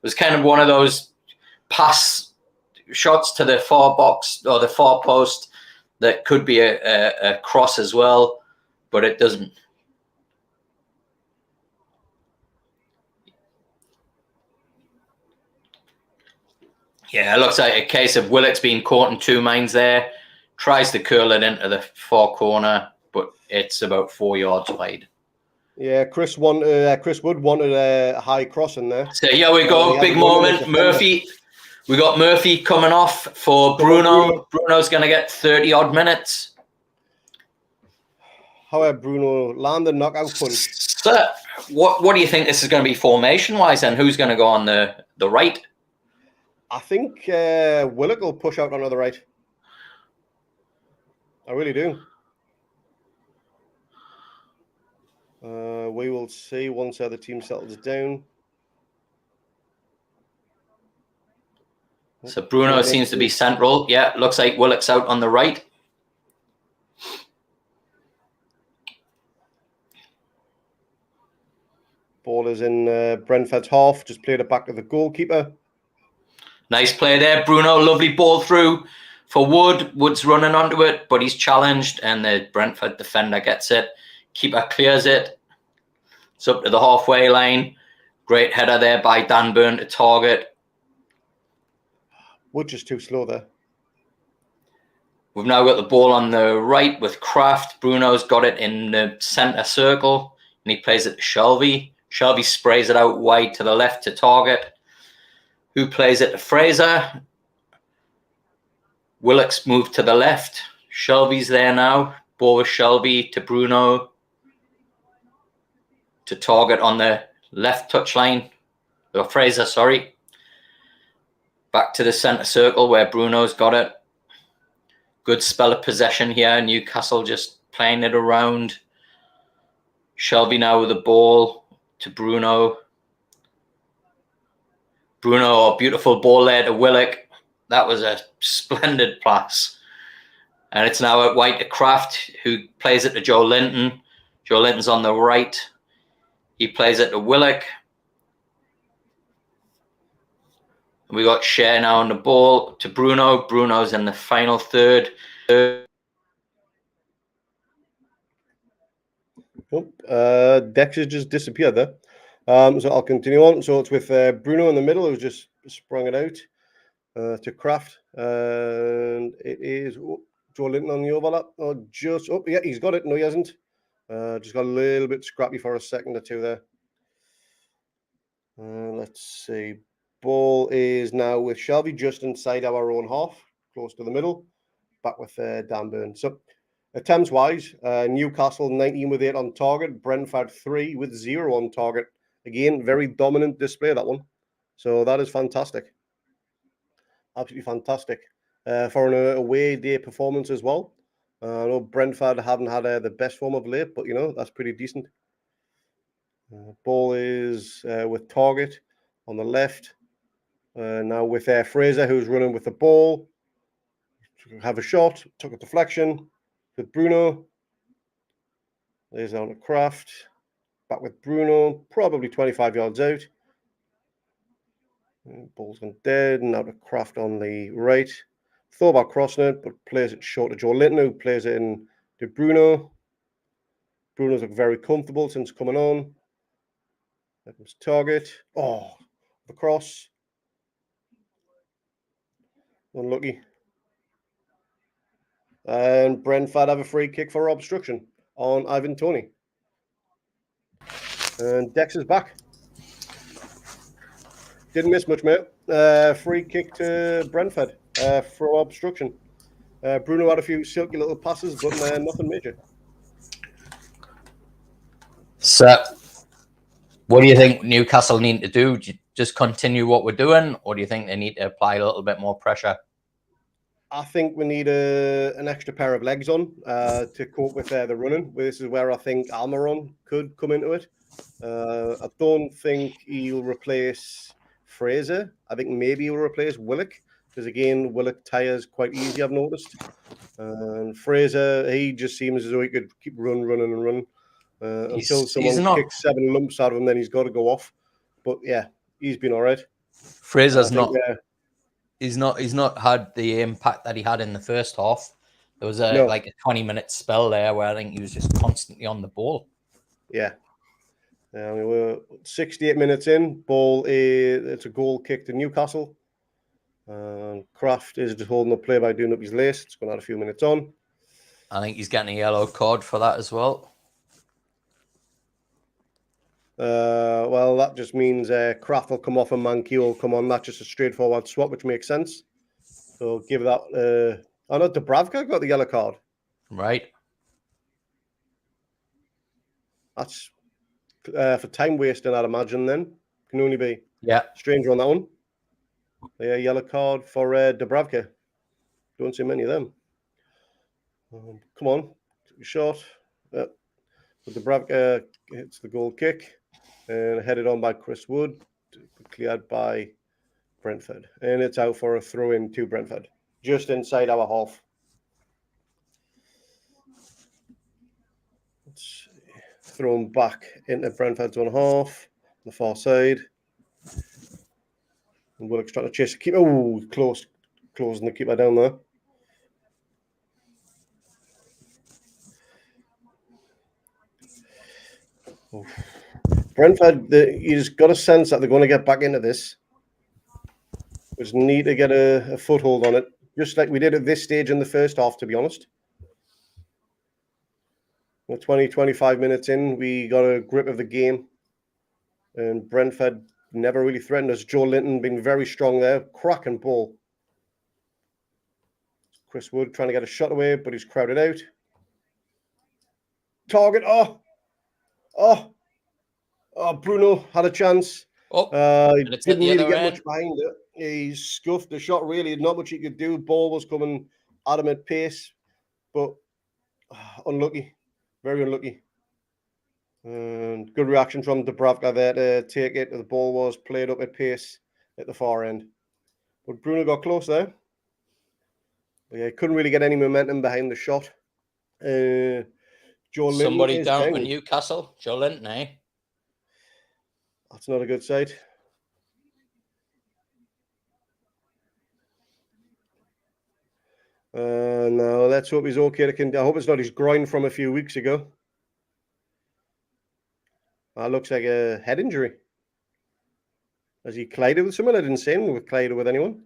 was kind of one of those pass shots to the far box or the far post that could be a cross as well, but it doesn't. Yeah, it looks like a case of Willock's being caught in 2 minds there. Tries to curl it into the far corner, but it's about 4 yards wide. Yeah, Chris Wood wanted a high cross in there. So here we go, big moment. Murphy. We got Murphy coming off for Bruno. Bruno's going to get 30-odd minutes. However, Bruno landed knockout punch. So, what do you think this is going to be formation-wise, and who's going to go on the right? I think Willock will push out onto the right. I really do. We will see once the other team settles down. So Bruno seems to be central. Yeah, looks like Willock's out on the right. Ball is in Brentford's half. Just played it back to the goalkeeper. Nice play there, Bruno. Lovely ball through for Wood. Wood's running onto it, but he's challenged, and the Brentford defender gets it. Keeper clears it. It's up to the halfway line. Great header there by Dan Burn to target. Wood just too slow there. We've now got the ball on the right with Kraft. Bruno's got it in the centre circle, and he plays it to Shelby. Shelby sprays it out wide to the left to target. Who plays it to Fraser? Willock's moved to the left. Shelby's there now. Ball with Shelby to Bruno to target on the left touchline. Or Fraser, sorry. Back to the centre circle where Bruno's got it. Good spell of possession here. Newcastle just playing it around. Shelby now with the ball to Bruno. Bruno, a beautiful ball there to Willock. That was a splendid pass. And it's now out wide to Kraft, who plays it to Joe Linton. Joe Linton's on the right. He plays it to Willock. We got Share now on the ball to Bruno. Bruno's in the final third. Dexter just disappeared there. So I'll continue on. So it's with Bruno in the middle, who's just sprung it out to Kraft. And it is Joe Linton on the overlap. Yeah, he's got it. No, he hasn't. Just got a little bit scrappy for a second or two there. Let's see. Ball is now with Shelby just inside our own half, close to the middle. Back with Dan Burn. So attempts wise, Newcastle 19 with 8 on target, Brentford 3 with 0 on target. Again, very dominant display, that one. So that is fantastic. Absolutely fantastic. For an away day performance as well. I know Brentford haven't had the best form of late, but that's pretty decent. Ball is with target on the left. Now with Fraser, who's running with the ball. Have a shot, took a deflection with Bruno. Lays down to Kraft. Back with Bruno, probably 25 yards out. Ball's gone dead, and now to Kraft on the right. Thought about crossing it, but plays it short to Joe Linton, who plays it in to Bruno. Bruno's looked very comfortable since coming on. There comes target. Oh, the cross. Unlucky. And Brentford have a free kick for obstruction on Ivan Toney. And Dex is back. Didn't miss much, mate. Free kick to Brentford for obstruction. Bruno had a few silky little passes, but nothing major. So, what do you think Newcastle need to do? Just continue what we're doing, or do you think they need to apply a little bit more pressure? I think we need an extra pair of legs on to cope with the running. This is where I think Almiron could come into it. I don't think he'll replace Fraser. I think maybe he'll replace Willock, because again, Willock tires quite easy, I've noticed. And Fraser, he just seems as though he could keep running until someone kicks 7 lumps out of him, then he's got to go off. But yeah, he's been all right. Fraser's He's not had the impact that he had in the first half. There was like a 20-minute spell there where I think he was just constantly on the ball. Yeah. We were 68 minutes in. It's a goal kick to Newcastle. Kraft is just holding up play by doing up his lace. It's going to add a few minutes on. I think he's getting a yellow card for that as well. Well, that just means Kraft will come off and Mankey will come on. That's just a straightforward swap, which makes sense. So give that. I know Dubravka got the yellow card. Right. That's for time wasting, I'd imagine. Then can only be stranger on that one. Yeah, yellow card for Dubravka. Don't see many of them. Come on, shot. Dubravka hits the goal kick and headed on by Chris Wood, cleared by Brentford, and it's out for a throw in to Brentford, just inside our half. It's thrown back into Brentford's own half, on the far side. And Willock's trying to chase the keeper. Oh, closing the keeper down there. Oh. Brentford, you just got a sense that they're going to get back into this. We just need to get a foothold on it, just like we did at this stage in the first half, to be honest. 20-25 minutes in, we got a grip of the game. And Brentford never really threatened us. Joe Linton being very strong there. Cracking ball. Chris Wood trying to get a shot away, but he's crowded out. Target. Bruno had a chance. He didn't really get much behind it. He scuffed the shot, really. Not much he could do. Ball was coming at him at pace, but unlucky. Very unlucky. And good reaction from Dubravka there to take it. The ball was played up at pace at the far end. But Bruno got close there. He couldn't really get any momentum behind the shot. Joe Linton Somebody down for Newcastle. Joe Linton, eh? That's not a good sight. No, let's hope he's okay. I hope it's not his groin from a few weeks ago. That looks like a head injury. Has he collided with someone? I didn't see him collided with anyone.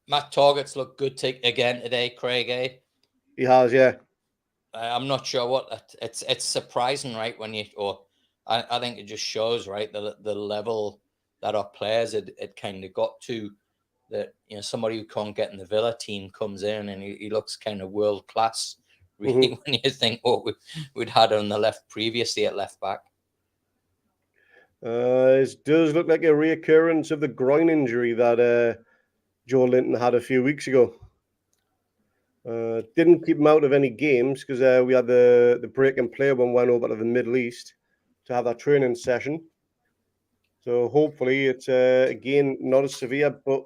Matt Targett's looked good again today, Craig. Eh? He has, yeah. I'm not sure what it's surprising, right? When I think it just shows, right, the level that our players it kind of got to. That somebody who can't get in the Villa team comes in and he looks kind of world class. Really, when you think what we'd had on the left previously at left back. It does look like a reoccurrence of the groin injury that Joe Linton had a few weeks ago. Didn't keep him out of any games because we had the break and play when we went over to the Middle East to have that training session. So hopefully it's again not as severe. But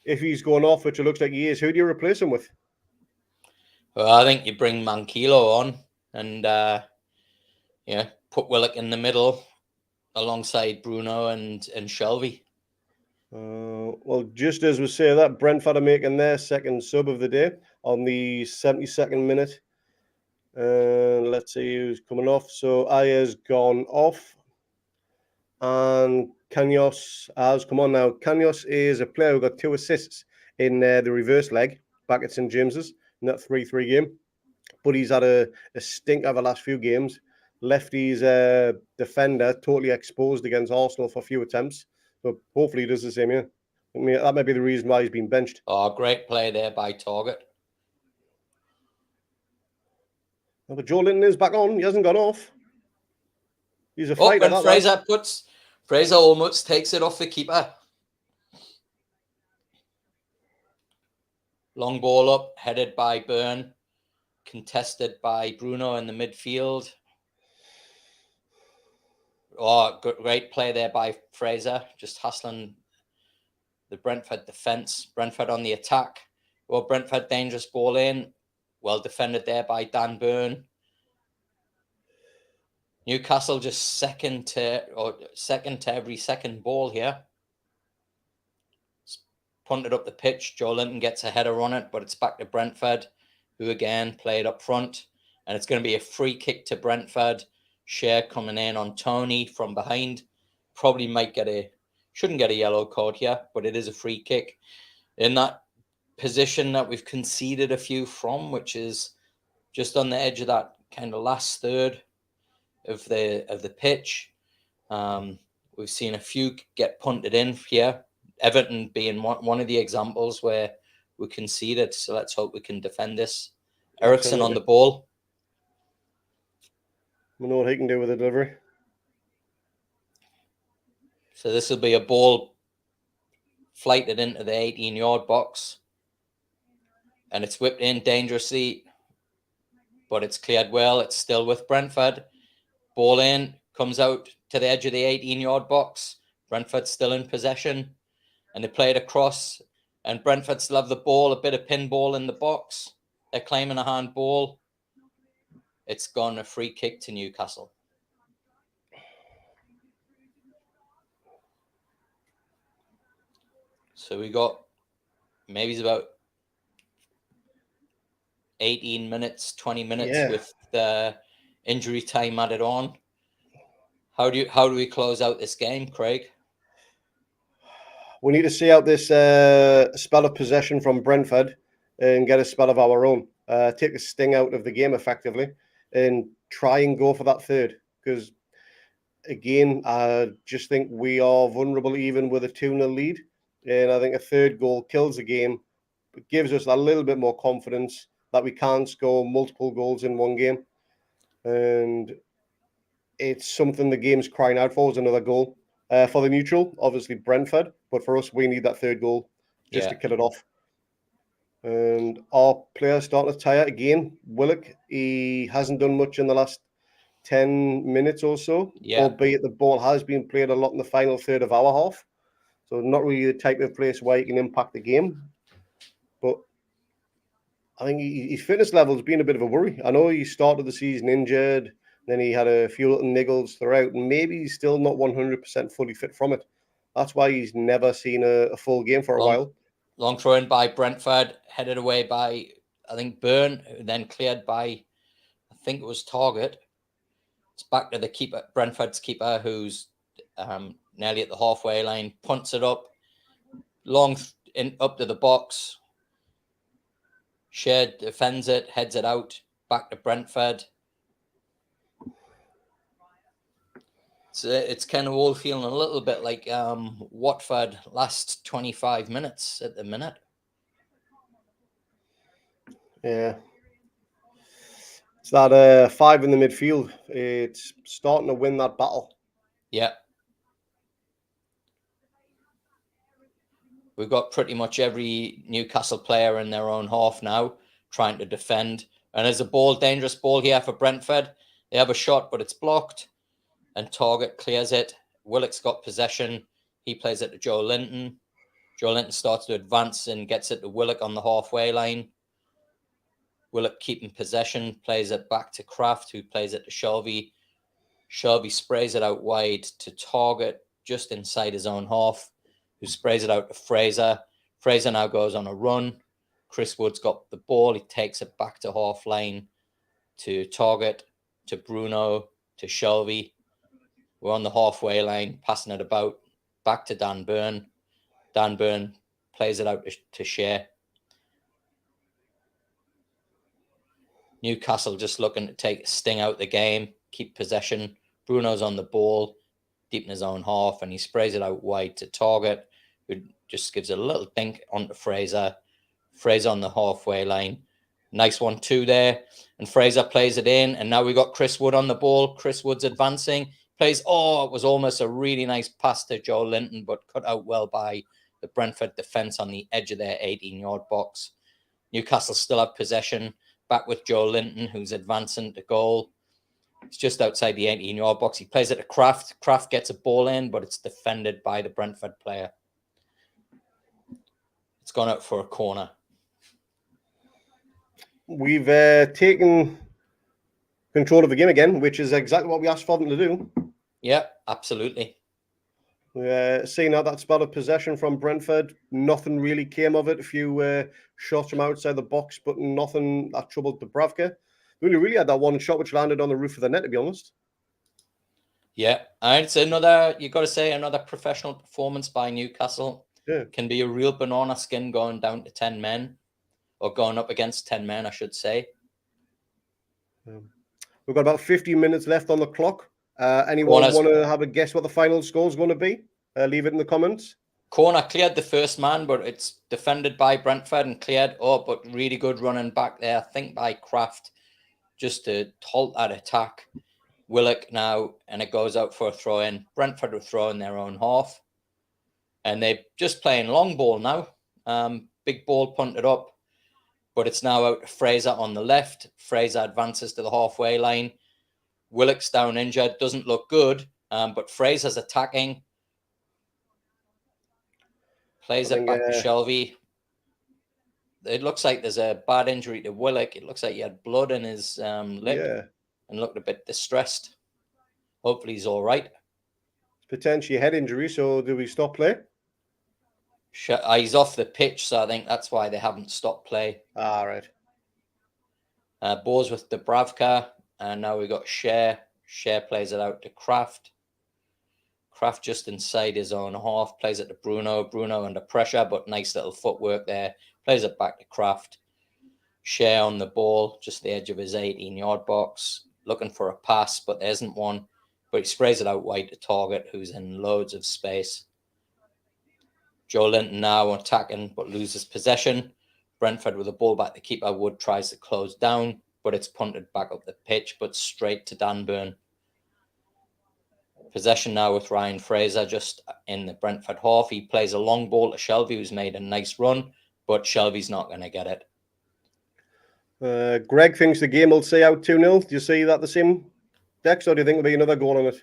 if he's going off, which it looks like he is, who do you replace him with? Well, I think you bring Manquillo on and put Willock in the middle alongside Bruno and Shelby. Well, just as we say that, Brentford are making their second sub of the day on the 72nd minute. Let's see who's coming off. So Aya's gone off. And Canos has come on now. Canos is a player who got 2 assists in the reverse leg back at St James's in that 3-3 game. But he's had a stink over the last few games. Left his defender totally exposed against Arsenal for a few attempts. So hopefully he does the same here. I mean, that might be the reason why he's been benched. Oh, great play there by Target. But Joe Linton is back on. He hasn't gone off. He's a fighter. And Fraser almost takes it off the keeper. Long ball up, headed by Byrne, contested by Bruno in the midfield. Oh, great play there by Fraser, just hustling the Brentford defence. Brentford on the attack. Well, Brentford dangerous ball in. Well defended there by Dan Byrne. Newcastle just second to every second ball here. It's punted up the pitch. Joe Linton gets a header on it, but it's back to Brentford, who again played up front. And it's going to be a free kick to Brentford. Share coming in on Tony from behind. Probably shouldn't get a yellow card here, but it is a free kick in that position that we've conceded a few from, which is just on the edge of that kind of last third of the pitch. We've seen a few get punted in here. Everton being one of the examples where we conceded. So let's hope we can defend this. Ericsson on the ball. We know what he can do with the delivery. So this will be a ball flighted into the 18-yard box. And it's whipped in dangerously. But it's cleared well. It's still with Brentford. Ball in, comes out to the edge of the 18-yard box. Brentford still in possession. And they play it across. And Brentford still have the ball, a bit of pinball in the box. They're claiming a handball. It's gone a free kick to Newcastle. So we got maybe it's about 18 minutes, 20 minutes with the injury time added on. How do we close out this game, Craig? We need to see out this spell of possession from Brentford and get a spell of our own. Take the sting out of the game effectively and try and go for that third. Because, again, I just think we are vulnerable even with a 2-0 lead. And I think a third goal kills the game. It gives us a little bit more confidence that we can score multiple goals in one game. And it's something the game's crying out for, is another goal. For the neutral, obviously Brentford. But for us, we need that third goal just to kill it off. And our players starting to tire again. Willock, he hasn't done much in the last 10 minutes or so, albeit the ball has been played a lot in the final third of our half. So not really the type of place where he can impact the game. But I think his fitness level has been a bit of a worry. I know he started the season injured, then he had a few little niggles throughout, and maybe he's still not 100% fully fit from it. That's why he's never seen a full game for a while. Long throw in by Brentford, headed away by, I think, Byrne, then cleared by, I think it was Target. It's back to the keeper, Brentford's keeper, who's nearly at the halfway line, punts it up, long up to the box. Shea defends it, heads it out, back to Brentford. It's kind of all feeling a little bit like Watford last 25 minutes at the minute. Yeah. It's that 5 in the midfield. It's starting to win that battle. Yeah. We've got pretty much every Newcastle player in their own half now trying to defend. And there's a dangerous ball here for Brentford. They have a shot, but it's blocked. And Target clears it. Willock's got possession. He plays it to Joe Linton. Joe Linton starts to advance and gets it to Willock on the halfway line. Willock keeping possession, plays it back to Kraft, who plays it to Shelby. Shelby sprays it out wide to Target, just inside his own half, who sprays it out to Fraser. Fraser now goes on a run. Chris Wood's got the ball. He takes it back to half line to Target, to Bruno, to Shelby. We're on the halfway line, passing it about, back to Dan Byrne. Dan Byrne plays it out to Shea. Newcastle just looking to take Sting out the game, keep possession. Bruno's on the ball, deep in his own half, and he sprays it out wide to Target, who just gives it a little dink onto Fraser. Fraser on the halfway line. Nice 1-2 there. And Fraser plays it in, and now we got Chris Wood on the ball. Chris Wood's advancing. It was almost a really nice pass to Joe Linton, but cut out well by the Brentford defence on the edge of their 18-yard box. Newcastle still have possession. Back with Joe Linton, who's advancing to goal. It's just outside the 18-yard box. He plays it to Kraft. Kraft gets a ball in, but it's defended by the Brentford player. It's gone out for a corner. We've taken control of the game again, which is exactly what we asked for them to do. Yeah, absolutely. Seeing out that spell of possession from Brentford, nothing really came of it. A few shots from outside the box, but nothing that troubled Dubravka. We only really had that one shot which landed on the roof of the net, to be honest. Yeah, and it's another professional performance by Newcastle. Yeah. Can be a real banana skin going down to 10 men, or going up against 10 men, I should say. We've got about 15 minutes left on the clock. Anyone want to have a guess what the final score is going to be? Leave it in the comments. Corner cleared the first man, but it's defended by Brentford and cleared. But really good running back there, I think, by Kraft, just to halt that attack. Willock now, and it goes out for a throw in. Brentford will throw in their own half. And they're just playing long ball now. Big ball punted up, but it's now out to Fraser on the left. Fraser advances to the halfway line. Willock's down injured, doesn't look good, but Fraser's attacking. Plays it back to Shelby. It looks like there's a bad injury to Willock. It looks like he had blood in his lip and looked a bit distressed. Hopefully he's all right. Potentially a head injury, so do we stop play? He's off the pitch, so I think that's why they haven't stopped play. All right. Balls with Dubravka. And now we got Shea. Shea plays it out to Kraft. Kraft just inside his own half. Plays it to Bruno. Bruno under pressure, but nice little footwork there. Plays it back to Kraft. Shea on the ball, just the edge of his 18-yard box. Looking for a pass, but there isn't one. But he sprays it out wide to Target, who's in loads of space. Joe Linton now attacking, but loses possession. Brentford with the ball back to keeper. Wood tries to close down, but it's punted back up the pitch, but straight to Dan Byrne. Possession now with Ryan Fraser just in the Brentford half. He plays a long ball to Shelby, who's made a nice run, but Shelby's not going to get it. Greg thinks the game will see out 2-0. Do you see that the same, Dex, or do you think there'll be another goal on it?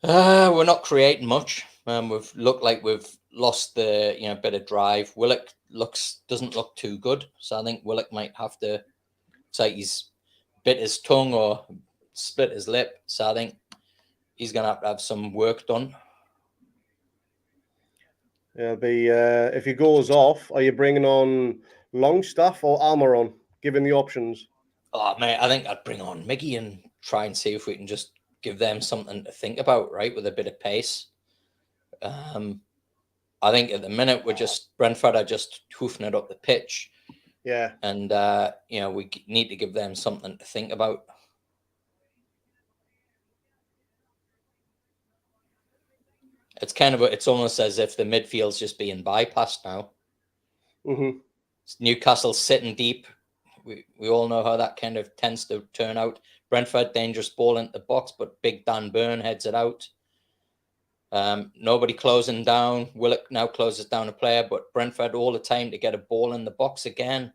We're not creating much. We've looked like we've lost the bit of drive. Willock doesn't look too good, so I think Willock might have to. It's like he's bit his tongue or split his lip, so I think he's going to have some work done. It'll be if he goes off, are you bringing on Longstaff or Almiron? Given the options. Oh, mate, I think I'd bring on Miggy and try and see if we can just give them something to think about, right, with a bit of pace. I think at the minute Brentford are just hoofing it up the pitch. Yeah. And, we need to give them something to think about. It's almost as if the midfield's just being bypassed now. Mm-hmm. Newcastle sitting deep. We all know how that kind of tends to turn out. Brentford, dangerous ball into the box, but Big Dan Burn heads it out. Nobody closing down. Willock now closes down a player, but Brentford all the time to get a ball in the box again.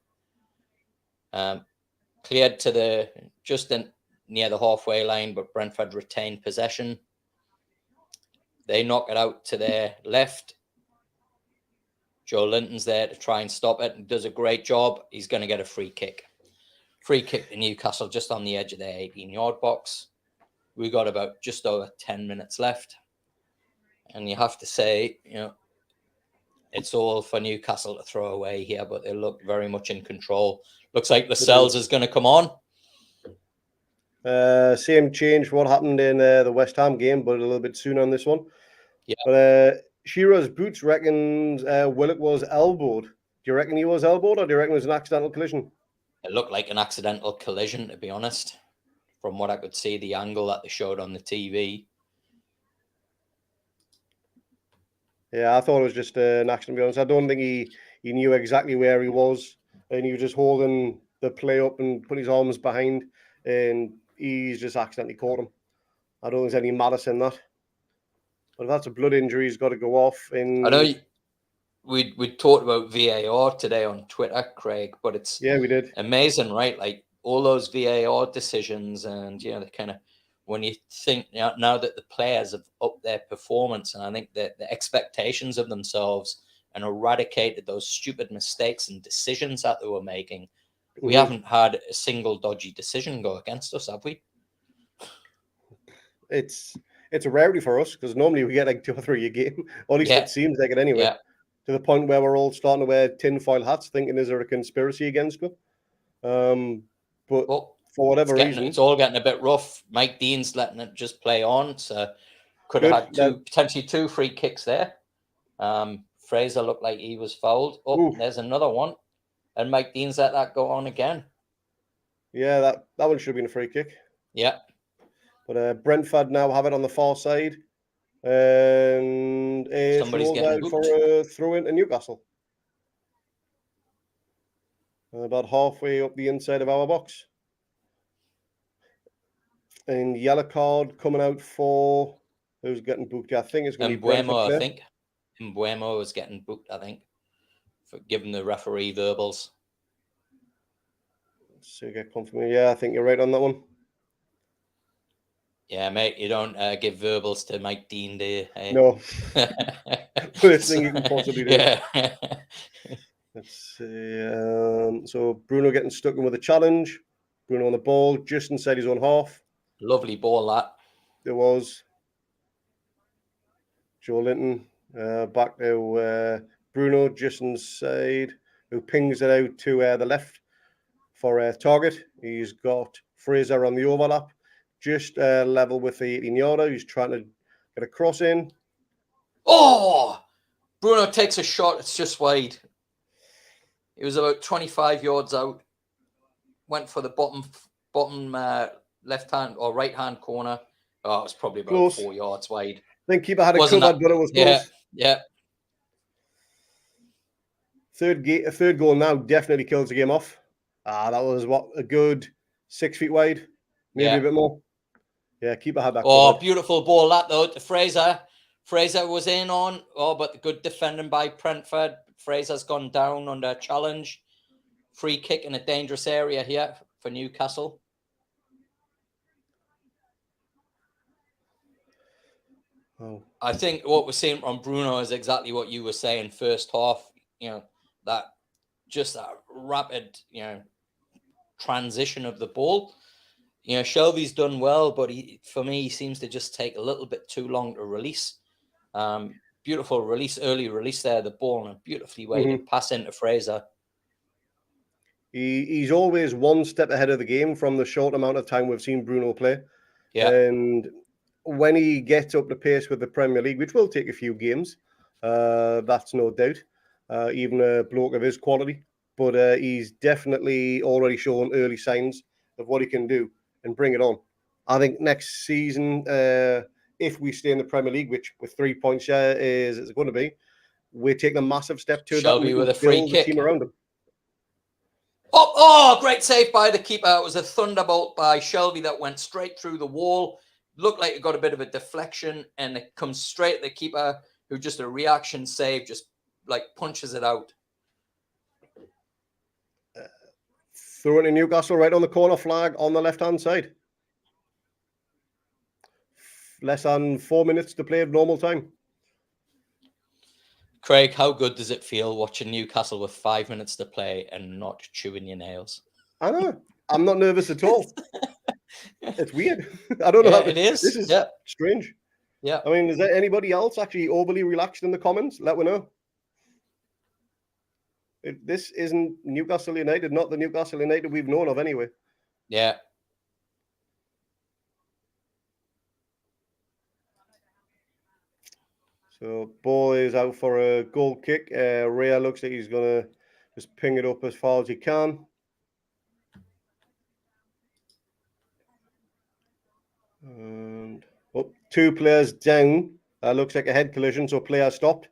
Cleared to near the halfway line, but Brentford retained possession. They knock it out to their left. Joe Linton's there to try and stop it and does a great job. He's going to get a free kick. Free kick to Newcastle just on the edge of their 18-yard box. We got about just over 10 minutes left. And you have to say, it's all for Newcastle to throw away here, but they look very much in control. Looks like Lascelles is going to come on. Same change what happened in the West Ham game, but a little bit sooner on this one. Yeah. But Shearer's boots reckons Willock was elbowed. Do you reckon he was elbowed, or do you reckon it was an accidental collision? It looked like an accidental collision, to be honest, from what I could see, the angle that they showed on the TV. Yeah, I thought it was just an accident, to be honest. I don't think he knew exactly where he was, and he was just holding the play up and putting his arms behind, and he's just accidentally caught him. I don't think there's any malice in that. But if that's a blood injury, he's got to go off. I know we talked about VAR today on Twitter, Craig, but it's we did amazing, right? Like all those VAR decisions, and the kind of when you think now that the players have upped their performance, and I think that the expectations of themselves and eradicated those stupid mistakes and decisions that they were making, we haven't had a single dodgy decision go against us, have we? It's a rarity for us because normally we get like 2 or 3 a game. Or at least it seems like it anyway. Yeah. To the point where we're all starting to wear tinfoil hats, thinking is there a conspiracy against me? But for whatever reason, it's all getting a bit rough. Mike Dean's letting it just play on, so could have had potentially 2 free kicks there. Fraser looked like he was fouled. There's another one, and Mike Dean's let that go on again. Yeah, that one should have been a free kick. Yeah. But Brentford now have it on the far side. And somebody's getting booked for a throw into Newcastle. About halfway up the inside of our box. And yellow card coming out for who's getting booked? I think it's going to be Brentford. I think Mbuemo is getting booked, I think, for giving the referee verbals. So get confirmation. Yeah, I think you're right on that one. Yeah, mate, you don't give verbals to Mike Dean, do you? Hey? No. Worst thing you can possibly do. Yeah. Let's see. So Bruno getting stuck in with a challenge. Bruno on the ball, just inside his own half. Lovely ball, that. It was. Joe Linton back to Bruno, just inside, who pings it out to the left for a target. He's got Fraser on the overlap. Just level with the 18-yarder. He's trying to get a cross in. Oh! Bruno takes a shot. It's just wide. It was about 25 yards out. Went for the bottom left-hand or right-hand corner. Oh, it was probably about close. 4 yards wide. I think keeper had it covered, but it was close. Yeah. Third goal now definitely kills the game off. That was a good 6 feet wide. Maybe a bit more. Yeah, keeper had that. Oh, beautiful ball that though to Fraser. Fraser was in on. Oh, but the good defending by Brentford. Fraser's gone down under a challenge. Free kick in a dangerous area here for Newcastle. Oh. I think what we're seeing from Bruno is exactly what you were saying first half. That rapid, transition of the ball. Shelby's done well, but for me, he seems to just take a little bit too long to release. beautiful early release there, the ball, and a beautifully weighted pass into Fraser. He's always one step ahead of the game from the short amount of time we've seen Bruno play. Yeah. And when he gets up to pace with the Premier League, which will take a few games, that's no doubt, even a bloke of his quality, but he's definitely already shown early signs of what he can do and bring it on. I think next season, if we stay in the Premier League, which with 3 points share is it's going to be, we're taking a massive step to that. Shelby with a free kick. The team around him. Oh, great save by the keeper. It was a thunderbolt by Shelby that went straight through the wall. Looked like it got a bit of a deflection, and it comes straight at the keeper, who just a reaction save, just like punches it out. Throw it in Newcastle right on the corner flag on the left-hand side. Less than 4 minutes to play of normal time. Craig, how good does it feel watching Newcastle with 5 minutes to play and not chewing your nails? I know. I'm not nervous at all. It's weird. I don't know. It is. This is strange. Yeah. I mean, is there anybody else actually overly relaxed in the comments? Let me know. This isn't Newcastle United, not the Newcastle United we've known of anyway. Yeah. So ball is out for a goal kick. Rhea looks like he's going to just ping it up as far as he can. And two players down. Looks like a head collision, so player stopped.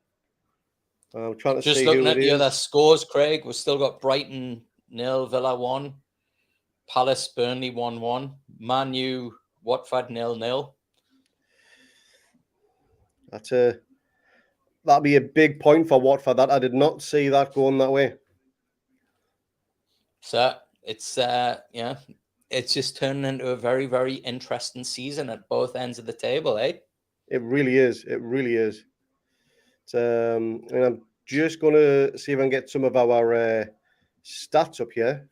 I'm trying to just see looking who at it the is. other scores, Craig. We've still got Brighton 0, Villa 1, Palace Burnley 1-1, Man U Watford 0-0. That'd be a big point for Watford. That I did not see that going that way. So it's it's just turning into a very, very interesting season at both ends of the table, eh? It really is. It really is. And I'm just going to see if I can get some of our stats up here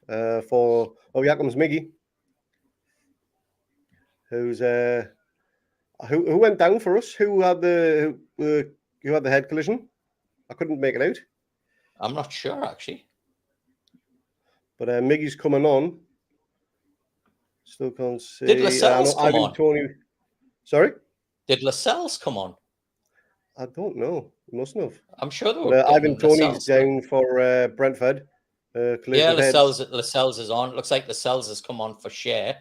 for. Oh, here comes Miggy, who's who went down for us. Who had the head collision? I couldn't make it out. I'm not sure actually. But Miggy's coming on. Still can't see. Did Lascelles come on? Tony. Sorry? Did Lascelles come on? I don't know. He mustn't have. I'm sure they were. Ivan Toney's down for Brentford. Yeah, Lascelles is on. Looks like Lascelles has come on for Share.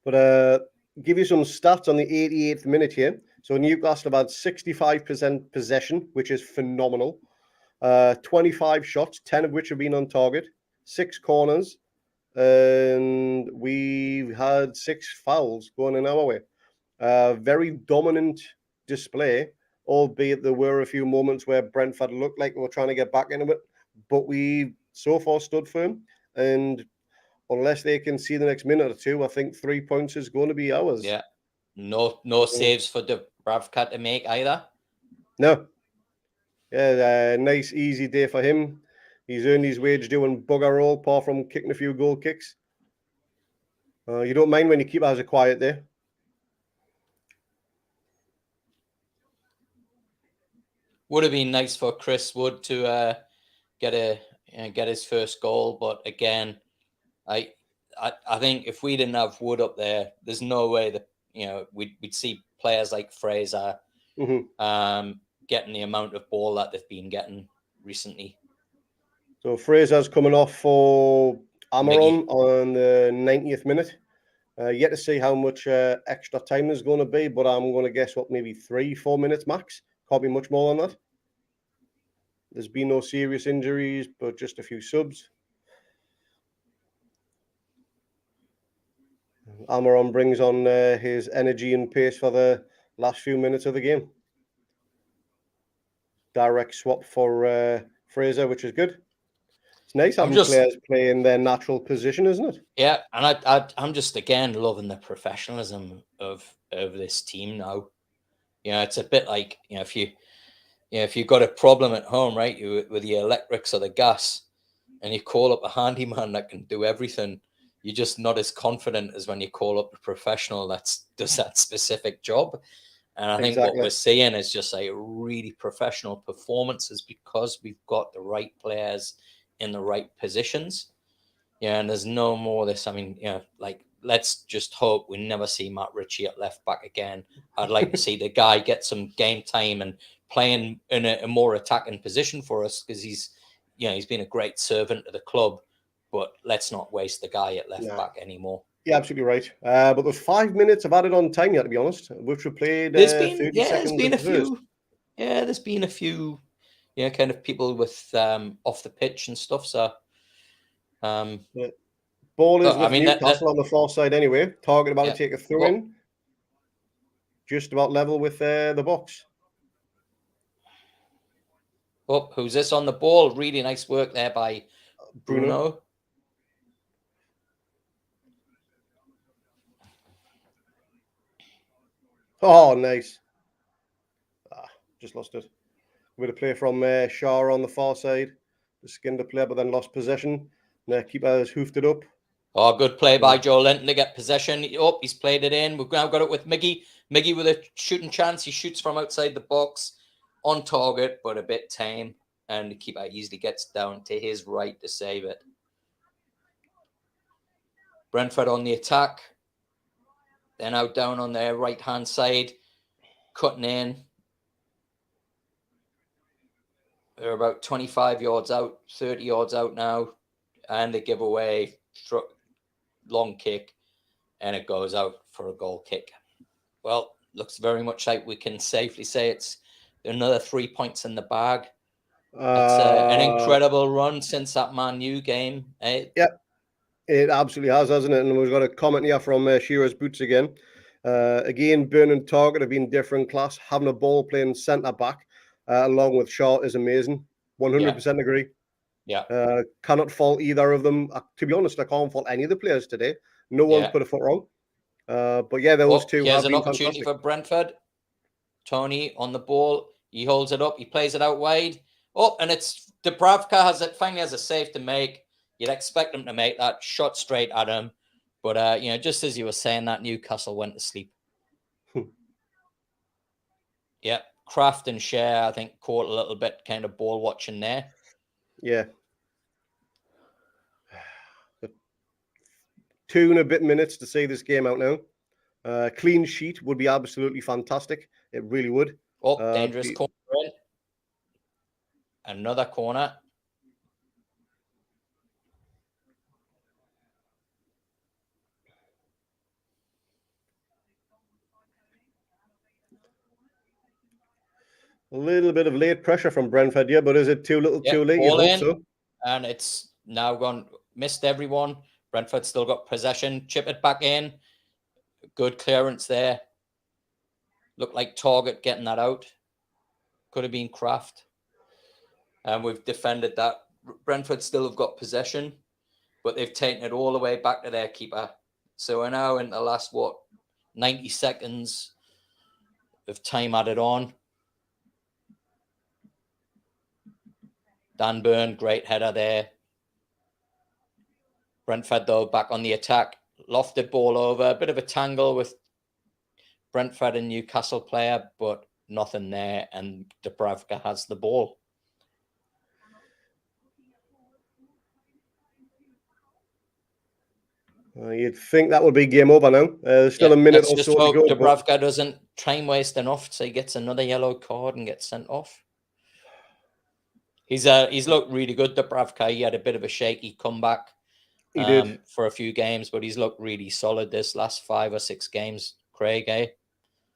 But give you some stats on the 88th minute here. So Newcastle have had 65% possession, which is phenomenal. 25 shots, 10 of which have been on target, 6 corners, and we've had 6 fouls going in our way. Very dominant display, albeit there were a few moments where Brentford looked like they were trying to get back into it, but we so far stood firm, and unless they can see the next minute or two, I think 3 points is going to be ours. Yeah. No saves for Dubravka to make either? No. Yeah, nice, easy day for him. He's earned his wage doing bugger all, apart from kicking a few goal kicks. You don't mind when your keeper has a quiet day. Would have been nice for Chris Wood to get his first goal, but again, I think if we didn't have Wood up there, there's no way that we'd see players like Fraser getting the amount of ball that they've been getting recently. So Fraser's coming off for Amaron on the 90th minute. Yet to see how much extra time there's going to be, but I'm going to guess maybe 3-4 minutes max. Can't be much more than that. There's been no serious injuries, but just a few subs. Amaron brings on his energy and pace for the last few minutes of the game. Direct swap for Fraser, which is good. It's nice having players play in their natural position, isn't it? Yeah, and I'm just again loving the professionalism of this team now. It's a bit like if you've got a problem at home, right, with the electrics or the gas, and you call up a handyman that can do everything, you're just not as confident as when you call up a professional that does that specific job. And I think what we're seeing is just like really professional performances because we've got the right players in the right positions. Yeah, and there's no more this. I mean, like, let's just hope we never see Matt Ritchie at left back again. I'd like to see the guy get some game time and playing in a more attacking position for us because he's been a great servant to the club. But let's not waste the guy at left back anymore. Yeah, absolutely right. But there's 5 minutes of added on time yet, to be honest, which we played 30 seconds. There's been a few. Yeah, there's been a few, kind of people with off the pitch and stuff. So, ball is with Newcastle on the far side anyway. Target about to take a throw in, just about level with the box. Oh, who's this on the ball? Really nice work there by Bruno. Oh, nice. Just lost it. With a play from Shaw on the far side. Just skinned the player, but then lost possession. The keeper has hoofed it up. Oh, good play by Joe Linton to get possession. Oh, he's played it in. We've now got it with Miggy. Miggy with a shooting chance. He shoots from outside the box. On target, but a bit tame. And the keeper easily gets down to his right to save it. Brentford on the attack. They're now down on their right-hand side. Cutting in. They're about 25 yards out, 30 yards out now. And they give away long kick. And it goes out for a goal kick. Well, looks very much like we can safely say it's another 3 points in the bag. It's an incredible run since that Man U game. Yeah, it absolutely has, hasn't it? And we've got a comment here from Shearer's Boots again. Again, Burn and Target have been different class. Having a ball playing centre back along with Shaw is amazing. 100% agree. Yeah. Cannot fault either of them. To be honest, I can't fault any of the players today. No one's put a foot wrong. But yeah, those two have been fantastic. Here's an opportunity for Brentford. Tony on the ball. He holds it up. He plays it out wide. Oh, and it's Dubravka finally has a save to make. You'd expect him to make that shot straight at him. But, just as you were saying that, Newcastle went to sleep. Yeah, Kraft and Share, I think, caught a little bit kind of ball watching there. Yeah. Two and a bit minutes to see this game out now. Clean sheet would be absolutely fantastic. It really would. Oh, dangerous corner in. Another corner. A little bit of late pressure from Brentford, yeah, but is it too little too late? You hope so. And it's now gone, missed everyone. Brentford still got possession, chip it back in. Good clearance there. Looked like Target getting that out. Could have been Kraft. And we've defended that. Brentford still have got possession, but they've taken it all the way back to their keeper. So we're now in the last, 90 seconds of time added on. Dan Burn, great header there. Brentford, though, back on the attack. Lofted ball over. A bit of a tangle with Brentford and Newcastle player, but nothing there. And Dubravka has the ball. You'd think that would be game over now. There's still a minute or so to go. Dubravka doesn't time waste enough, so he gets another yellow card and gets sent off. He's looked really good, Dubravka. He had a bit of a shaky comeback. He did for a few games, but he's looked really solid this last 5 or 6 games. Craig, eh?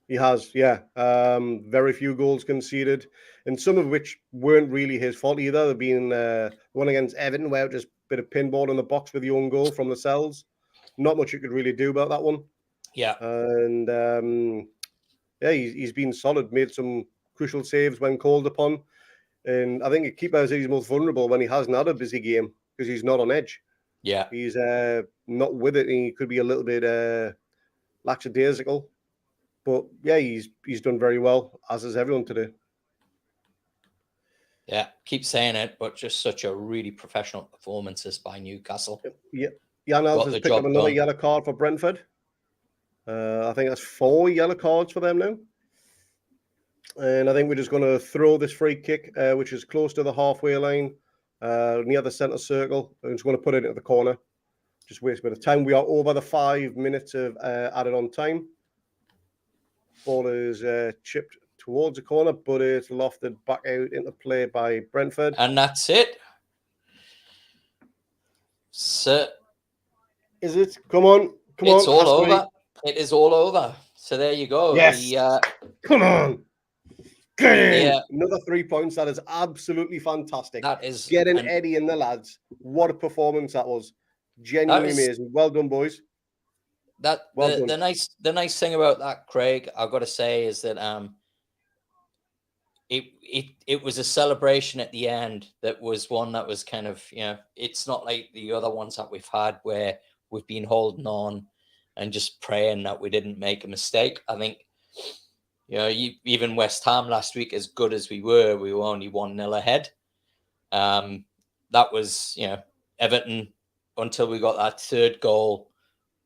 He has, yeah. Very few goals conceded, and some of which weren't really his fault either. There being one against Everton, where just a bit of pinball in the box with the own goal from the cells. Not much you could really do about that one. Yeah, and he's been solid. Made some crucial saves when called upon, and I think a keeper is most vulnerable when he hasn't had a busy game because he's not on edge. Yeah, he's not with it, and he could be a little bit lackadaisical. But yeah, he's done very well, as is everyone today. Yeah, keep saying it, but just such a really professional performances by Newcastle. Yeah, Jan has picked up another yellow card for Brentford. I think that's 4 yellow cards for them now. And I think we're just going to throw this free kick, which is close to the halfway line, near the centre circle. I'm just going to put it at the corner. Just waste a bit of time. We are over the 5 minutes of added on time. Ball is chipped towards the corner, but it's lofted back out into play by Brentford. And that's it. So is it? Come on. It's all over. It is all over. So there you go. Yes. Come on. Get in. Yeah. Another 3 points. That is absolutely fantastic. That is getting Eddie and the lads. What a performance that was. Genuinely amazing. Well done, boys. The nice thing about that, Craig, I've got to say, is that it was a celebration at the end that was one that was kind of, it's not like the other ones that we've had where we've been holding on and just praying that we didn't make a mistake. I think, even West Ham last week, as good as we were only 1-0 ahead. That was, Everton, until we got that third goal,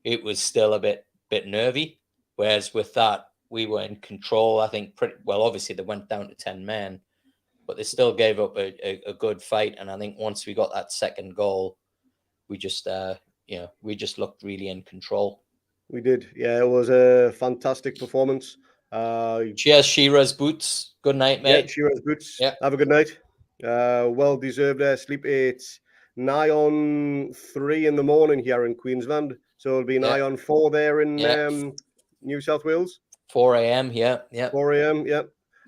it was still a bit nervy. Whereas with that, we were in control. I think pretty well. Obviously, they went down to 10 men, but they still gave up a good fight. And I think once we got that second goal, we just looked really in control. We did. Yeah, it was a fantastic performance. Cheers, Shearer's boots. Good night, mate. Yeah, Shearer's boots. Yeah. Have a good night. Well deserved sleep. It's nigh on 3 in the morning here in Queensland, so it'll be nigh on 4 there in New South Wales. 4 a.m. Yeah. 4 a.m. Yeah.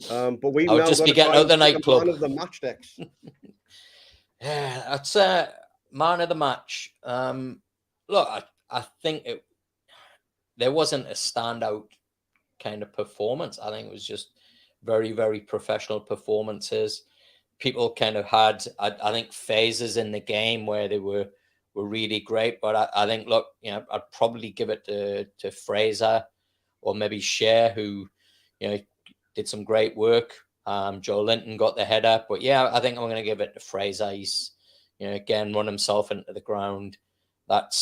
But we've I'll now just got be to getting out the nightclub. Man of the match decks. Yeah, that's man of the match. Look, I think there wasn't a standout kind of performance. I think it was just very, very professional performances. People kind of had, I think, phases in the game where they were really great. But I think, look, I'd probably give it to Fraser or maybe Cher, who, did some great work. Joe Linton got the header. But yeah, I think I'm going to give it to Fraser. He's, again, run himself into the ground. That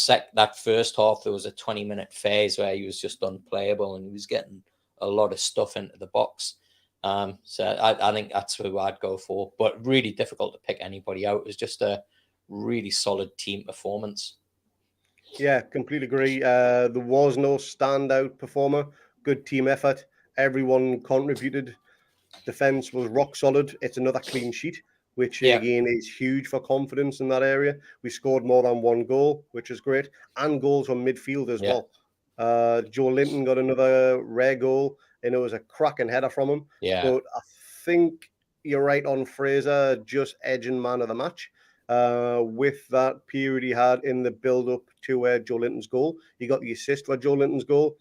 first half, there was a 20-minute phase where he was just unplayable and he was getting a lot of stuff into the box. So I think that's who I'd go for, but really difficult to pick anybody out. It was just a really solid team performance. Yeah, completely agree. There was no standout performer. Good team effort. Everyone contributed. Defense was rock solid. It's another clean sheet, which again is huge for confidence in that area. We scored more than 1 goal, which is great, and goals from midfield as well. Joe Linton got another rare goal, and it was a cracking header from him. Yeah. But I think you're right on Fraser just edging man of the match. With that period he had in the build-up to Joe Linton's goal. He got the assist for Joe Linton's goal,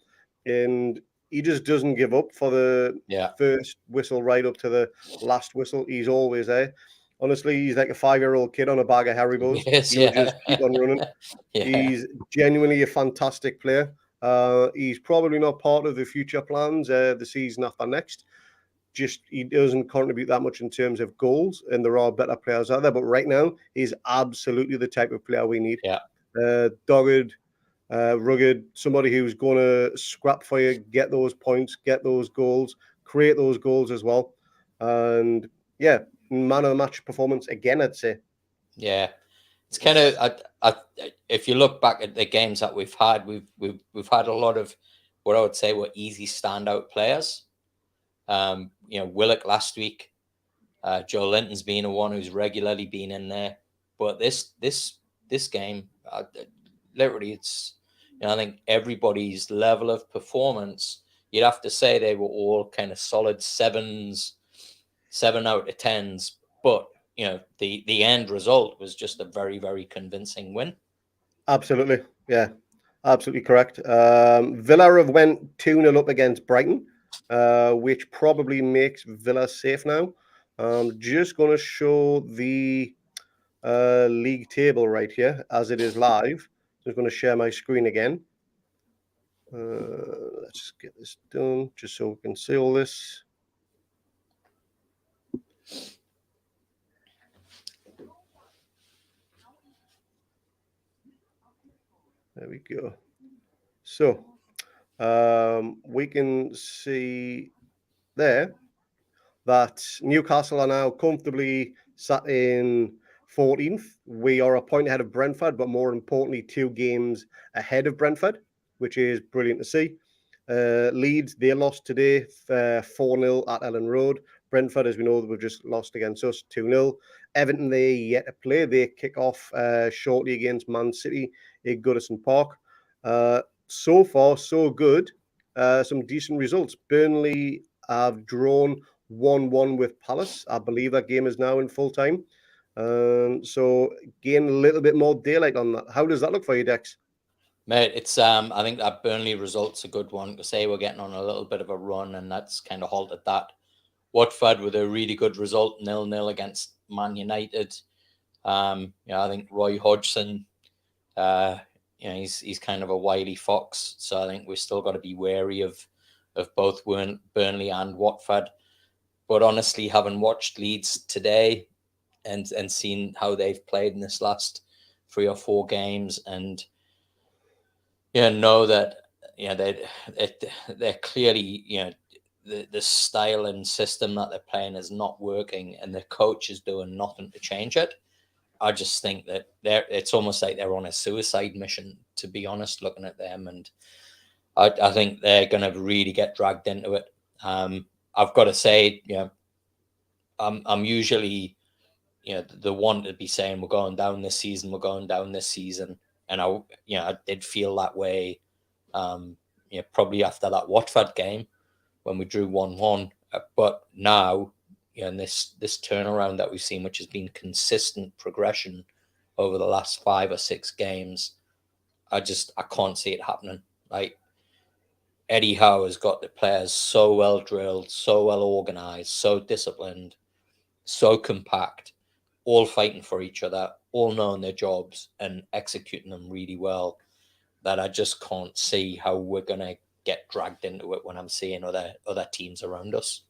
and he just doesn't give up for the first whistle right up to the last whistle. He's always there. Honestly, he's like a 5-year-old kid on a bag of Haribos. He'll just keep on running. He's genuinely a fantastic player. He's probably not part of the future plans the season after next. Just he doesn't contribute that much in terms of goals, and there are better players out there. But right now, he's absolutely the type of player we need. Dogged, rugged, somebody who's going to scrap for you, get those points, get those goals, create those goals as well. And yeah, man of the match performance again, I'd say. Yeah, it's kind of if you look back at the games that we've had, we've had a lot of what I would say were easy standout players. Willock last week, Joe Linton's been one who's regularly been in there, but this game, literally, it's I think everybody's level of performance, you'd have to say they were all kind of solid 7s, 7 out of 10s, but the end result was just a very, very convincing win. Absolutely, yeah, absolutely correct. Villa have went 2-0 up against Brighton, which probably makes Villa safe now. I'm just going to show the league table right here as it is live. Just going to share my screen again. Let's just get this done just so we can see all this. There we go. So we can see there that Newcastle are now comfortably sat in 14th. We are a point ahead of Brentford, but more importantly, 2 games ahead of Brentford, which is brilliant to see. Leeds, they lost today 4-0 at Ellen Road. Brentford, as we know, we've just lost against us 2-0. Everton, they yet to play. They kick off shortly against Man City at Goodison Park. So far, so good. Some decent results. Burnley have drawn 1-1 with Palace. I believe that game is now in full time. So gain a little bit more daylight on that. How does that look for you, Dex? Mate, it's I think that Burnley result's a good one because they were getting on a little bit of a run, and that's kind of halted that. Watford with a really good result, 0-0 against Man United. I think Roy Hodgson, he's kind of a wily fox, so I think we've still got to be wary of both Burnley and Watford. But honestly, having watched Leeds today and seen how they've played in this last 3 or 4 games, and know that they're clearly the style and system that they're playing is not working, and the coach is doing nothing to change it. I just think that it's almost like they're on a suicide mission, to be honest, looking at them. And I think they're going to really get dragged into it. I've got to say, I'm usually, the one to be saying we're going down this season, And I did feel that way, probably after that Watford game when we drew 1-1. But now, and this turnaround that we've seen, which has been consistent progression over the last 5 or 6 games, I can't see it happening. Like, Eddie Howe has got the players so well drilled, so well organized, so disciplined, so compact, all fighting for each other, all knowing their jobs and executing them really well, that I just can't see how we're going to get dragged into it when I'm seeing other teams around us.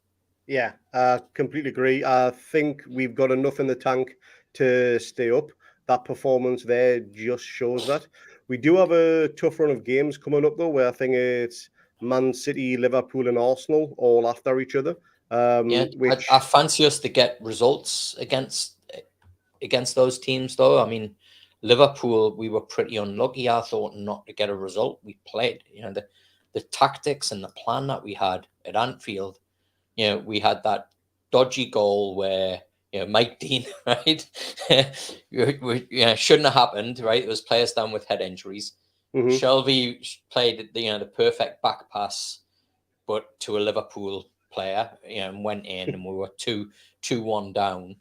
Yeah, I completely agree. I think we've got enough in the tank to stay up. That performance there just shows that. We do have a tough run of games coming up, though, where I think it's Man City, Liverpool, and Arsenal all after each other. I fancy us to get results against those teams, though. I mean, Liverpool, we were pretty unlucky, I thought, not to get a result. We played, the tactics and the plan that we had at Anfield. We had that dodgy goal where Mike Dean, right? Shouldn't have happened, right? It was players down with head injuries. Mm-hmm. Shelby played the perfect back pass, but to a Liverpool player, and went in, and we were 2-1 down.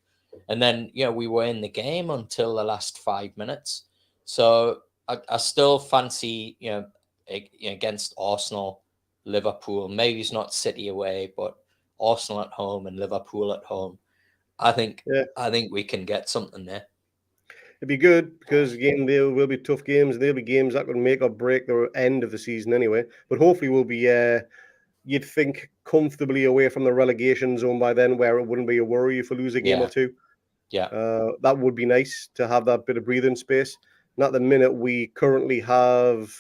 And then, we were in the game until the last 5 minutes. So I still fancy, against Arsenal, Liverpool, maybe it's not City away, but Arsenal at home and Liverpool at home. I think we can get something there. It'd be good because, again, there will be tough games. There'll be games that could make or break the end of the season anyway. But hopefully we'll be, you'd think, comfortably away from the relegation zone by then, where it wouldn't be a worry if we lose a game or two. Yeah. That would be nice to have that bit of breathing space. And at the minute, we currently have,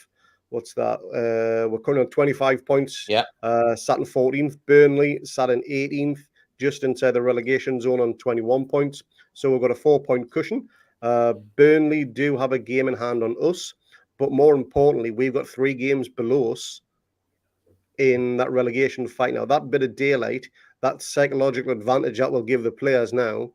what's that? We're currently on 25 points. Yeah. Sat in 14th. Burnley sat in 18th, just inside the relegation zone on 21 points. So we've got a 4-point cushion. Burnley do have a game in hand on us. But more importantly, we've got 3 games below us in that relegation fight. Now, that bit of daylight, that psychological advantage that will give the players now,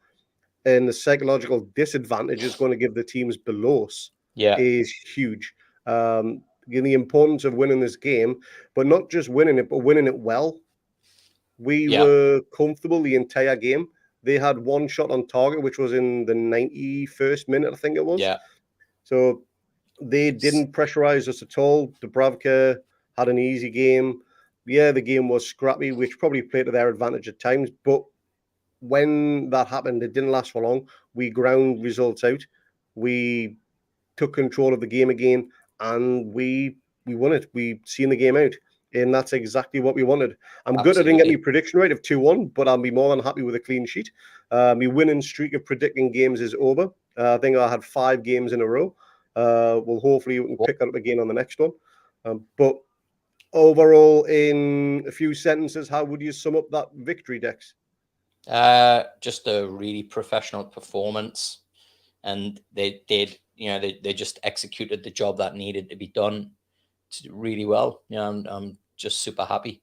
and the psychological disadvantage is going to give the teams below us is huge. The importance of winning this game, but not just winning it, but winning it well. We were comfortable the entire game. They had 1 shot on target, which was in the 91st minute, I think it was. Yeah. So they didn't pressurize us at all. Dubravka had an easy game. Yeah, the game was scrappy, which probably played to their advantage at times, but when that happened, it didn't last for long. We ground results out. We took control of the game again, and we won it. We seen the game out, and that's exactly what we wanted. I'm good I didn't get my prediction right of 2-1, but I'll be more than happy with a clean sheet. My winning streak of predicting games is over. I think I had 5 games in a row. Well, hopefully we can pick that up again on the next one. But overall, in a few sentences, how would you sum up that victory, Dex? Just a really professional performance, and they did, they just executed the job that needed to be done really well. I'm just super happy.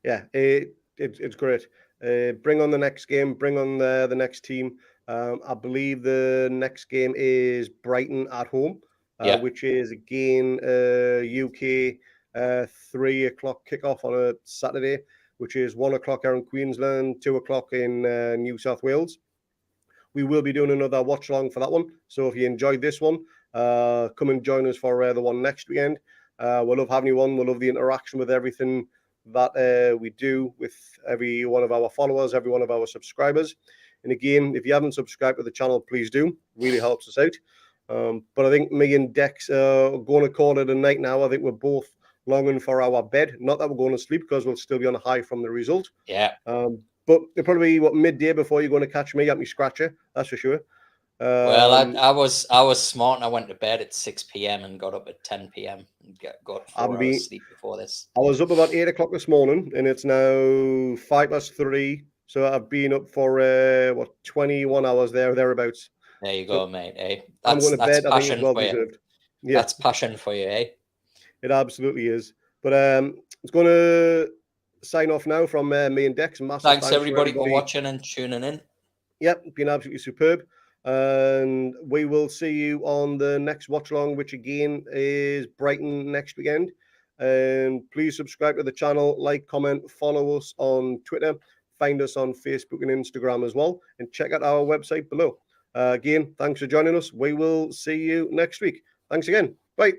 Yeah, it's great. Bring on the next game. Bring on the next team. I believe the next game is Brighton at home, Yeah. which is again UK 3 o'clock kickoff on a Saturday, which is 1 o'clock here in Queensland, 2 o'clock in New South Wales. We will be doing another watch along for that one. So if you enjoyed this one, come and join us for the one next weekend. We'll love having you on. We'll love the interaction with everything that we do with every one of our followers, every one of our subscribers. And again, if you haven't subscribed to the channel, please do. Really helps us out. But I think me and Dex are going to call it a night now. I think we're both longing for our bed. Not that we're going to sleep, because we'll still be on a high from the result. Yeah. But it'll probably be midday before you're going to catch me at me scratcher. That's for sure. Well, I was smart, and I went to bed at 6 p.m. and got up at 10 p.m. and got 4 hours sleep before this. I was up about 8 o'clock this morning, and it's now 3:05. So I've been up for 21 hours thereabouts. There you go, mate. Eh? I'm going to bed. I think it's well deserved. Yeah, that's passion for you, eh? It absolutely is. But it's going to sign off now from me and Dex. Thanks everybody for watching and tuning in. Yep, been absolutely superb. And we will see you on the next watch along, which again is Brighton next weekend. And please subscribe to the channel, like, comment, follow us on Twitter, find us on Facebook and Instagram as well, and check out our website below. Again, thanks for joining us. We will see you next week. Thanks again. Bye.